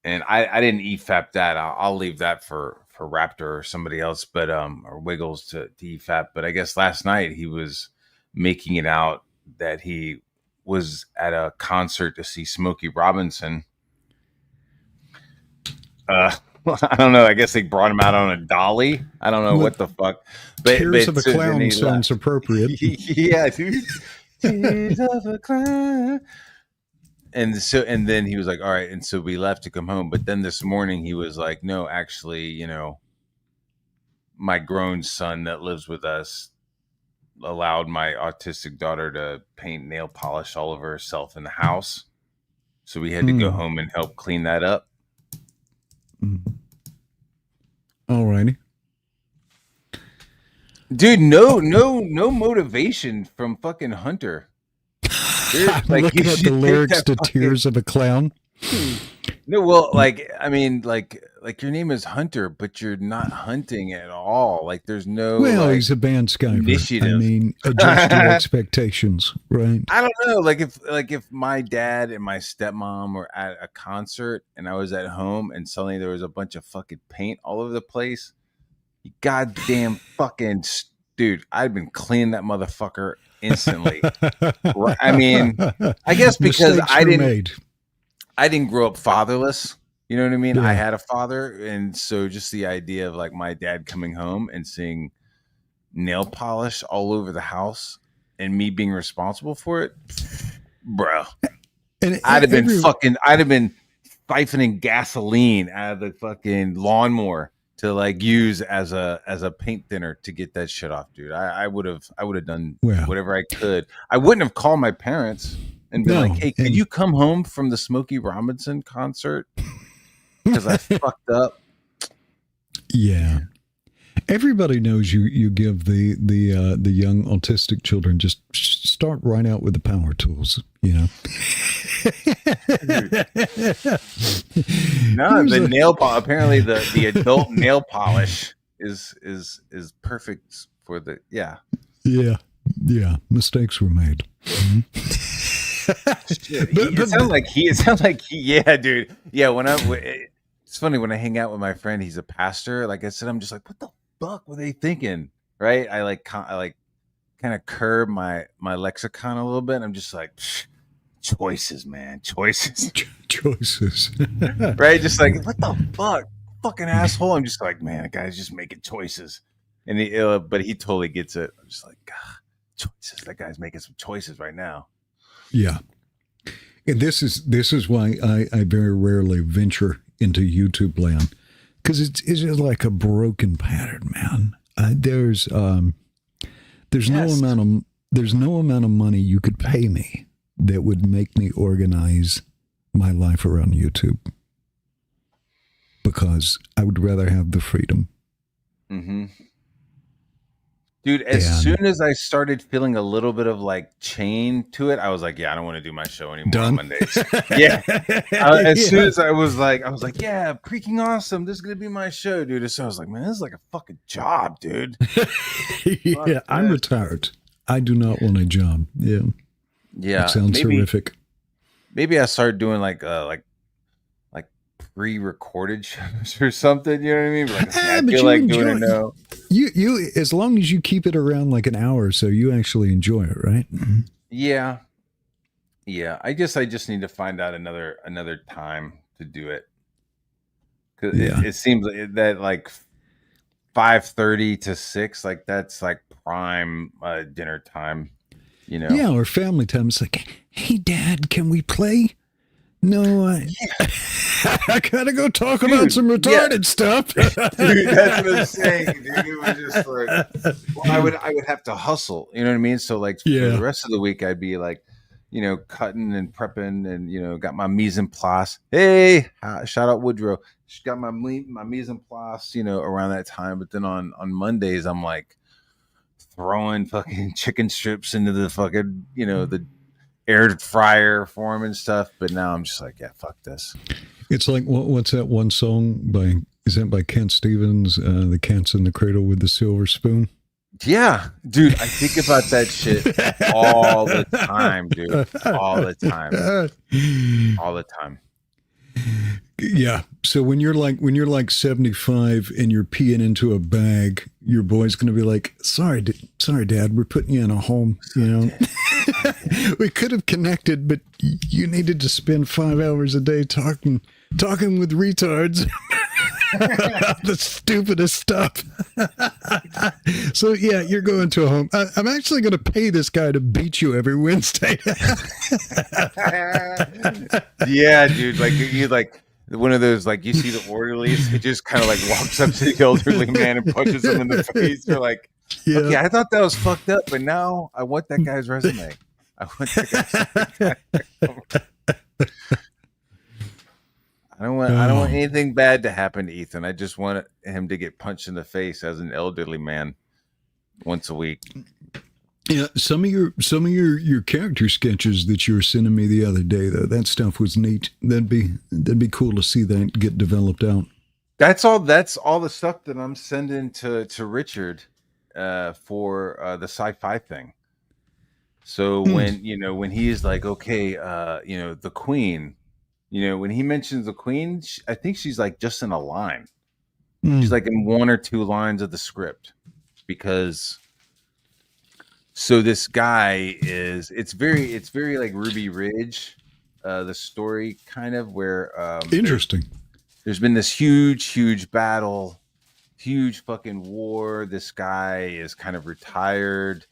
and I didn't EFAP that. I'll leave that for Raptor or somebody else, but or Wiggles to EFAP. But I guess last night he was making it out that he was at a concert to see Smokey Robinson. I don't know. I guess they brought him out on a dolly. I don't know what the fuck. Tears of a Clown sounds appropriate. Yeah, dude. Tears of a clown. And then he was like, all right. And so we left to come home. But then this morning he was like, no, actually, my grown son that lives with us allowed my autistic daughter to paint nail polish all over herself in the house. So we had to go home and help clean that up. All righty. Dude, no motivation from fucking Hunter. I'm looking at the lyrics to Tears of a Clown. No, well, like I mean, like your name is Hunter, but you're not hunting at all. Like there's no Well, like he's a band skyver. I initiative. mean, adjust your expectations, right? I don't know. Like if my dad and my stepmom were at a concert and I was at home and suddenly there was a bunch of fucking paint all over the place, you goddamn fucking dude, I'd been cleaning that motherfucker instantly. I mean, I guess because Mistakes were made. I didn't grow up fatherless. You know what I mean? Yeah. I had a father, and so just the idea of like my dad coming home and seeing nail polish all over the house and me being responsible for it, bro. And I'd have been siphoning gasoline out of the fucking lawnmower to like use as a paint thinner to get that shit off, dude. I would have done whatever I could. I wouldn't have called my parents and been like, "Hey, could you come home from the Smokey Robinson concert because I fucked up?" Yeah. Everybody knows you give the young autistic children just start right out with the power tools, you know. No, the nail polish. Apparently, the adult nail polish is perfect for the yeah. Mistakes were made. It sounds like he yeah, dude. Yeah, it's funny when I hang out with my friend, he's a pastor. Like I said, I'm just like, what the fuck were they thinking? Right? I kind of curb my lexicon a little bit. I'm just like, choices, man, choices. Right? Just like, what the fuck, fucking asshole. I'm just like, man, the guy's just making choices, and but he totally gets it. I'm just like, God, choices. That guy's making some choices right now. Yeah, and this is why I very rarely venture into YouTube land, because it's just like a broken pattern, man. There's no amount of money you could pay me that would make me organize my life around YouTube, because I would rather have the freedom. Mm-hmm. Dude, as soon as I started feeling a little bit of like chain to it, I was like, yeah, I don't want to do my show anymore on Mondays. Yeah. Soon as I was like, yeah, freaking awesome. This is going to be my show, dude. So I was like, man, this is like a fucking job, dude. Yeah, I'm retired. I do not want a job. Yeah. Yeah. That sounds horrific. Maybe I started doing like pre-recorded shows or something, you know what I mean? Like, I feel like doing it now. You as long as you keep it around like an hour or so, you actually enjoy it, right? Mm-hmm. Yeah. I just need to find out another time to do it, because it seems that like 5:30 to 6, like that's like prime dinner time, you know. Yeah, or family time. It's like, hey, Dad, can we play? No, I gotta go talk about some retarded stuff. Dude, that's what I'm saying, dude. It was just like, well, I would have to hustle, you know what I mean? So like for the rest of the week, I'd be like, you know, cutting and prepping, and you know, got my mise en place. Hey, shout out Woodrow. She got my mise en place, you know, around that time. But then on Mondays, I'm like throwing fucking chicken strips into the fucking, you know, the air fryer form and stuff. But now I'm just like, yeah, fuck this. It's like, what's that one song is that by Kent Stevens? The Cat's in the Cradle with the Silver Spoon. Yeah, dude, I think about that shit all the time, dude. All the time. Yeah. So when you're like 75 and you're peeing into a bag, your boy's going to be like, sorry, Dad, we're putting you in a home, you know. We could have connected, but you needed to spend 5 hours a day talking with retards about the stupidest stuff. So yeah, you're going to a home. I'm actually going to pay this guy to beat you every Wednesday. Yeah, dude. Like you like one of those, like you see the orderlies, he just kind of like walks up to the elderly man and punches him in the face. You're like, okay, I thought that was fucked up, but now I want that guy's resume. I want that guy's I don't want anything bad to happen to Ethan. I just want him to get punched in the face as an elderly man once a week. Yeah, some of your character sketches that you were sending me the other day, though, that stuff was neat. That'd be cool to see that get developed out. That's all the stuff that I'm sending to Richard for the sci-fi thing. So when he's like, okay, the queen, when he mentions the queen, I think she's like just in a line. She's like in one or two lines of the script, because so this guy it's very like Ruby Ridge, the story kind of where interesting. There's been this huge battle, huge fucking war. This guy is kind of retired,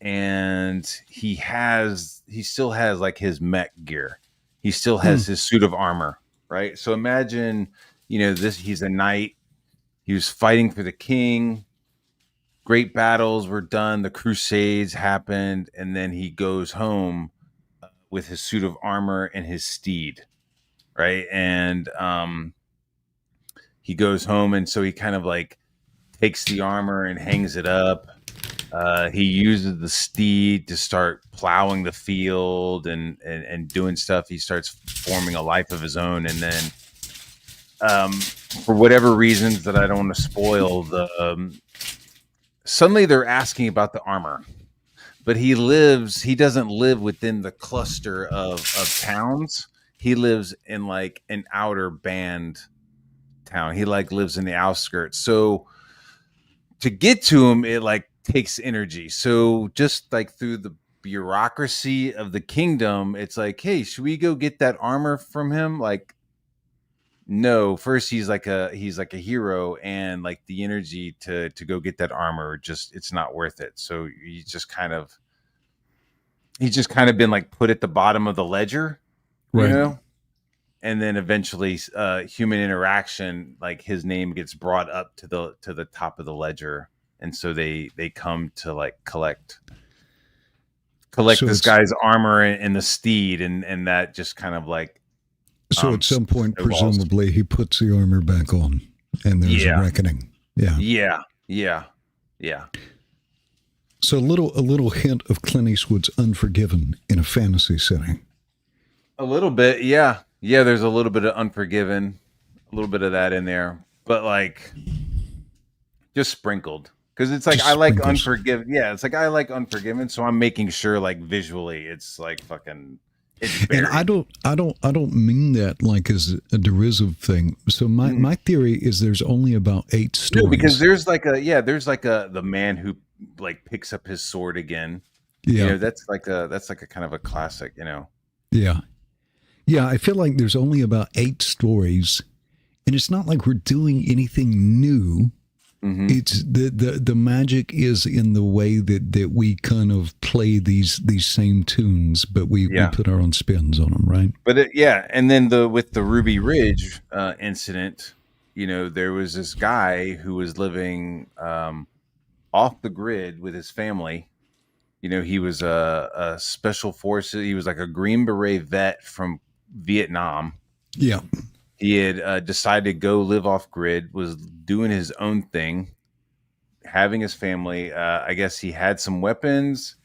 and he still has like his mech gear. He still has his suit of armor, right? So imagine, he's a knight. He was fighting for the king. Great battles were done. The Crusades happened, and then he goes home with his suit of armor and his steed, right? And he goes home, and so he kind of like takes the armor and hangs it up. He uses the steed to start plowing the field and doing stuff. He starts forming a life of his own, and then for whatever reasons that I don't want to spoil, suddenly they're asking about the armor, but he doesn't live within the cluster of towns. He lives in like an outer band town. He like lives in the outskirts. So to get to him, it like takes energy. So just like through the bureaucracy of the kingdom, it's like, hey, should we go get that armor from him? Like, no, first he's like a hero, and like the energy to go get that armor, it's not worth it. So he's just kind of been like put at the bottom of the ledger, right? And then eventually human interaction, like his name gets brought up to the top of the ledger, and so they come to like collect this guy's armor and the steed, and that just kind of like. So at some point, presumably, he puts the armor back on, and there's a reckoning. Yeah. So a little hint of Clint Eastwood's Unforgiven in a fantasy setting. A little bit, yeah. There's a little bit of Unforgiven, a little bit of that in there, but like just sprinkled, because it's like I like Unforgiven. Yeah, it's like I like Unforgiven, so I'm making sure like visually it's like fucking. And I don't mean that like as a derisive thing. So my theory is there's only about 8 stories. No, because there's like the man who like picks up his sword again. Yeah, that's like a kind of a classic. Yeah, I feel like there's only about 8 stories, and it's not like we're doing anything new. Mm-hmm. It's the magic is in the way that we kind of play these same tunes, but we put our own spins on them, right? But and then with the Ruby Ridge incident, there was this guy who was living off the grid with his family. He was a special forces. He was like a Green Beret vet from Vietnam. Yeah. He had decided to go live off grid, was doing his own thing, having his family. I guess he had some weapons.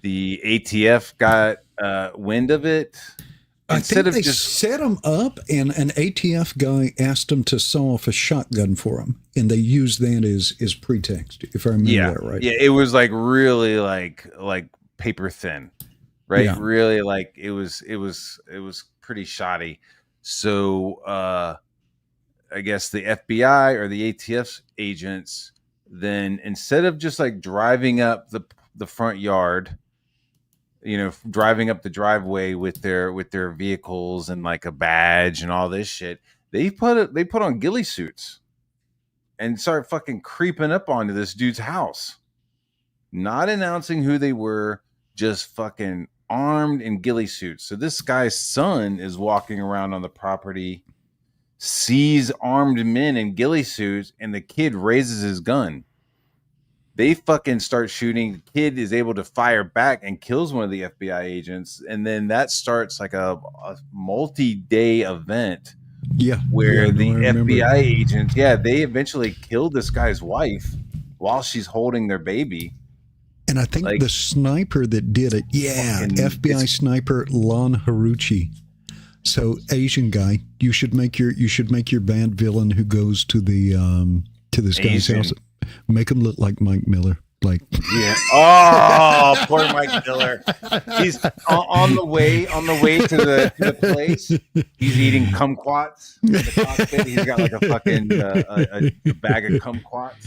The ATF got wind of it. I think they set him up, and an ATF guy asked him to saw off a shotgun for him, and they used that as pretext, if I remember that right. Yeah, it was like really like paper thin, right? Yeah. Really like it was pretty shoddy. So I guess the FBI or the ATF agents then, instead of just like driving up the front yard, driving up the driveway with their vehicles and like a badge and all this shit, they put on ghillie suits and start fucking creeping up onto this dude's house, not announcing who they were, just fucking armed in ghillie suits. So this guy's son is walking around on the property, sees armed men in ghillie suits, and the kid raises his gun. They fucking start shooting. The kid is able to fire back and kills one of the FBI agents, and then that starts like a multi-day event. Yeah, where the FBI agents, they eventually killed this guy's wife while she's holding their baby. And I think Like, the sniper that did it, FBI sniper Lon Haruchi. So Asian guy, you should make your bad villain who goes to this guy's house. Make him look like Mike Miller. Like, yeah. Oh, poor Mike Miller. He's on the way to the place. He's eating kumquats in the cockpit. He's got like a fucking a bag of kumquats.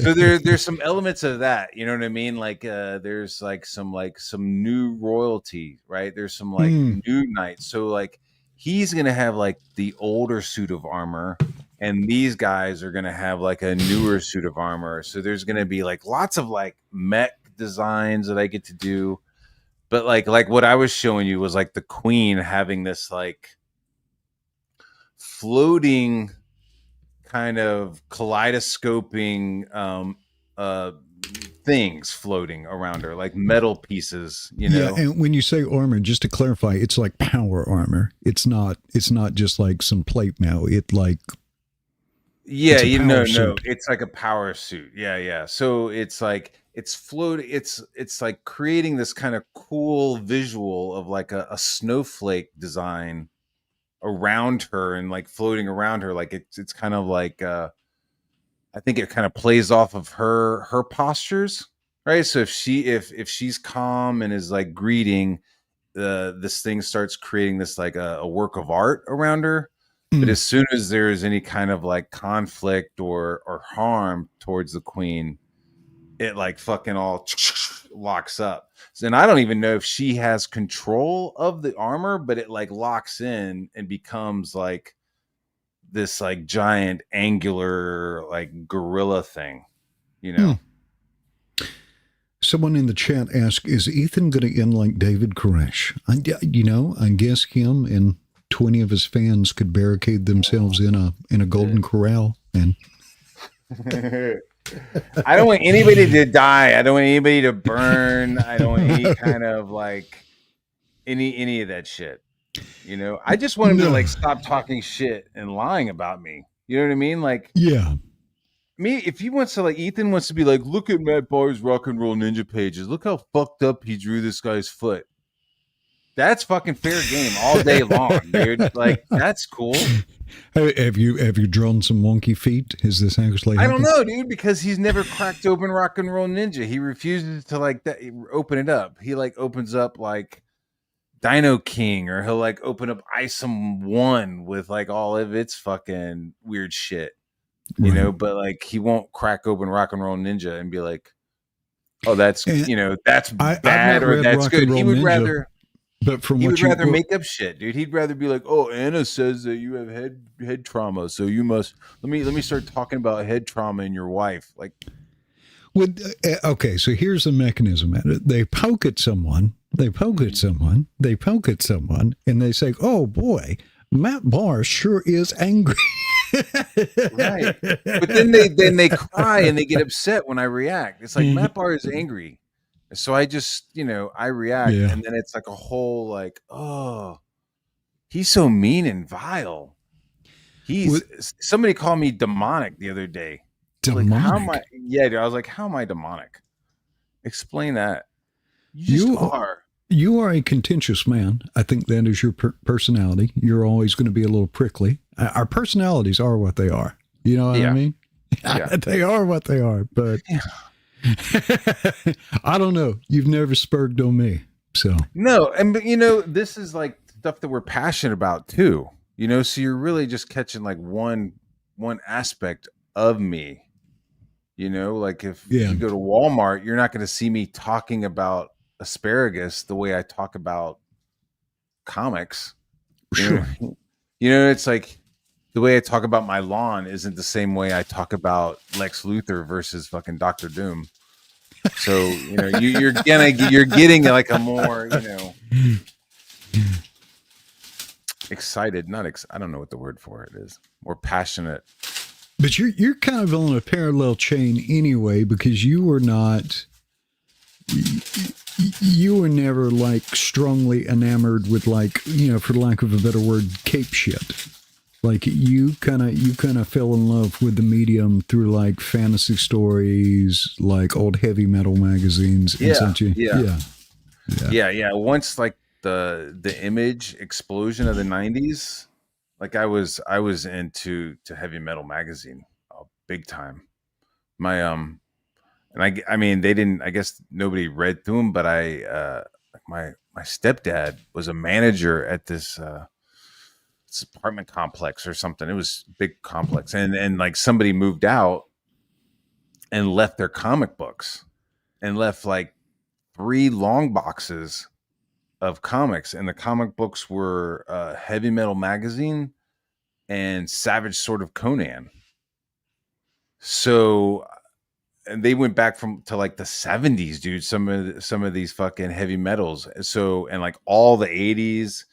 So there's some elements of that. You know what I mean? Like there's like some new royalty, right? There's some like new knights. So like he's gonna have like the older suit of armor. And these guys are going to have like a newer suit of armor. So there's going to be like lots of like mech designs that I get to do. But like what I was showing you was like the Queen having this like floating kind of kaleidoscoping things floating around her, like metal pieces, you know? Yeah, and when you say armor, just to clarify, it's like power armor. It's not just like some plate mail. It like... Yeah, no, it's like a power suit. Yeah. So it's like it's floating. It's like creating this kind of cool visual of like a snowflake design around her and like floating around her. Like it's kind of like I think it kind of plays off of her postures, right? So if she's calm and is like greeting, this thing starts creating this like a work of art around her. But as soon as there is any kind of like conflict or harm towards the Queen, it like fucking all locks up. And I don't even know if she has control of the armor, but it like locks in and becomes like this like giant angular like gorilla thing, you know? Someone in the chat asked, is Ethan going to end like David Koresh? I guess him and 20 of his fans could barricade themselves in a golden corral and I don't want anybody to die. I don't want anybody to burn. I don't want any kind of like any of that shit. You know, I just want him to like stop talking shit and lying about me. You know what I mean? Like, yeah. Me, if he wants to like Ethan wants to be like, look at Matt Barr's Rock and Roll Ninja pages. Look how fucked up he drew this guy's foot. That's fucking fair game all day long, dude. Like, that's cool. Have you drawn some wonky feet? Is this actually I don't know, dude, because he's never cracked open Rock and Roll Ninja. He refuses to like that open it up. He like opens up like Dino King, or he'll like open up Isom 1 with like all of its fucking weird shit. You know, but like he won't crack open Rock and Roll Ninja and be like, oh, that's that's bad or that's good. He would rather But from he what would rather make up shit, dude. He'd rather be like, "Oh, Anna says that you have head trauma, so you must let me start talking about head trauma in your wife." Like, okay, so here's the mechanism at it. They poke at someone, and they say, "Oh boy, Matt Barr sure is angry." Right, but then they cry and they get upset when I react. It's like Matt Barr is angry. So I just, I react, and then it's like a whole like, oh, he's so mean and vile. Somebody called me demonic the other day. Demonic? Like, how am I? Yeah, dude, I was like, how am I demonic? Explain that. You are. You are a contentious man. I think that is your personality. You're always going to be a little prickly. Our personalities are what they are. You know what I mean? Yeah. They are what they are, but. Yeah. I don't know. You've never spurred on me, so no. And this is like stuff that we're passionate about too. So you're really just catching like one aspect of me. Like if you go to Walmart, you're not going to see me talking about asparagus the way I talk about comics. Sure. It's like the way I talk about my lawn isn't the same way I talk about Lex Luthor versus fucking Dr. Doom. So, you're getting like a more, excited, I don't know what the word for it is. More passionate. But you're kind of on a parallel chain anyway, because you were never like strongly enamored with like, for lack of a better word, cape shit. Like you kind of fell in love with the medium through like fantasy stories, like old heavy metal magazines, and such. Yeah. Once like the image explosion of the '90s, like I was into heavy metal magazine, big time. My and I mean they didn't. I guess nobody read through them, but like my stepdad was a manager at this apartment complex or something. It was a big complex, and like somebody moved out and left their comic books and left like 3 long boxes of comics, and the comic books were Heavy Metal Magazine and Savage Sword of Conan. So, and they went back to like the 70s, dude. Some of these fucking heavy metals. So, and like all the 80s.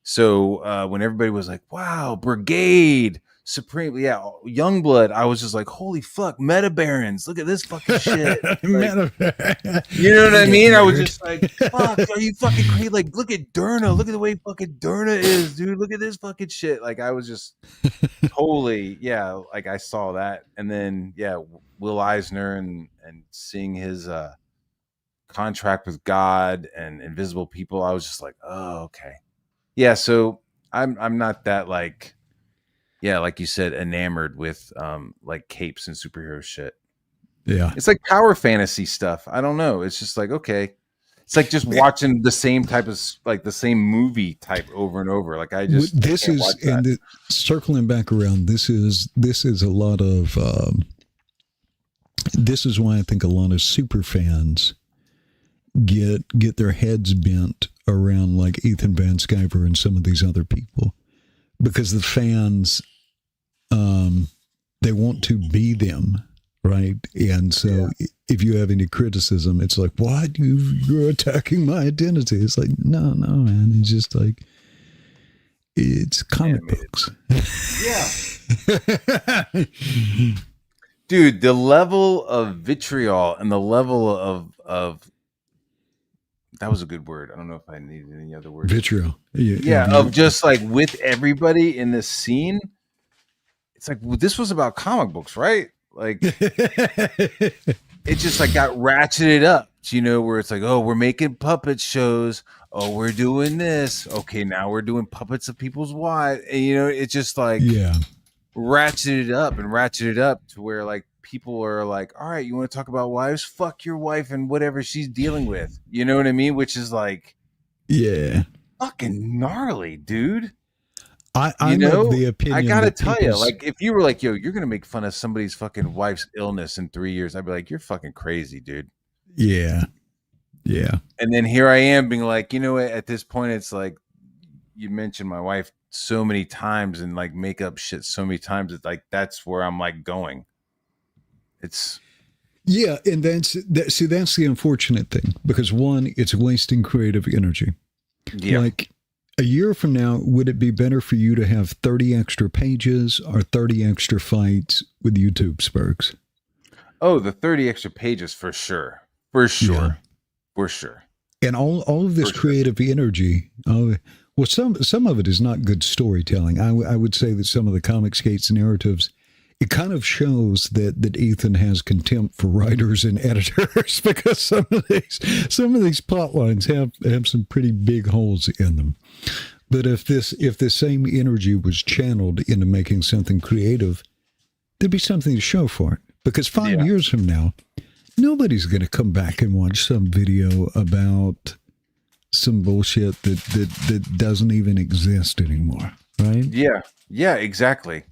So when everybody was like, "Wow, Brigade, Supreme, yeah, Youngblood," I was just like, "Holy fuck, Meta Barons! Look at this fucking shit!" Like, you know what I mean? I was just like, "Fuck, are you fucking crazy? Like, look at Durna. Look at the way fucking Durna is, dude. Look at this fucking shit." Like, I was just totally, yeah. Like, I saw that, and then yeah, Will Eisner and seeing his contract with God and Invisible People, I was just like, "Oh, okay." Yeah, so I'm not that like, yeah, like you said, enamored with like capes and superhero shit. Yeah, it's like power fantasy stuff. I don't know. It's just like, okay, it's like just watching the same type of like the same movie type over and over. Like I can't watch that. Circling back around. This is a lot of. This is why I think a lot of super fans get their heads bent around like Ethan Van Sciver and some of these other people, because the fans they want to be them, right? And so if you have any criticism, it's like, what, you're attacking my identity. It's like, no man, it's just like, it's comic books. Dude, the level of vitriol and the level of that was a good word. I don't know if I needed any other word. Vitriol. Of just like with everybody in this scene. It's like, well, this was about comic books, right? Like it just like got ratcheted up, you know, where it's like, oh, we're making puppet shows. Oh, we're doing this. Okay, now we're doing puppets of people's wives. And you know, it's just like ratcheted up to where like people are like, all right, you want to talk about wives? Fuck your wife and whatever she's dealing with. You know what I mean? Which is like, fucking gnarly, dude. I'm of the opinion. I gotta tell you, like, if you were like, yo, you're gonna make fun of somebody's fucking wife's illness in 3 years, I'd be like, you're fucking crazy, dude. Yeah. And then here I am being like, you know what? At this point, it's like, you mentioned my wife so many times and like make up shit so many times. It's like, that's where I'm like going. It's. Yeah. And that's the unfortunate thing, because one, it's wasting creative energy. Yeah. Like a year from now, would it be better for you to have 30 extra pages or 30 extra fights with YouTube Spurgs? Oh, the 30 extra pages for sure. For sure. And all of this creative energy, well, some of it is not good storytelling. I would say that some of the Comic Skates narratives, it kind of shows that Ethan has contempt for writers and editors, because some of these plot lines have some pretty big holes in them. But if the same energy was channeled into making something creative, there'd be something to show for it. Because 5 years from now, nobody's going to come back and watch some video about some bullshit that doesn't even exist anymore, right? Yeah, exactly.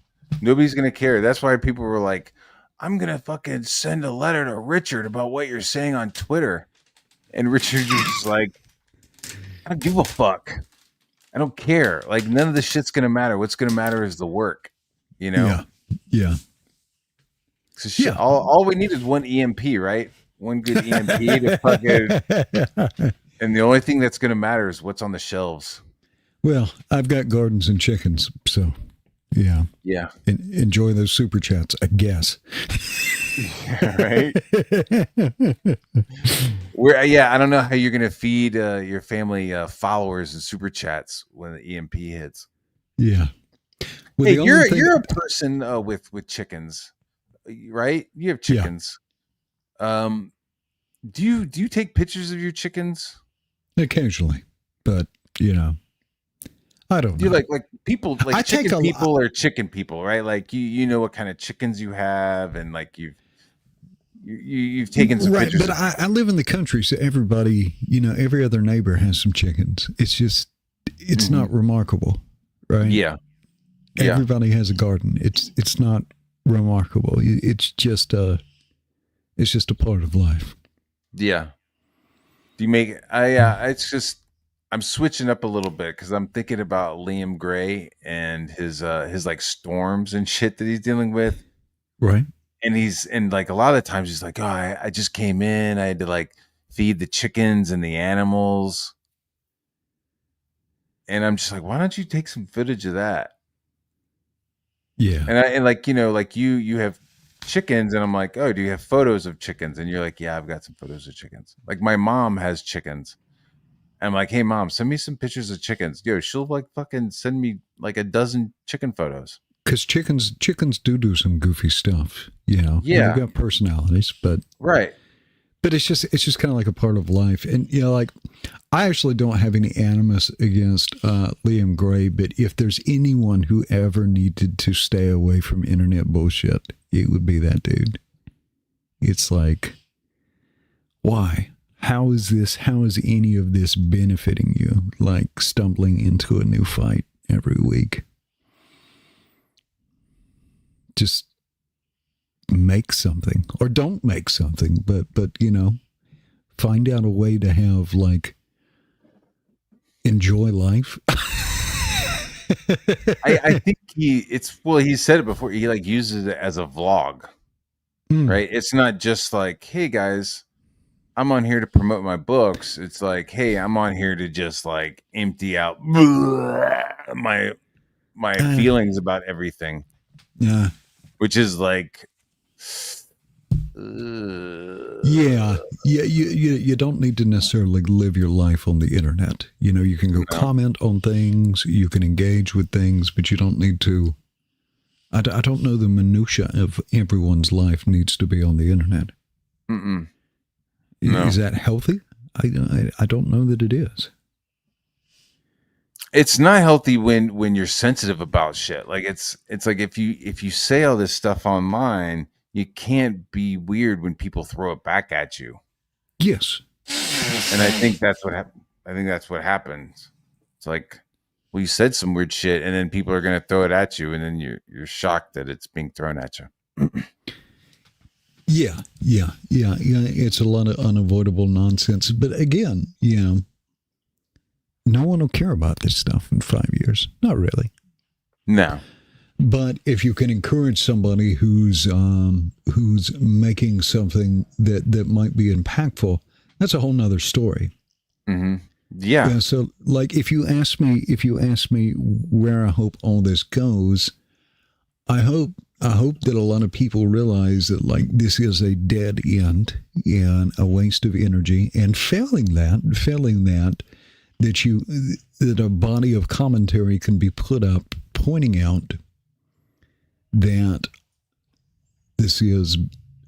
Nobody's going to care. That's why people were like, I'm going to fucking send a letter to Richard about what you're saying on Twitter. And Richard was like, I don't give a fuck. I don't care. Like, none of this shit's going to matter. What's going to matter is the work, you know? Yeah. So shit, all we need is one EMP, right? One good EMP to fucking... And the only thing that's going to matter is what's on the shelves. Well, I've got gardens and chickens, so... Yeah. Enjoy those super chats, I guess. Right. I don't know how you're gonna feed your family followers and super chats when the EMP hits. Yeah. Well, Hey, the only thing, you're a person with chickens, right? You have chickens. Yeah. Do you take pictures of your chickens? Occasionally, but I don't know. Do you like people like chicken people or chicken people, right? Like you know what kind of chickens you have, and like you've taken some pictures. But I live in the country, so everybody, every other neighbor has some chickens. It's just, it's not remarkable, right? Yeah. Everybody has a garden. It's not remarkable. It's just a part of life. Yeah. Do you make it's just I'm switching up a little bit because I'm thinking about Liam Gray and his like storms and shit that he's dealing with. Right. And like a lot of times he's like, oh, I just came in, I had to like feed the chickens and the animals. And I'm just like, why don't you take some footage of that? Yeah. And like, like you have chickens, and I'm like, oh, do you have photos of chickens? And you're like, yeah, I've got some photos of chickens. Like my mom has chickens. I'm like, hey mom, send me some pictures of chickens. Yo, she'll like fucking send me like a dozen chicken photos. Because chickens do some goofy stuff, Yeah, they've got personalities, but right. But it's just kind of like a part of life, and like I actually don't have any animus against Liam Gray, but if there's anyone who ever needed to stay away from internet bullshit, it would be that dude. It's like, why? How is any of this benefiting you? Like stumbling into a new fight every week. Just make something, or don't make something, but find out a way to have like enjoy life. I think he said it before, he like uses it as a vlog, right? It's not just like, hey guys, I'm on here to promote my books. It's like, hey, I'm on here to just like empty out my feelings about everything. Yeah. Which is like, yeah. You don't need to necessarily live your life on the internet. You can go comment on things, you can engage with things, but you don't need to. I don't know the minutia of everyone's life needs to be on the internet. No. Is that healthy? I don't know that it is. It's not healthy when you're sensitive about shit. Like it's like if you say all this stuff online, you can't be weird when people throw it back at you. Yes. And I think that's what happens. It's like, well, you said some weird shit, and then people are going to throw it at you, and then you're shocked that it's being thrown at you. Yeah. It's a lot of unavoidable nonsense. But again, no one will care about this stuff in 5 years. Not really. No. But if you can encourage somebody who's making something that might be impactful, that's a whole nother story. Mm-hmm. Yeah. So, like, if you ask me where I hope all this goes, I hope that a lot of people realize that like this is a dead end and a waste of energy, and failing that a body of commentary can be put up pointing out that this is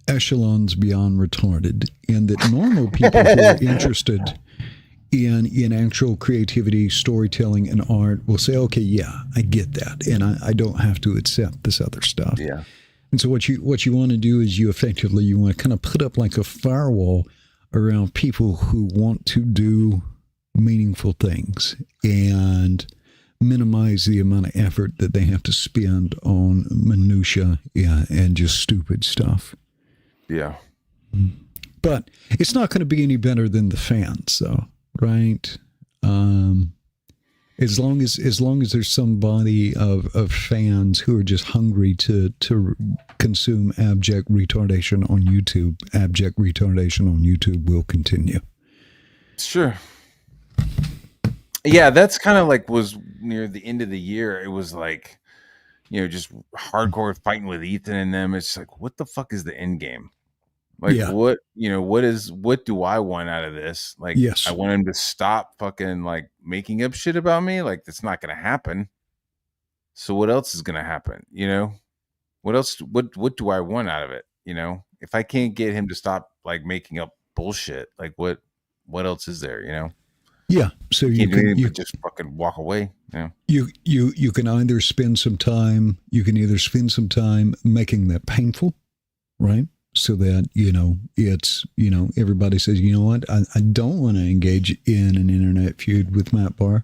echelons beyond retarded, and that normal people who are interested in actual creativity, storytelling, and art will say, okay, yeah, I get that, and I don't have to accept this other stuff. Yeah. And so what you want to do is you want to kind of put up like a firewall around people who want to do meaningful things and minimize the amount of effort that they have to spend on minutia and just stupid stuff. Yeah. But it's not going to be any better than the fans, though, right? As long as there's somebody of fans who are just hungry to consume abject retardation on YouTube will continue. Sure. Yeah, that's kind of like was near the end of the year. It was like, just hardcore fighting with Ethan and them. It's like, what the fuck is the end game? Like, what do I want out of this? Like, yes. I want him to stop fucking like making up shit about me. Like, that's not going to happen. So what else is going to happen? You know, what else? What do I want out of it? You know, if I can't get him to stop like making up bullshit, like what else is there? You know? Yeah. So you can just fucking walk away. You know? You can either spend some time. You can either spend some time making that painful, right? So that, you know, it's, you know, everybody says, you know what, I don't want to engage in an internet feud with Matt Barr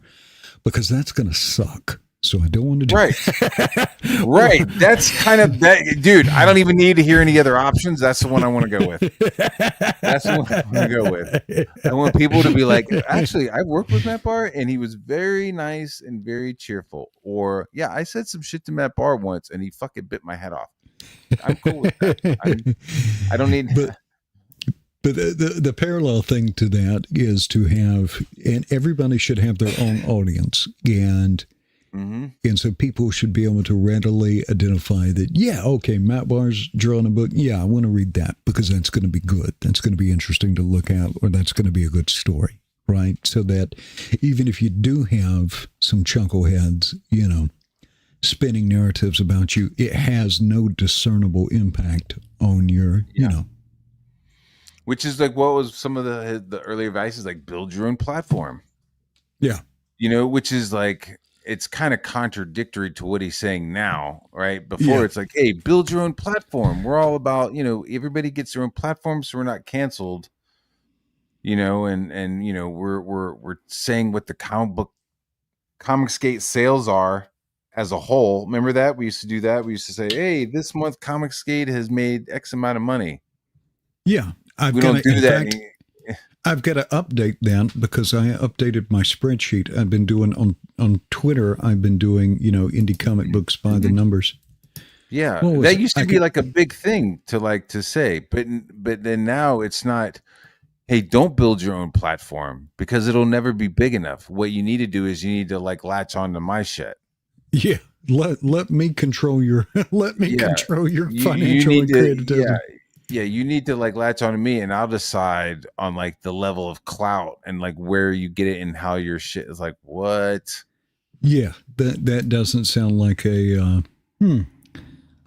because that's going to suck. So I don't want to do it. Right. That's kind of that, dude. I don't even need to hear any other options. That's the one I want to go with. That's the one I want to go with. I want people to be like, actually, I worked with Matt Barr and he was very nice and very cheerful. Or, yeah, I said some shit to Matt Barr once and he fucking bit my head off. I'm cool with that. I don't need. But the parallel thing to that is to have, and everybody should have their own audience, and so people should be able to readily identify that. Yeah, okay, Matt Barr's drawing a book. Yeah, I want to read that because that's going to be good. That's going to be interesting to look at, or that's going to be a good story, right? So that even if you do have some chuckleheads, you know, spinning narratives about you, it has no discernible impact on your, you know. Which is like what was some of the early advice, like build your own platform. Yeah. You know, which is like, it's kind of contradictory to what he's saying now, right? Before it's like, hey, build your own platform. We're all about, you know, everybody gets their own platform, so we're not canceled. You know, and you know, we're saying what the Comicsgate sales are as a whole. Remember that? We used to do that. We used to say, hey, this month Comicsgate has made X amount of money. Yeah. I've got to update that because I updated my spreadsheet. I've been doing on Twitter. I've been doing, you know, indie comic books by the numbers. Yeah, that used to be like a big thing to say, but then now it's not. Hey, don't build your own platform because it'll never be big enough. What you need to do is you need to like latch onto my shit. Yeah, let me control your control your financial and creativity. Yeah, you need to like latch onto me, and I'll decide on like the level of clout and like where you get it and how your shit is. Like what? Yeah, that doesn't sound like a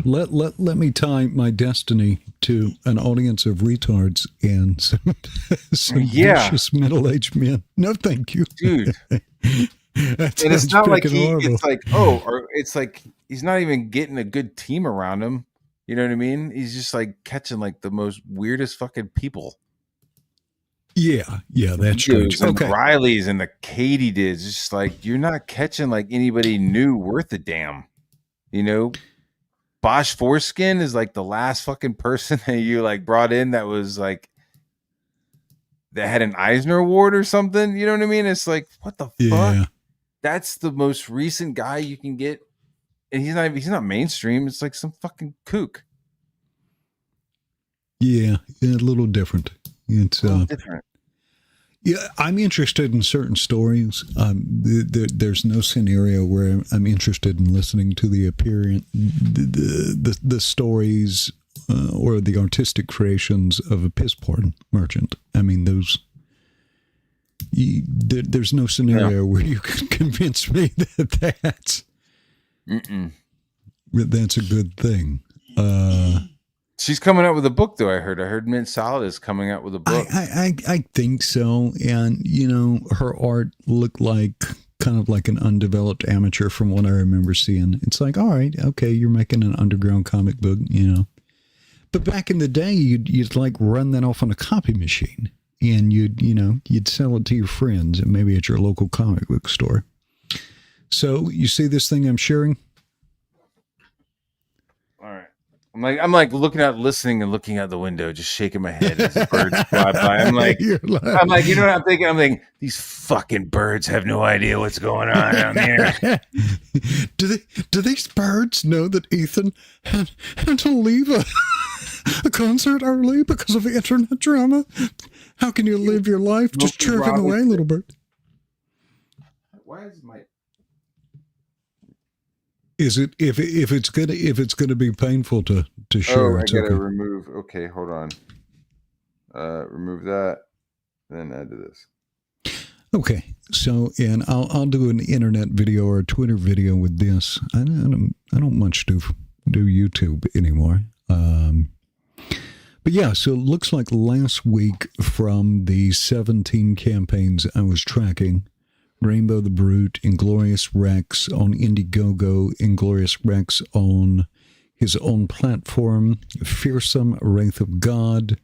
Let me tie my destiny to an audience of retards and some vicious middle-aged men. No, thank you, dude. And it's not like it's like, or it's like he's not even getting a good team around him. You know what I mean? He's just like catching like the most weirdest fucking people. Yeah, that's true. Okay. Riley's and the Katie did. It's just like you're not catching like anybody new worth a damn. You know, Bosch Foreskin is like the last fucking person that you like brought in that was like that had an Eisner Award or something. You know what I mean? It's like what the fuck? That's the most recent guy you can get. And he's not mainstream. It's like some fucking kook. Yeah, a little different. It's different. Yeah, I'm interested in certain stories. There's no scenario where I'm interested in listening to the stories or the artistic creations of a piss porn merchant. I mean, there's no scenario where you can convince me that that's a good thing. She's coming out with a book, though. I heard Mint Salad is coming out with a book. I think so, and you know, her art looked like kind of like an undeveloped amateur from what I remember seeing. It's like, all right, okay, you're making an underground comic book, you know. But back in the day, you'd like run that off on a copy machine, and you'd sell it to your friends, and maybe at your local comic book store. So you see this thing I'm sharing? All right. I'm like looking out, listening, and looking out the window, just shaking my head as the birds fly by. I'm like, you know what I'm thinking? I'm thinking these fucking birds have no idea what's going on down here. Do these birds know that Ethan had to leave a concert early because of internet drama? How can you live your life just chirping away, little bird? Why is my Is it if it's gonna be painful to share? Oh, I gotta remove. Okay, hold on. Remove that, then add to this. Okay, so and I'll do an internet video or a Twitter video with this. I don't much do YouTube anymore. But yeah, so it looks like last week from the 17 campaigns I was tracking, Rainbow the Brute, Inglorious Rex on Indiegogo, Inglorious Rex on his own platform, Fearsome, Wraith of God,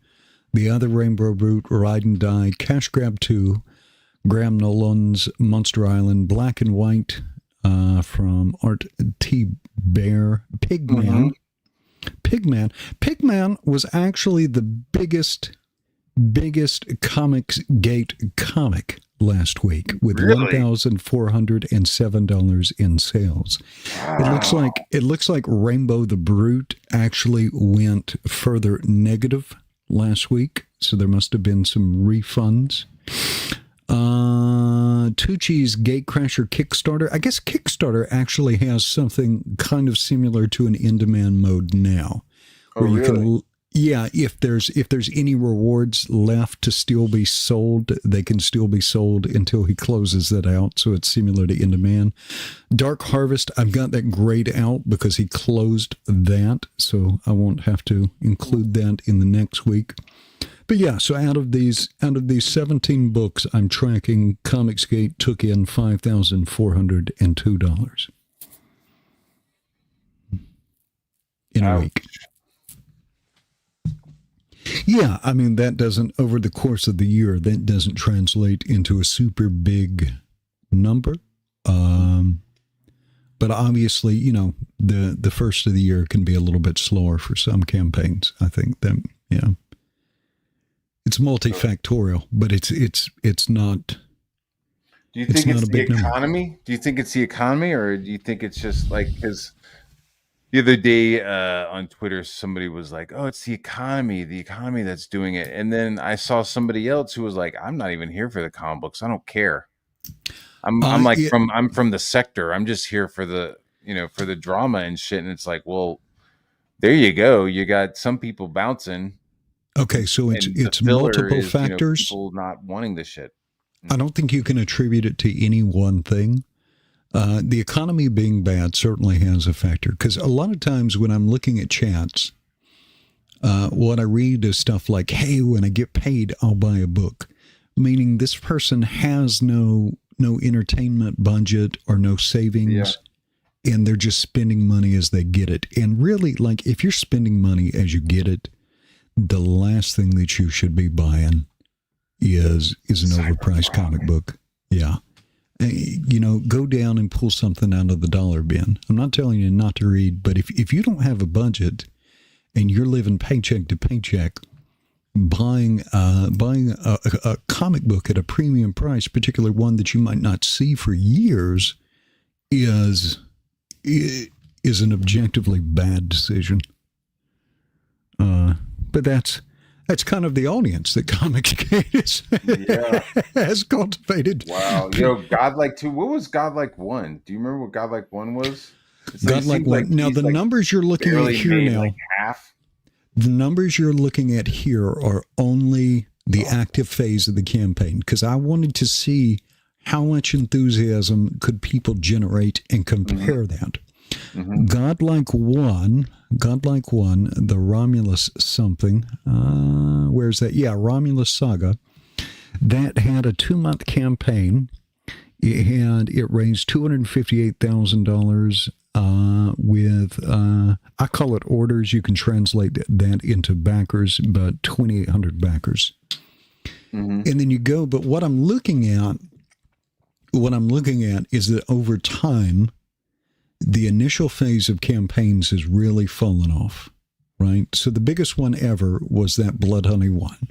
the other Rainbow Brute, Ride and Die, Cash Grab 2, Graham Nolan's Monster Island, Black and White from Art T. Bear, Pigman. Pigman was actually the biggest Comicsgate comic last week with $1,407 in sales. Wow. It looks like Rainbow the Brute actually went further negative last week, so there must have been some refunds. Tucci's Gatecrasher Kickstarter. I guess Kickstarter actually has something kind of similar to an in-demand mode now. Oh, where you really? can, yeah, if there's any rewards left to still be sold, they can still be sold until he closes that out. So it's similar to in-demand. Dark Harvest, I've got that grayed out because he closed that, so I won't have to include that in the next week. But yeah, so out of these 17 books I'm tracking, Comicsgate took in $5,402 in a week. Yeah, I mean, that doesn't, over the course of the year, that doesn't translate into a super big number. But obviously, you know, the first of the year can be a little bit slower for some campaigns. I think that, yeah. It's multifactorial, but it's not. Do you think it's the economy? Do you think it's the economy, or do you think it's just like, because the other day on Twitter, somebody was like, "Oh, it's the economy that's doing it," and then I saw somebody else who was like, "I'm not even here for the comic books. I don't care. I'm from the sector. I'm just here for the for the drama and shit." And it's like, well, there you go. You got some people bouncing. Okay, so it's multiple factors. People not wanting the shit. I don't think you can attribute it to any one thing. The economy being bad certainly has a factor, because a lot of times when I'm looking at chats, what I read is stuff like, "Hey, when I get paid, I'll buy a book," meaning this person has no entertainment budget or no savings, and they're just spending money as they get it. And really, like, if you're spending money as you get it, the last thing that you should be buying is an overpriced comic book. Yeah. Go down and pull something out of the dollar bin. I'm not telling you not to read, but if you don't have a budget and you're living paycheck to paycheck, buying a comic book at a premium price, particularly one that you might not see for years, is an objectively bad decision. But that's kind of the audience that Comicsgate has cultivated. Wow. Godlike 2. What was Godlike 1? Do you remember what Godlike 1 was? Godlike 1. Now, the numbers you're looking at here now, like half. The numbers you're looking at here are only the active phase of the campaign, because I wanted to see how much enthusiasm could people generate and compare that. Mm-hmm. Godlike 1, the Romulus something, where's that? Yeah, Romulus Saga. That had a 2-month campaign, and it raised $258,000 with, I call it orders. You can translate that into backers, but 2,800 backers. Mm-hmm. And then you go, but what I'm looking at is that over time, the initial phase of campaigns has really fallen off, right? So the biggest one ever was that Blood Honey one.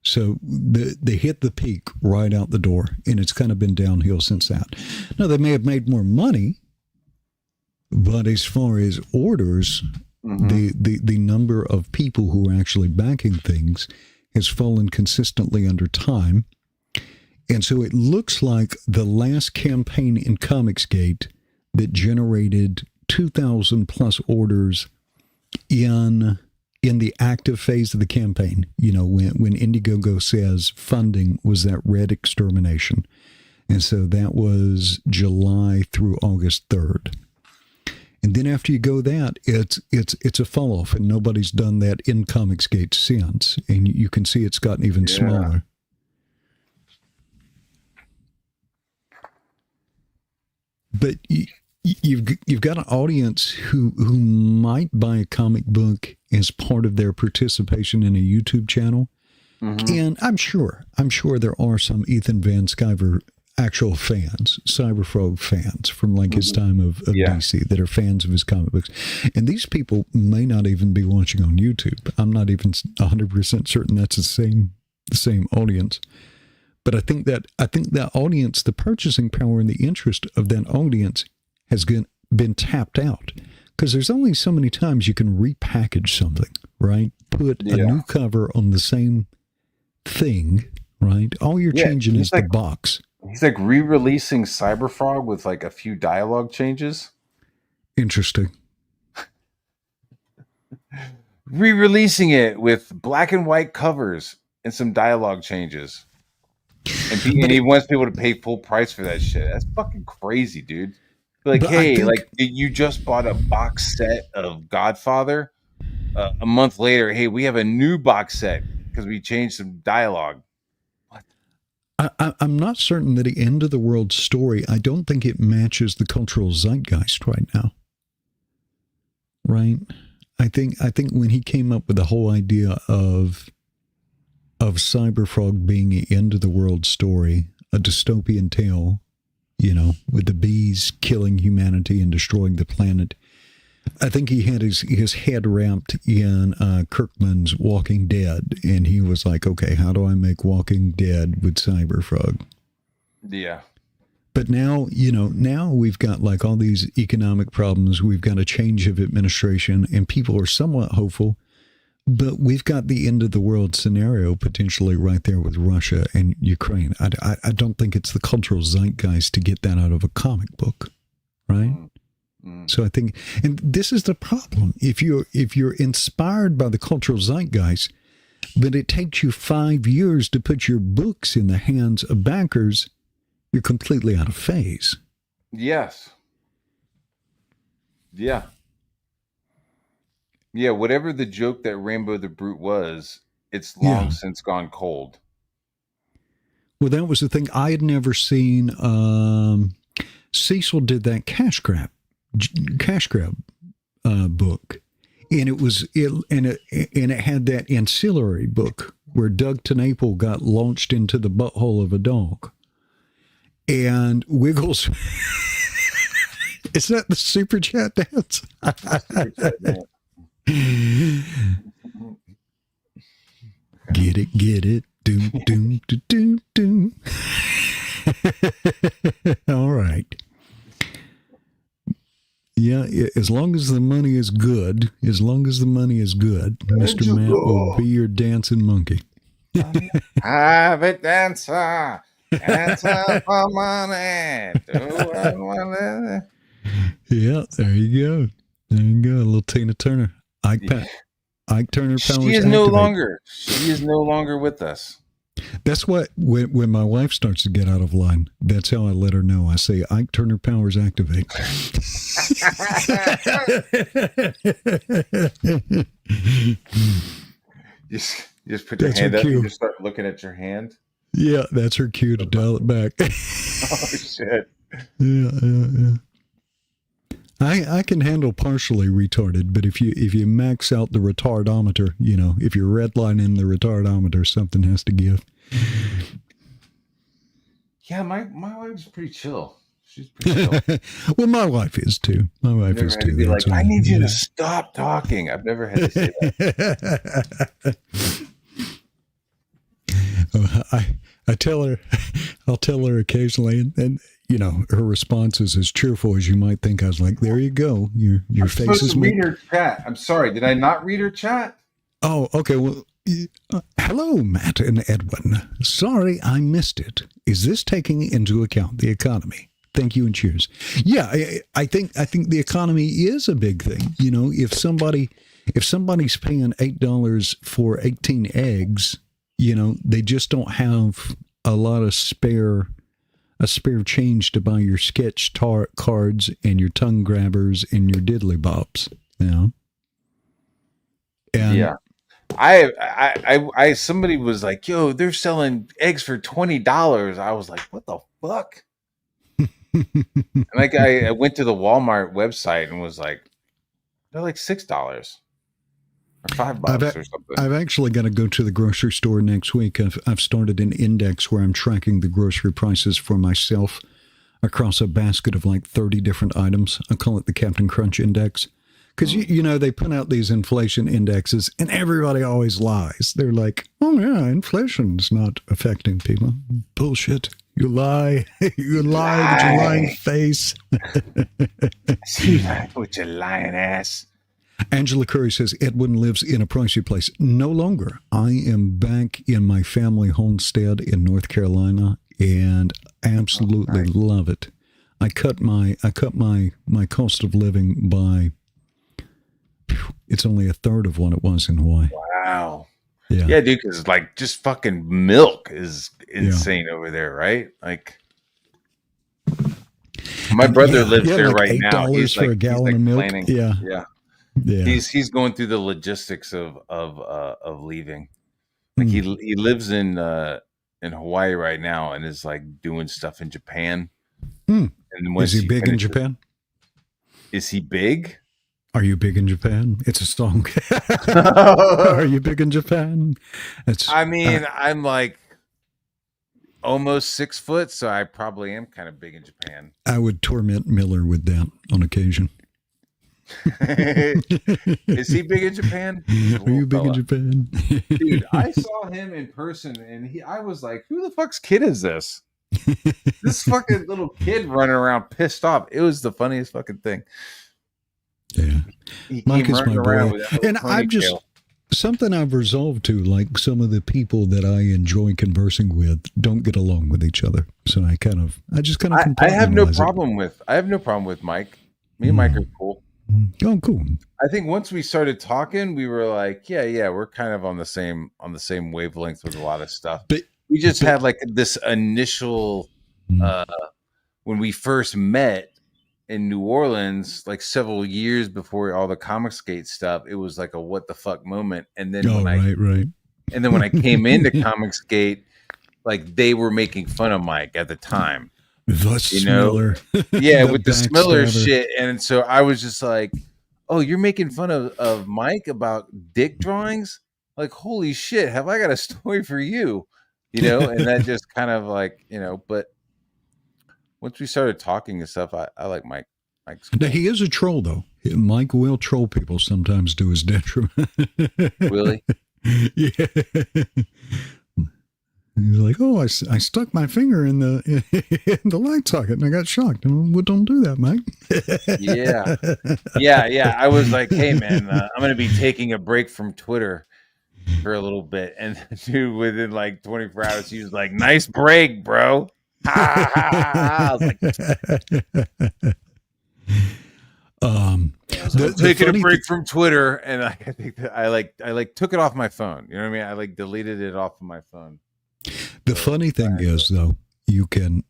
So they hit the peak right out the door, and it's kind of been downhill since that. Now, they may have made more money, but as far as orders, the number of people who are actually backing things has fallen consistently under time. And so it looks like the last campaign in Comicsgate that generated 2,000 plus orders in the active phase of the campaign, when Indiegogo says funding was that Red Extermination. And so that was July through August 3rd. And then after you go that, it's a fall off, and nobody's done that in Comicsgate since. And you can see it's gotten even smaller. But you've got an audience who might buy a comic book as part of their participation in a YouTube channel. Mm-hmm. And I'm sure there are some Ethan Van Sciver actual fans, Cyberfrog fans from like his time of DC that are fans of his comic books. And these people may not even be watching on YouTube. I'm not even 100% certain that's the same audience. But I think that audience, the purchasing power and the interest of that audience has been tapped out, because there's only so many times you can repackage something, right? Put a new cover on the same thing, right? All you're changing is the box. He's like re-releasing Cyberfrog with like a few dialogue changes. Interesting. Re-releasing it with black and white covers and some dialogue changes. And he wants people to pay full price for that shit. That's fucking crazy, dude. Like, hey, like you just bought a box set of Godfather. A month later, hey, we have a new box set because we changed some dialogue. I'm not certain that the end of the world story, I don't think it matches the cultural zeitgeist right now. Right? I think when he came up with the whole idea of Cyberfrog being the end of the world story, a dystopian tale, with the bees killing humanity and destroying the planet, I think he had his head wrapped in Kirkman's Walking Dead, and he was like, okay, how do I make Walking Dead with Cyberfrog? Yeah. But now, now we've got like all these economic problems. We've got a change of administration, and people are somewhat hopeful, but we've got the end of the world scenario potentially right there with Russia and Ukraine. I don't think it's the cultural zeitgeist to get that out of a comic book, right? So I think, and this is the problem. If you're inspired by the cultural zeitgeist, but it takes you 5 years to put your books in the hands of backers, you're completely out of phase. Yes. Yeah. Yeah, whatever the joke that Rainbow the Brute was, it's long since gone cold. Well, that was the thing. I had never seen, Cecil did that cash grab book, and it had that ancillary book where Doug TenNapel got launched into the butthole of a dog, and Wiggles. Is that the super chat dance? Get it, doom, doom, doom, doom. All right. Yeah, as long as the money is good, Mr. Matt will be your dancing monkey. Have it, dancer for money. Yeah, there you go. A little Tina Turner. Ike Turner powers. She is no longer with us. That's what, when my wife starts to get out of line, that's how I let her know. I say, Ike Turner powers activate. Just put your hand up and just start looking at your hand. Yeah, that's her cue to dial it back. Oh, shit. Yeah. I can handle partially retarded, but if you max out the retardometer, if you're redlining the retardometer, something has to give. Yeah, my wife's pretty chill. She's pretty chill. Well, my wife is too. My wife is too. Be like, I need you to stop talking. I've never had to say that. I'll tell her occasionally, and her response is as cheerful as you might think. I was like, there you go. Your face is read her chat. I'm sorry. Did I not read her chat? Oh, okay. Well, hello, Matt and Edwin. Sorry, I missed it. Is this taking into account the economy? Thank you and cheers. Yeah, I think the economy is a big thing. If somebody's paying $8 for 18 eggs, they just don't have a lot of spare a spare change to buy your sketch cards and your tongue grabbers and your diddly bops. You know? And yeah. I somebody was like, yo, they're selling eggs for $20. I was like, what the fuck? And like I went to the Walmart website and was like, they're like $6 or $5 or something. I've actually got to go to the grocery store next week. I've started an index where I'm tracking the grocery prices for myself across a basket of like 30 different items. I call it the Captain Crunch Index. Because, you know, they put out these inflation indexes and everybody always lies. They're like, oh, yeah, inflation's not affecting people. Bullshit. You lie. You lie with your lying face. See that with your lying ass. Angela Curry says, Edwin lives in a pricey place. No longer. I am back in my family homestead in North Carolina and absolutely love it. I cut my cost of living by, it's only a third of what it was in Hawaii. Wow. Yeah, dude, because like just fucking milk is insane over there, right? Like my brother lives there like right now. $8 for a gallon of milk. Planning. Yeah. He's going through the logistics of leaving. Like he lives in Hawaii right now and is like doing stuff in Japan. And is he big in Japan? Is he big? Are you big in Japan? It's a song. Are you big in Japan? I mean, I'm like almost 6 foot, so I probably am kind of big in Japan. I would torment Miller with that on occasion. Is he big in Japan? Are you big in Japan? Dude, I saw him in person and I was like, who the fuck's kid is this? This fucking little kid running around pissed off. It was the funniest fucking thing. Yeah. Mike is my boy. And I've just, something I've resolved to, like some of the people that I enjoy conversing with don't get along with each other. So I just kind of I have no problem with Mike. Me and Mike are cool. Oh, cool. I think once we started talking, we were like, yeah, we're kind of on the same wavelength with a lot of stuff. But we just had like this initial when we first met in New Orleans, like several years before all the Comicsgate stuff, it was like a what the fuck moment. And then when I came into Comicsgate, like they were making fun of Mike at the time. Smiller. Yeah, with the Smiller shit. And so I was just like, oh, you're making fun of Mike about dick drawings? Like, holy shit, have I got a story for you? You know, and that just kind of like, you know, but once we started talking and stuff, I like Mike. Mike's cool. Now, he is a troll, though. Mike will troll people sometimes to his detriment. Really? Yeah. He's like, oh, I stuck my finger in the light socket and I got shocked. Well, don't do that, Mike. Yeah. I was like, hey, man, I'm going to be taking a break from Twitter for a little bit. And dude, within like 24 hours, he was like, nice break, bro. I was like, taking a break from Twitter, and I think that I took it off my phone. You know what I mean? I like deleted it off of my phone. The funny thing is, though, you can,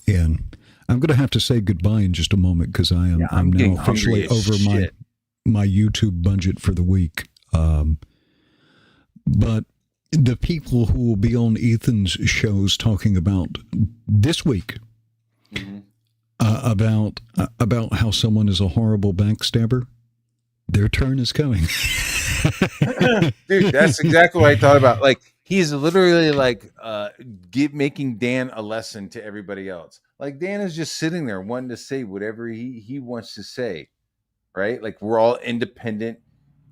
and I'm going to have to say goodbye in just a moment because I'm now officially over my YouTube budget for the week. But the people who will be on Ethan's shows talking about this week about how someone is a horrible backstabber, their turn is coming. Dude, that's exactly what I thought about. Like, he's literally like making Dan a lesson to everybody else. Like, Dan is just sitting there wanting to say whatever he wants to say, right? Like, we're all independent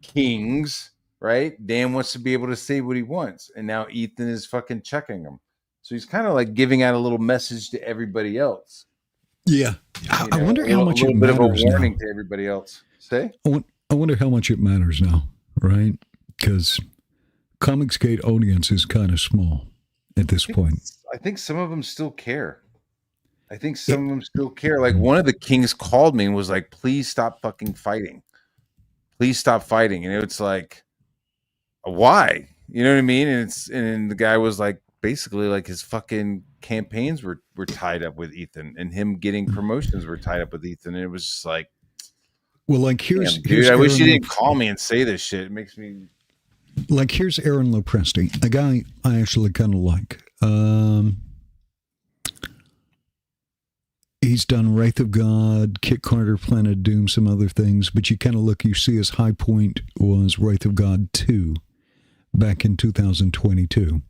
kings, right? Dan wants to be able to say what he wants, and now Ethan is fucking checking him. So he's kind of like giving out a little message to everybody else. Yeah, I wonder how much it matters now. A bit of a warning to everybody else. Say, I wonder how much it matters now, right? Because Comicsgate audience is kind of small at this point. I think some of them still care. Like one of the kings called me and was like, "Please stop fucking fighting. Please stop fighting." And it's like, why? You know what I mean? And the guy was like, basically like his fucking campaigns were tied up with Ethan, and him getting promotions were tied up with Ethan. And it was just like, well, like here's, damn, dude, I wish you didn't call me and say this shit. It makes me like, here's Aaron Lopresti, a guy I actually kind of like. He's done Wraith of God, Kit Carter, Planet of Doom, some other things, but you kind of look, you see his high point was Wraith of God 2 back in 2022.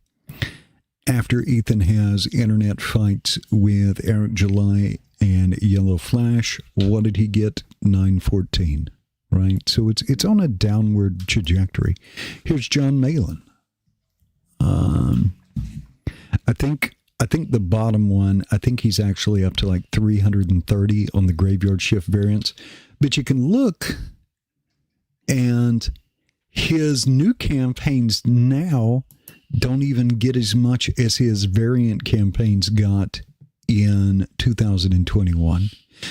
After Ethan has internet fights with Eric July and Yellow Flash, what did he get? 914, right? So it's on a downward trajectory. Here's John Malin. I think the bottom one, I think he's actually up to like 330 on the Graveyard Shift variants. But you can look, and his new campaigns now don't even get as much as his variant campaigns got in 2021.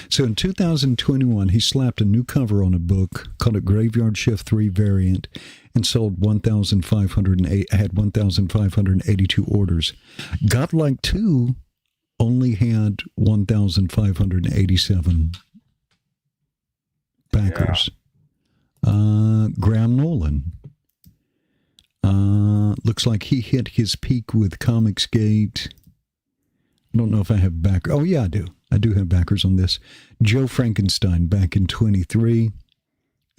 So in 2021, he slapped a new cover on a book, called it Graveyard Shift 3 variant, and sold 1,508, had 1,582 orders. Godlike 2 only had 1,587 backers. Yeah. Graham Nolan. Looks like he hit his peak with Comicsgate. I don't know if I have backers. Oh, yeah, I do. I do have backers on this. Joe Frankenstein back in 23.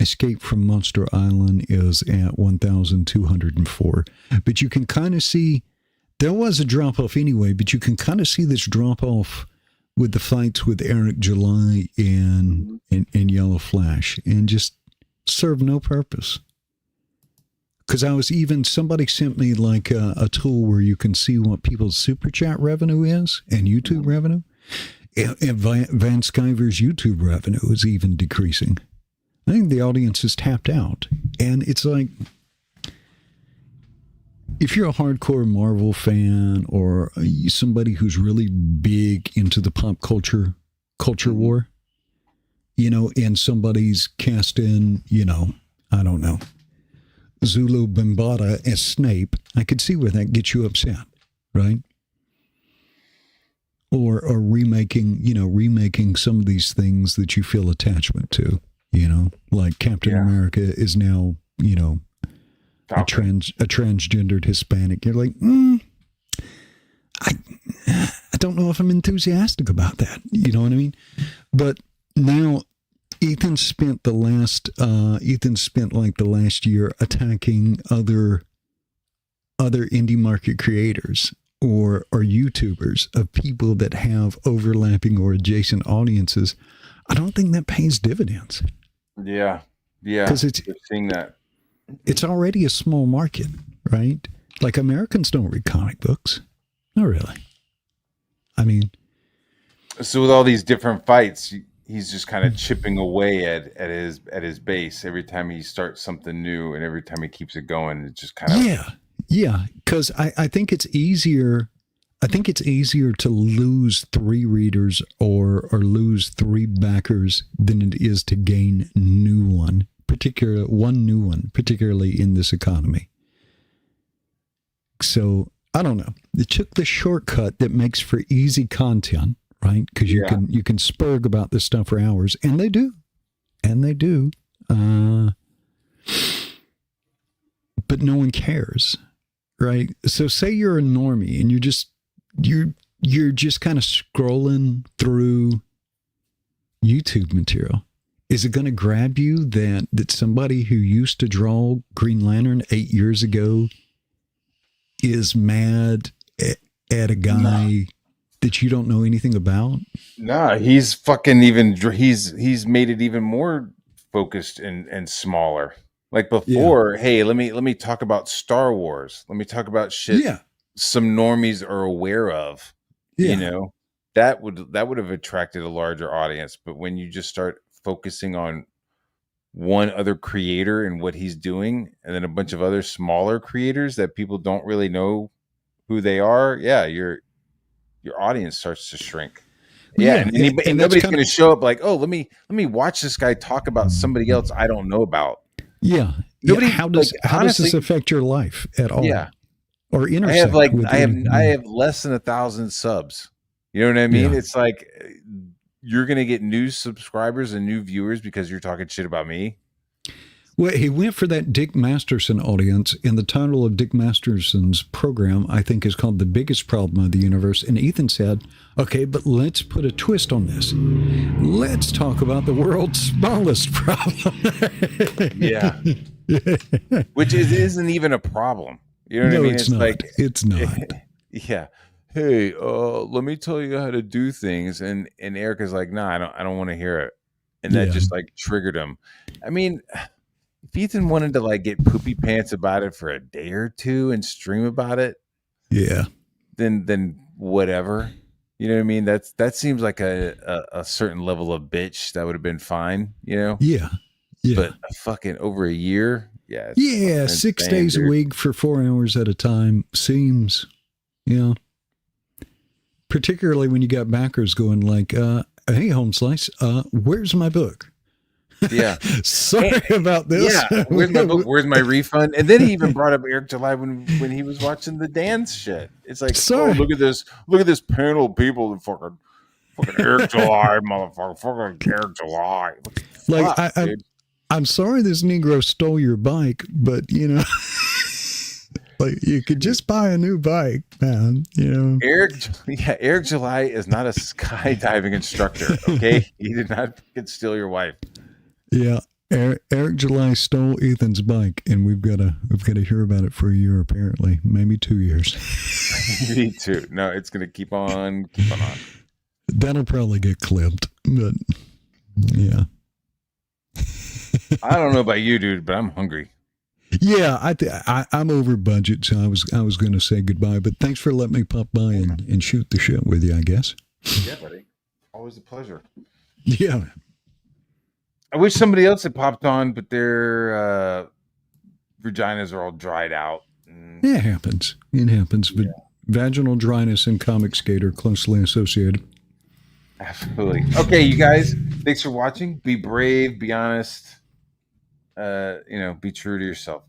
Escape from Monster Island is at 1,204. But you can kind of see, there was a drop-off anyway, but you can kind of see this drop-off with the fights with Eric July and Yellow Flash, and just serve no purpose. Because somebody sent me like a tool where you can see what people's super chat revenue is and YouTube revenue. And Van Sciver's YouTube revenue is even decreasing. I think the audience is tapped out. And it's like, if you're a hardcore Marvel fan or somebody who's really big into the pop culture war, and somebody's cast in, I don't know, Zulu Bambata as Snape, I could see where that gets you upset, right? Or remaking some of these things that you feel attachment to, like Captain America is now, a transgendered Hispanic. You're like, I don't know if I'm enthusiastic about that. You know what I mean? But now Ethan spent the last year attacking other indie market creators or YouTubers of people that have overlapping or adjacent audiences. I don't think that pays dividends. Yeah, because it's seeing that it's already a small market, right? Like, Americans don't read comic books, not really. I mean, so with all these different fights, he's just kind of chipping away at his base every time he starts something new, and every time he keeps it going, it just kind of yeah. Because I think it's easier. I think it's easier to lose 3 readers or lose 3 backers than it is to gain one new one, particularly in this economy. So I don't know. They took the shortcut that makes for easy content, right? Because you can spurg about this stuff for hours, and they do. But no one cares, right? So say you're a normie and you're just kind of scrolling through YouTube material. Is it going to grab you that somebody who used to draw Green Lantern 8 years ago is mad at a guy that you don't know anything about? Nah, he's fucking he's made it even more focused and smaller. Like before, hey, let me talk about Star Wars. Let me talk about shit some normies are aware of. That would have attracted a larger audience. But when you just start focusing on one other creator and what he's doing, and then a bunch of other smaller creators that people don't really know who they are, your audience starts to shrink. And nobody's going to show up like, oh, let me watch this guy talk about somebody else I don't know about. How does this affect your life at all? or intersect. I have less than 1,000 subs. You know what I mean? Yeah. It's like you're gonna get new subscribers and new viewers because you're talking shit about me. Well, he went for that Dick Masterson audience, and the title of Dick Masterson's program, I think, is called The Biggest Problem of the Universe. And Ethan said, okay, but let's put a twist on this. Let's talk about the world's smallest problem. Yeah. Which isn't even a problem. You know what I mean? It's not. like it's not. Yeah. Hey, let me tell you how to do things. And Erica's like, nah, I don't want to hear it. And that just like triggered him. I mean, if Ethan wanted to like get poopy pants about it for a day or two and stream about it, then whatever. You know what I mean? That seems like a certain level of bitch that would have been fine, you know? Yeah. But fucking over a year, 6 days a week for 4 hours at a time seems, particularly when you got backers going like, hey, Home Slice, where's my book? Yeah. Sorry about this. Yeah. Where's my book? Where's my refund? And then he even brought up Eric July when he was watching the dance shit. It's like, oh, look at this panel of people that fucking Eric July, motherfucker. Fucking Eric July. Like, I'm sorry this Negro stole your bike, but like you could just buy a new bike, man. Eric July is not a skydiving instructor. Okay, he did not fucking steal your wife. Yeah, Eric July stole Ethan's bike, and we've got to hear about it for a year, apparently, maybe 2 years. Me too. No, it's gonna keep on. That'll probably get clipped, but yeah. I don't know about you, dude, but I'm hungry. Yeah, I'm over budget, so I was going to say goodbye, but thanks for letting me pop by and shoot the shit with you, I guess. Yeah, buddy. Always a pleasure. Yeah. I wish somebody else had popped on, but their vaginas are all dried out. It happens. It happens, but vaginal dryness and comic skate are closely associated. Absolutely. Okay, you guys, thanks for watching. Be brave, be honest. Be true to yourself.